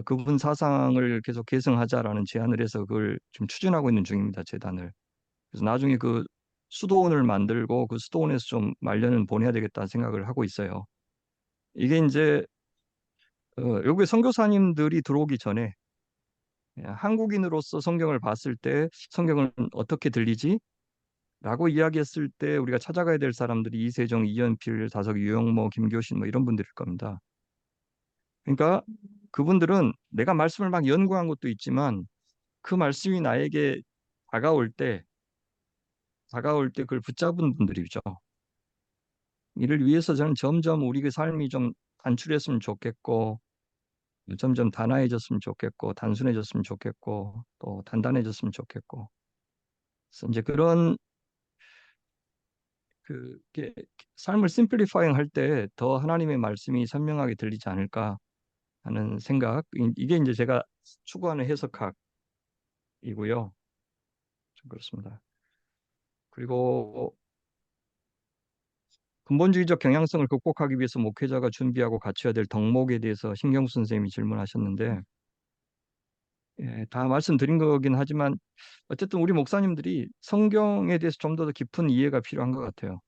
그분 사상을 계속 계승하자라는 제안을 해서 그걸 지금 추진하고 있는 중입니다. 재단을. 그래서 나중에 그 수도원을 만들고 그 수도원에서 좀 말년은 보내야 되겠다 생각을 하고 있어요. 이게 이제 외국의 선교사님들이 들어오기 전에 한국인으로서 성경을 봤을 때 성경은 어떻게 들리지? 라고 이야기했을 때 우리가 찾아가야 될 사람들이 이세종, 이연필, 다석, 유영모, 김교신 뭐 이런 분들일 겁니다. 그러니까 그분들은 내가 말씀을 막 연구한 것도 있지만 그 말씀이 나에게 다가올 때 그걸 붙잡은 분들이죠. 이를 위해서 저는 점점 우리 그 삶이 좀 단출했으면 좋겠고 점점 단아해졌으면 좋겠고 단순해졌으면 좋겠고 또 단단해졌으면 좋겠고 그래서 이제 그런 삶을 심플리파잉 할 때 더 하나님의 말씀이 선명하게 들리지 않을까 하는 생각 이게 이제 제가 추구하는 해석학이고요. 좀 그렇습니다. 그리고 근본주의적 경향성을 극복하기 위해서 목회자가 준비하고 갖춰야 될 덕목에 대해서 신경수 선생님이 질문하셨는데 예, 다 말씀드린 거긴 하지만 어쨌든 우리 목사님들이 성경에 대해서 좀 더 깊은 이해가 필요한 것 같아요.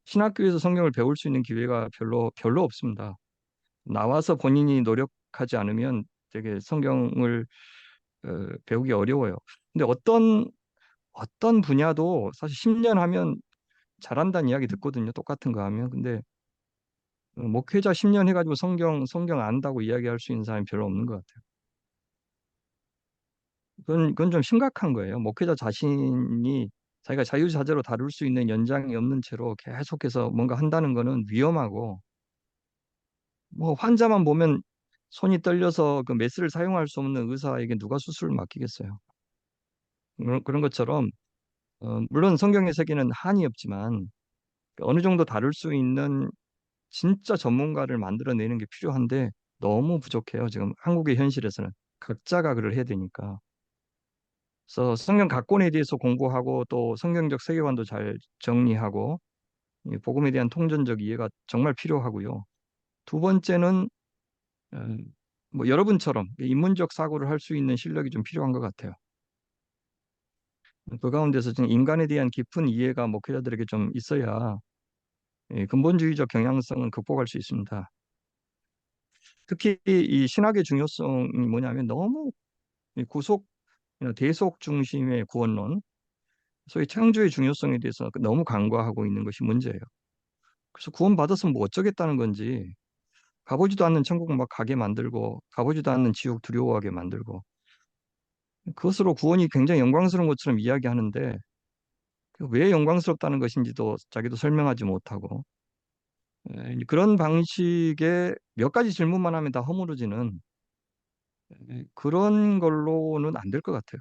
신학교에서 성경을 배울 수 있는 기회가 별로 없습니다. 나와서 본인이 노력하지 않으면 되게 성경을 배우기 어려워요. 근데 어떤 분야도 사실 10년 하면 잘한다는 이야기 듣거든요. 똑같은 거 하면. 근데 목회자 10년 해가지고 성경 안다고 이야기할 수 있는 사람이 별로 없는 것 같아요. 그건 좀 심각한 거예요. 목회자 자신이 자기가 자유자재로 다룰 수 있는 연장이 없는 채로 계속해서 뭔가 한다는 거는 위험하고, 뭐 환자만 보면 손이 떨려서 그 메스를 사용할 수 없는 의사에게 누가 수술을 맡기겠어요. 그런 것처럼 물론 성경의 세계는 한이 없지만 어느 정도 다룰 수 있는 진짜 전문가를 만들어내는 게 필요한데 너무 부족해요. 지금 한국의 현실에서는 각자가 그걸 해야 되니까. 그래서 성경 각본에 대해서 공부하고 또 성경적 세계관도 잘 정리하고 이 복음에 대한 통전적 이해가 정말 필요하고요. 두 번째는 어, 뭐 여러분처럼 인문적 사고를 할 수 있는 실력이 좀 필요한 것 같아요. 그 가운데서 지금 인간에 대한 깊은 이해가 목회자들에게 좀 있어야 근본주의적 경향성은 극복할 수 있습니다. 특히 이 신학의 중요성이 뭐냐면 너무 이 대속 중심의 구원론, 소위 창조의 중요성에 대해서 너무 간과하고 있는 것이 문제예요. 그래서 구원 받았으면 뭐 어쩌겠다는 건지 가보지도 않는 천국 막 가게 만들고 가보지도 않는 지옥 두려워하게 만들고 그것으로 구원이 굉장히 영광스러운 것처럼 이야기하는데 왜 영광스럽다는 것인지도 자기도 설명하지 못하고 그런 방식의 몇 가지 질문만 하면 다 허물어지는 그런 걸로는 안 될 것 같아요.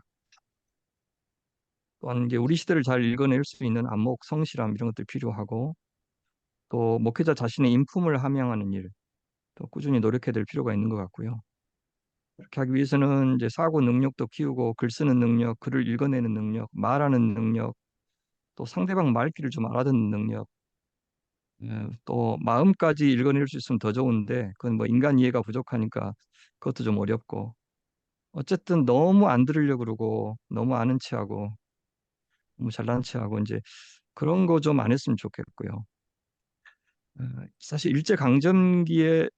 또한 이제 우리 시대를 잘 읽어낼 수 있는 안목, 성실함 이런 것들 필요하고 또 목회자 자신의 인품을 함양하는 일, 또 꾸준히 노력해야 될 필요가 있는 것 같고요. 그렇게 하기 위해서는 이제 사고 능력도 키우고 글 쓰는 능력, 글을 읽어내는 능력, 말하는 능력, 또 상대방 말귀를 좀 알아듣는 능력, 또 마음까지 읽어낼 수 있으면 더 좋은데 그건 뭐 인간 이해가 부족하니까 그것도 좀 어렵고 어쨌든 너무 안 들으려고 그러고 너무 아는 체하고 너무 잘난 체하고 이제 그런 거 좀 안 했으면 좋겠고요. 사실 일제 강점기에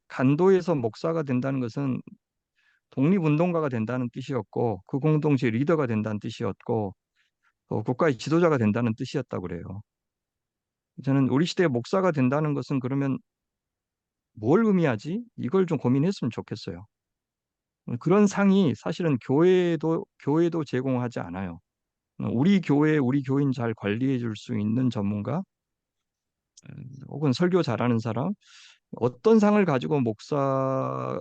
간도에서 목사가 된다는 것은 독립운동가가 된다는 뜻이었고 그 공동체의 리더가 된다는 뜻이었고 또 국가의 지도자가 된다는 뜻이었다고 그래요. 저는 우리 시대의 목사가 된다는 것은 그러면 뭘 의미하지? 이걸 좀 고민했으면 좋겠어요. 그런 상이 사실은 교회도 제공하지 않아요. 우리 교인 잘 관리해 줄 수 있는 전문가, 혹은 설교 잘하는 사람, 어떤 상을 가지고 목사에게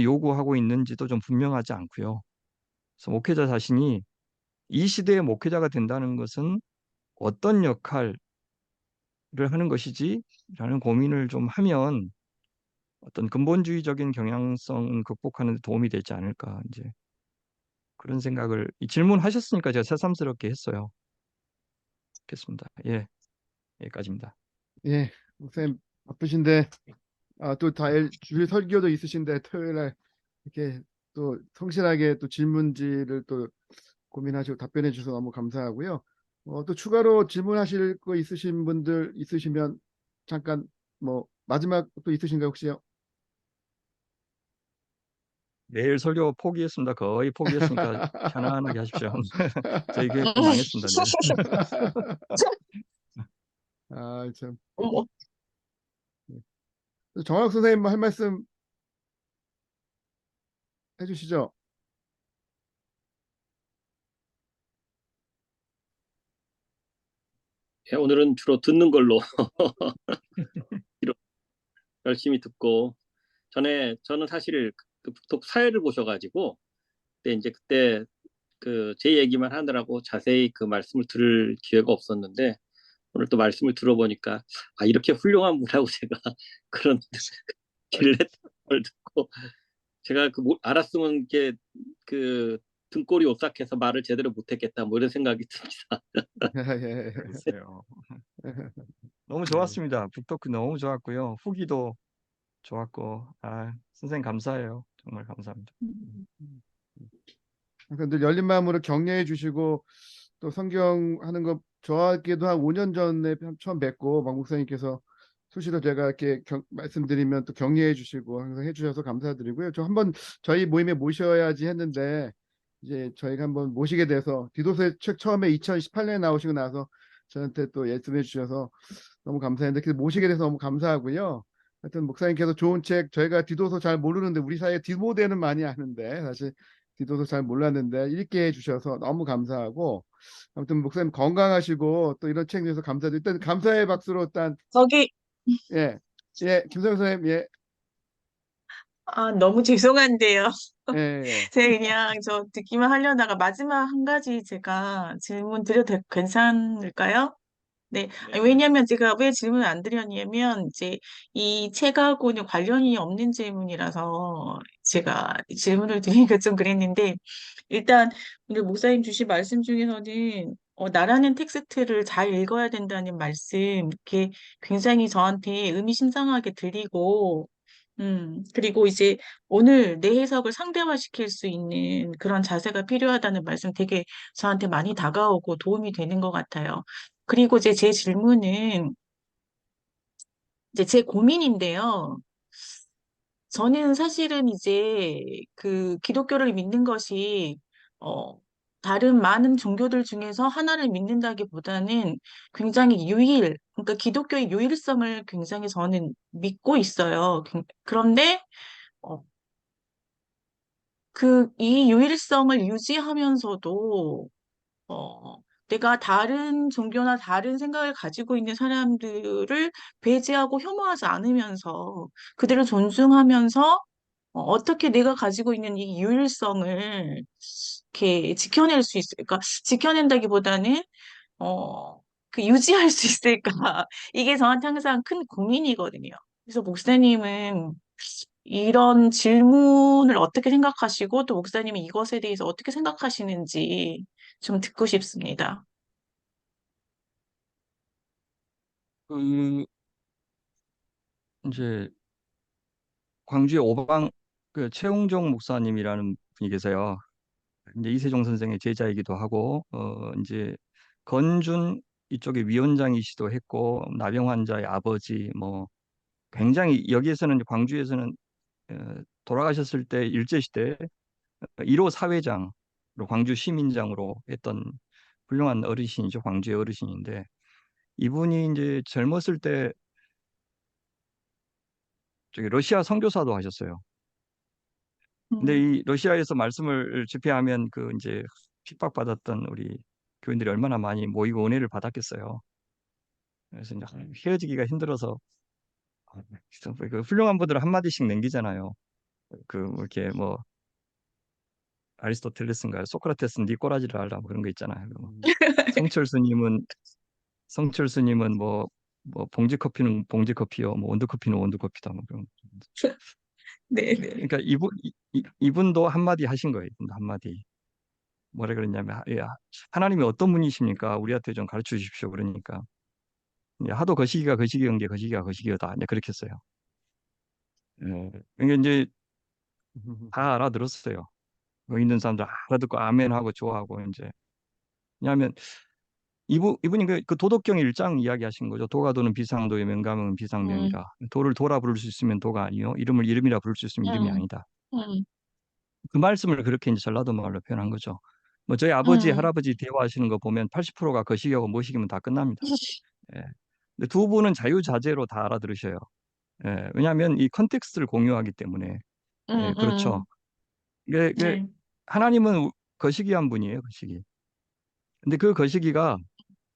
요구하고 있는지도 좀 분명하지 않고요. 그래서 목회자 자신이 이 시대의 목회자가 된다는 것은 어떤 역할을 하는 것이지라는 고민을 좀 하면 어떤 근본주의적인 경향성은 극복하는 데 도움이 되지 않을까 이제 그런 생각을 이 질문하셨으니까 제가 새삼스럽게 했어요. 좋겠습니다. 예, 여기까지입니다. 예, 목사님 바쁘신데 또 주일 설교도 있으신데 토요일 날 이렇게 또 성실하게 또 질문지를 또 고민하시고 답변해 주셔서 너무 감사하고요. 또 추가로 질문하실 거 있으신 분들 있으시면 잠깐 뭐 마지막 또 있으신가요 혹시요? 내일 설교 포기했습니다. 거의 포기했으니까 편안하게 하십시오. 저희 교회 망했습니다. 내일. 아, 참. 정학 선생님 할 말씀 해주시죠. 예, 오늘은 주로 듣는 걸로 열심히 듣고 저는 사실 그 북독 사회를 보셔가지고 그때 그 제 얘기만 하느라고 자세히 그 말씀을 들을 기회가 없었는데 오늘 또 말씀을 들어보니까 이렇게 훌륭한 분이라고 제가 그런 길을 했던 걸 듣고 제가 알았으면 이게 그 등골이 오싹해서 말을 제대로 못했겠다 뭐 이런 생각이 듭니다. 예. 글쎄요. 너무 네. 좋았습니다. 북토크 너무 좋았고요. 후기도 좋았고, 선생님 감사해요. 정말 감사합니다. 항상 늘 열린 마음으로 격려해 주시고 또 성경 하는 거 저에게도 한 5년 전에 처음 뵙고 막 목사님께서 수시로 제가 이렇게 말씀드리면 또 격려해 주시고 항상 해주셔서 감사드리고요. 저 한번 저희 모임에 모셔야지 했는데 이제 저희가 한번 모시게 돼서 디도서 책 처음에 2018년에 나오시고 나서 저한테 또 예씀해 주셔서 너무 감사했는데 그래서 모시게 돼서 너무 감사하고요. 하여튼 목사님께서 좋은 책 저희가 디도서 잘 모르는데 우리 사이에 디모데는 많이 아는데 사실 디도서 잘 몰랐는데 읽게 해주셔서 너무 감사하고 아무튼 목사님 건강하시고 또 이런 책 내서 감사드리고 일단 감사의 박수로 일단 저기, 예, 예, 김성현 선생님, 예, 너무 죄송한데요. 예, 예. 제가 그냥 저 듣기만 하려다가 마지막 한 가지 제가 질문 드려도 괜찮을까요? 네. 아니, 왜냐면 제가 왜 질문을 안 드렸냐면, 이제 이 책하고는 관련이 없는 질문이라서 제가 질문을 드리니까 좀 그랬는데, 일단 오늘 목사님 주신 말씀 중에서는, 나라는 텍스트를 잘 읽어야 된다는 말씀, 이렇게 굉장히 저한테 의미심장하게 들리고, 그리고 이제 오늘 내 해석을 상대화시킬 수 있는 그런 자세가 필요하다는 말씀 되게 저한테 많이 다가오고 도움이 되는 것 같아요. 그리고 이제 제 질문은 이제 제 고민인데요. 저는 사실은 이제 그 기독교를 믿는 것이, 어, 다른 많은 종교들 중에서 하나를 믿는다기보다는 굉장히 그러니까 기독교의 유일성을 굉장히 저는 믿고 있어요. 그런데, 어, 이 유일성을 유지하면서도, 내가 다른 종교나 다른 생각을 가지고 있는 사람들을 배제하고 혐오하지 않으면서 그들을 존중하면서 어떻게 내가 가지고 있는 이 유일성을 이렇게 지켜낼 수 있을까? 그러니까 지켜낸다기보다는 유지할 수 있을까? 이게 저한테 항상 큰 고민이거든요. 그래서 목사님은 이런 질문을 어떻게 생각하시고 또 목사님은 이것에 대해서 어떻게 생각하시는지 좀 듣고 싶습니다. 그 이제 광주의 오방 그 최홍종 목사님이라는 분이 계세요. 이제 이세종 선생의 제자이기도 하고 이제 건준 이쪽의 위원장이시도 했고 나병 환자의 아버지 뭐 굉장히 여기에서는 광주에서는 돌아가셨을 때 일제시대 1호 사회장으로 광주 시민장으로 했던 훌륭한 어르신이죠. 광주의 어르신인데 이분이 이제 젊었을 때 저기 러시아 선교사도 하셨어요. 근데 이 러시아에서 말씀을 집회하면 그 이제 핍박받았던 우리 교인들이 얼마나 많이 모이고 은혜를 받았겠어요. 그래서 이제 헤어지기가 힘들어서 진짜 그 훌륭한 분들은 한마디씩 남기잖아요. 뭐 이렇게 뭐 아리스토텔레스인가요? 소크라테스는 네 꼬라지를 알라 뭐 그런 거 있잖아요. 뭐 성철스님은 성철스님은 뭐 봉지 커피는 봉지 커피요, 뭐 원두 커피는 원두 커피다 뭐 그런. 네네. 그러니까 이분도 한마디 하신 거예요. 이분도 한마디. 뭐라 그랬냐면 하나님이 어떤 분이십니까? 우리한테 좀 가르쳐 주십시오. 그러니까 하도 거시기가 거시기인 게 거시기가 거시기다. 이제 그렇게 했어요. 그러니까 이제 다 알아들었어요. 거기 있는 사람들 알아듣고 아멘하고 좋아하고 이제 왜냐하면 이분이 그 도덕경 1장 이야기하신 거죠. 도가 도는 비상도의 명감은 음, 비상명이라. 도를 도라 부를 수 있으면 도가 아니요. 이름을 이름이라 부를 수 있으면 이름이 음, 아니다. 음, 그 말씀을 그렇게 이제 전라도 말로 표현한 거죠. 뭐 저희 아버지, 음, 할아버지 대화하시는 거 보면 80%가 거시기하고 모시기면 다 끝납니다. 예. 근데 두 분은 자유자재로 다 알아들으셔요. 예. 왜냐하면 이 컨텍스트를 공유하기 때문에. 예, 그렇죠. 이게 네. 하나님은 거시기한 분이에요, 거시기. 근데 그 거시기가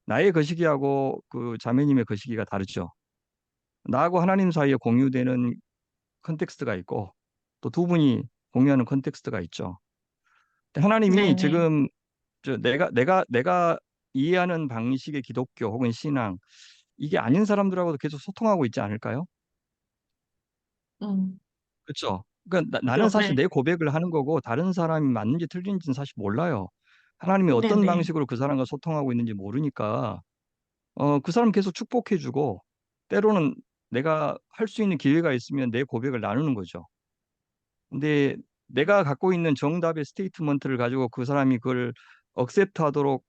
나의 거시기하고 그 자매님의 거시기가 다르죠. 나하고 하나님 사이에 공유되는 컨텍스트가 있고 또 두 분이 공유하는 컨텍스트가 있죠. 근데 하나님이 네네. 지금 내가 이해하는 방식의 기독교 혹은 신앙 이게 아닌 사람들하고도 계속 소통하고 있지 않을까요? 음, 그렇죠. 그러니까 나는 그럼, 사실 네. 내 고백을 하는 거고 다른 사람이 맞는지 틀린지는 사실 몰라요. 하나님이 어떤 네네. 방식으로 그 사람과 소통하고 있는지 모르니까 그 사람 계속 축복해주고 때로는 내가 할 수 있는 기회가 있으면 내 고백을 나누는 거죠. 근데 내가 갖고 있는 정답의 스테이트먼트를 가지고 그 사람이 그걸 억셉트 하도록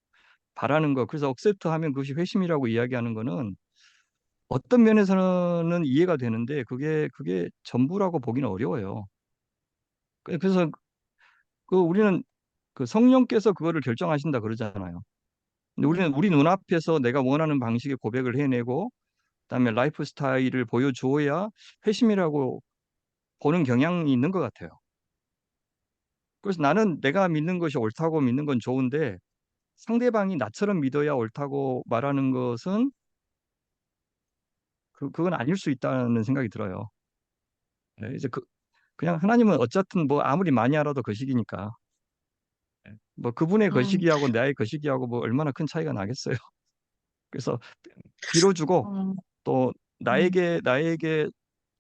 바라는 거, 그래서 억셉트 하면 그것이 회심이라고 이야기하는 거는 어떤 면에서는 이해가 되는데 그게 전부라고 보기는 어려워요. 그래서 우리는 그 성령께서 그거를 결정하신다 그러잖아요. 근데 우리는 우리 눈앞에서 내가 원하는 방식의 고백을 해내고 그다음에 라이프 스타일을 보여주어야 회심이라고 보는 경향이 있는 것 같아요. 그래서 나는 내가 믿는 것이 옳다고 믿는 건 좋은데 상대방이 나처럼 믿어야 옳다고 말하는 것은 그건 아닐 수 있다는 생각이 들어요. 네, 이제 그냥 하나님은 어쨌든 뭐 아무리 많이 알아도 거식이니까 뭐 그분의 음, 거시기하고 나의 거시기하고 뭐 얼마나 큰 차이가 나겠어요. 그래서 빌어주고 음, 또 음, 나에게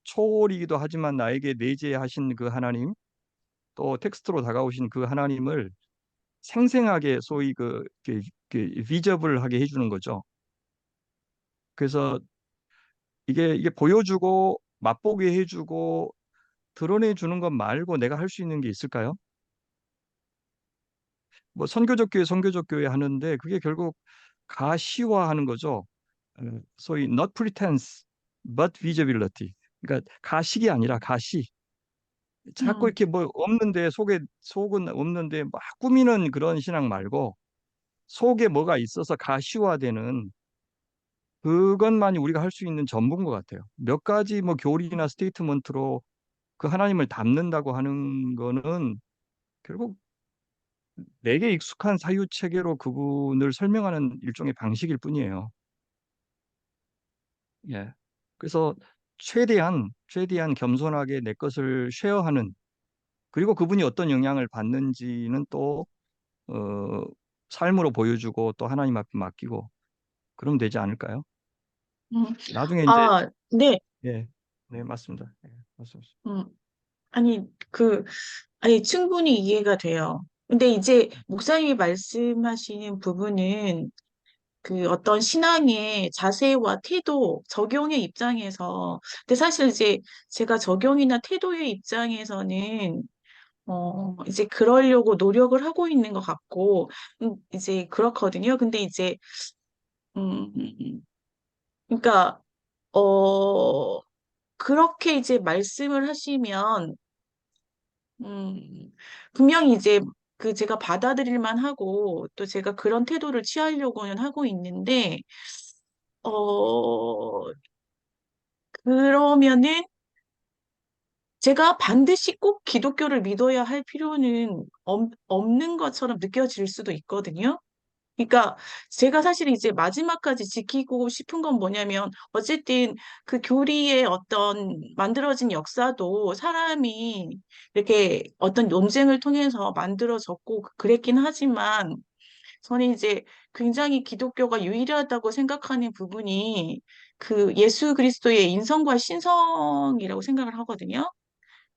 초월이기도 하지만 나에게 내재하신 그 하나님, 또 텍스트로 다가오신 그 하나님을 생생하게 소위 비저블하게 해주는 거죠. 그래서 이게 보여주고 맛보게 해주고 드러내주는 것 말고 내가 할 수 있는 게 있을까요? 뭐 선교적 교회 하는데 그게 결국 가시화하는 거죠. 소위 not pretense but visibility. 그러니까 가식이 아니라 가시. 자꾸 음, 이렇게 뭐 없는데 속은 없는데 막 꾸미는 그런 신앙 말고 속에 뭐가 있어서 가시화되는 그것만이 우리가 할 수 있는 전부인 것 같아요. 몇 가지 뭐 교리나 스테이트먼트로 그 하나님을 담는다고 하는 거는 결국 내게 익숙한 사유 체계로 그분을 설명하는 일종의 방식일 뿐이에요. 예. 그래서 최대한 겸손하게 내 것을 쉐어하는, 그리고 그분이 어떤 영향을 받는지는 또 어, 삶으로 보여주고 또 하나님 앞에 맡기고 그러면 되지 않을까요? 음. 나중에 이제 아, 네. 예, 네 맞습니다. 예, 맞습니다. 음, 아니, 아니, 충분히 이해가 돼요. 근데 이제 목사님이 말씀하시는 부분은 그 어떤 신앙의 자세와 태도, 적용의 입장에서, 근데 사실 이제 제가 적용이나 태도의 입장에서는, 이제 그러려고 노력을 하고 있는 것 같고, 이제 그렇거든요. 근데 이제, 음, 그러니까, 어, 그렇게 이제 말씀을 하시면, 분명히 이제 제가 받아들일 만하고, 또 제가 그런 태도를 취하려고는 하고 있는데, 어, 그러면은 제가 반드시 꼭 기독교를 믿어야 할 필요는 없는 것처럼 느껴질 수도 있거든요. 그러니까 제가 사실 이제 마지막까지 지키고 싶은 건 뭐냐면 어쨌든 그 교리의 어떤 만들어진 역사도 사람이 이렇게 어떤 논쟁을 통해서 만들어졌고 그랬긴 하지만 저는 이제 굉장히 기독교가 유일하다고 생각하는 부분이 그 예수 그리스도의 인성과 신성이라고 생각을 하거든요.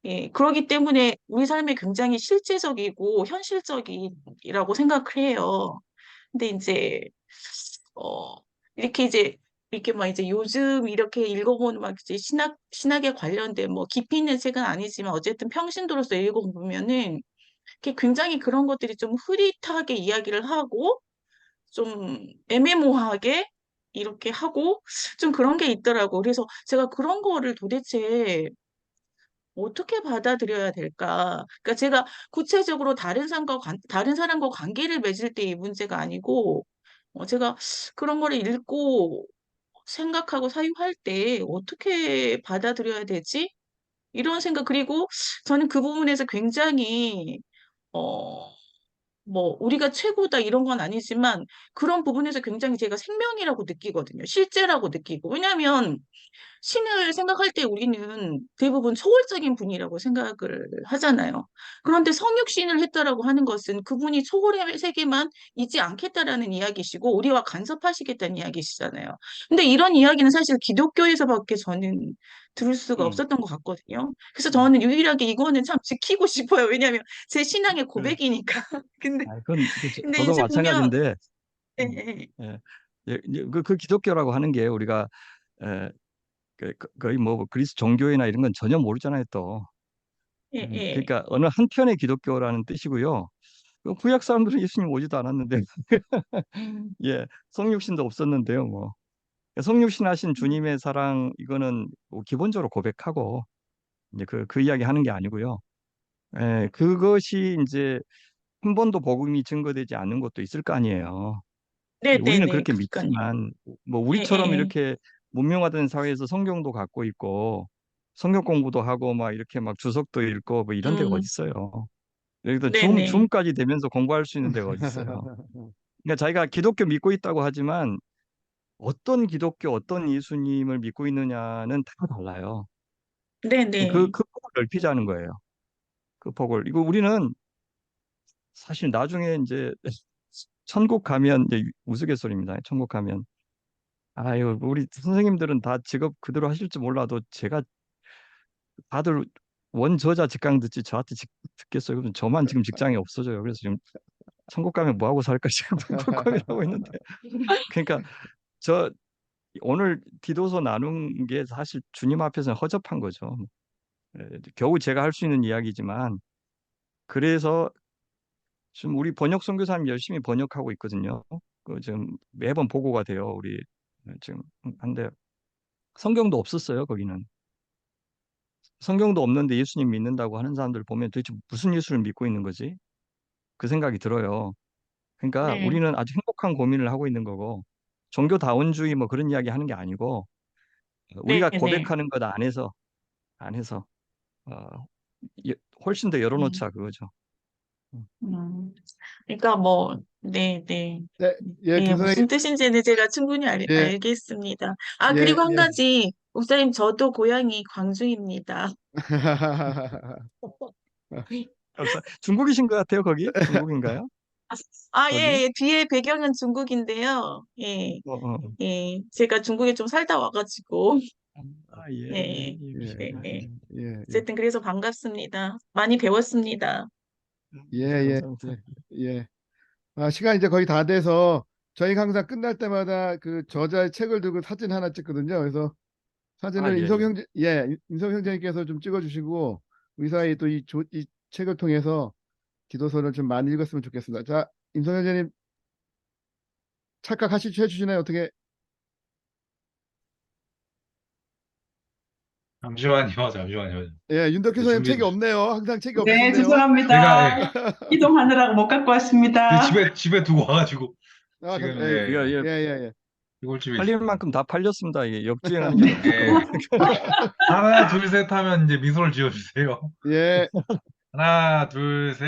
예, 그렇기 때문에 우리 삶에 굉장히 실제적이고 현실적이라고 생각을 해요. 근데 이제, 어, 이렇게 이제, 이렇게 막 이제 요즘 이렇게 읽어보는 막 이제 신학에 관련된 뭐 깊이 있는 책은 아니지만 어쨌든 평신도로서 읽어보면은 이렇게 굉장히 그런 것들이 좀 흐릿하게 이야기를 하고 좀 애매모호하게 이렇게 하고 좀 그런 게 있더라고. 그래서 제가 그런 거를 도대체 어떻게 받아들여야 될까? 그러니까 제가 구체적으로 다른 사람과 관계를 맺을 때 이 문제가 아니고, 제가 그런 거를 읽고 생각하고 사유할 때 어떻게 받아들여야 되지? 이런 생각, 그리고 저는 그 부분에서 굉장히, 어, 뭐, 우리가 최고다 이런 건 아니지만 그런 부분에서 굉장히 제가 생명이라고 느끼거든요. 실제라고 느끼고. 왜냐하면 신을 생각할 때 우리는 대부분 초월적인 분이라고 생각을 하잖아요. 그런데 성육신을 했다라고 하는 것은 그분이 초월의 세계만 있지 않겠다라는 이야기시고 우리와 간섭하시겠다는 이야기시잖아요. 근데 이런 이야기는 사실 기독교에서밖에 저는 들을 수가 음, 없었던 것 같거든요. 그래서 음. 저는 유일하게 이거는 참 지키고 싶어요. 왜냐하면 제 신앙의 그래. 고백이니까. 근데 그건 근데 저도 이제 보면 마찬가지인데, 예, 음, 예. 예, 그 기독교라고 하는 게 우리가 에, 거의 뭐 그리스 종교회나 이런 건 전혀 모르잖아요 또. 예, 예. 그러니까 어느 한편의 기독교라는 뜻이고요. 그 구약 사람들은 예수님 오지도 않았는데, 예, 성육신도 없었는데요, 뭐. 성육신 하신 주님의 사랑, 이거는 뭐 기본적으로 고백하고, 이제 그 이야기 하는 게 아니고요. 예, 그것이 이제 한 번도 복음이 증거되지 않는 것도 있을 거 아니에요. 네, 네, 우리는 네. 그렇게 그러니까요. 믿지만, 뭐 예, 우리처럼 예. 이렇게 문명화된 사회에서 성경도 갖고 있고, 성경 공부도 하고, 막 이렇게 막 주석도 읽고, 뭐 이런 데가 어디 음, 있어요. 여기도 네, 네. 줌까지 되면서 공부할 수 있는 데가 어디 있어요. 그러니까 자기가 기독교 믿고 있다고 하지만 어떤 기독교, 어떤 예수님을 믿고 있느냐는 다 달라요. 네, 네. 그 폭을 넓히자는 거예요. 그 폭을. 이거 우리는 사실 나중에 이제 천국 가면 이제 우스갯소리입니다. 천국 가면 아유 우리 선생님들은 다 직업 그대로 하실지 몰라도 제가 다들 원저자 직강 듣지 저한테 듣겠어요. 그럼 저만 지금 직장이 없어져요. 그래서 지금 천국 가면 뭐 하고 살까 지금 고민하고 있는데 그러니까 저 오늘 디도서 나눈 게 사실 주님 앞에서는 허접한 거죠. 겨우 제가 할 수 있는 이야기지만 그래서 지금 우리 번역 선교사님 열심히 번역하고 있거든요. 그 지금 매번 보고가 돼요. 우리 지금 한데 성경도 없었어요. 거기는 성경도 없는데 예수님 믿는다고 하는 사람들 보면 도대체 무슨 예수를 믿고 있는 거지? 그 생각이 들어요. 그러니까 네, 우리는 아주 행복한 고민을 하고 있는 거고 종교다원주의 뭐 그런 이야기 하는 게 아니고 네, 우리가 네. 고백하는 것 안에서 어, 훨씬 더 음, 열어놓자 그거죠. 음. 그러니까 뭐, 네, 네. 네, 예, 예, 김 무슨 선생님, 뜻인지는 제가 충분히 예, 알겠습니다. 아, 예, 그리고 한 예. 가지, 목사님, 저도 고향이 광주입니다. 중국이신 것 같아요, 거기? 중국인가요? 아, 예, 거기? 예. 뒤에 배경은 중국인데요. 예, 어, 어. 예. 제가 중국에 좀 살다 와가지고, 아, 예, 예, 예, 예, 예, 예. 예, 예, 어쨌든 그래서 반갑습니다. 많이 배웠습니다. 예, 예, 감사합니다. 예, 예. 아, 시간 이제 거의 다 돼서 저희가 항상 끝날 때마다 그 저자의 책을 들고 사진 하나 찍거든요. 그래서 아, 사진을 예, 예. 인성 형제님께서 좀 찍어주시고 의사의 또 이 책을 통해서 기도서를 좀 많이 읽었으면 좋겠습니다. 자, 임성 형제님 해주시나요? 어떻게? 잠시만요. 예, 윤덕희 선생님 준비해 책이 주세요. 없네요. 항상 책이 네, 없으신데요. 제가, 죄송합니다. 이동하느라고 못 갖고 왔습니다. 집에 두고 와가지고, 아, 지금, 예, 예, 예. 예, 예, 시골집에 팔릴 있습니다. 만큼 다 팔렸습니다. 이게 역주행하는 게 너무 예. 하나, 둘, 셋 하면 이제 미소를 지어주세요. 예. 예. 하나, 둘, 셋.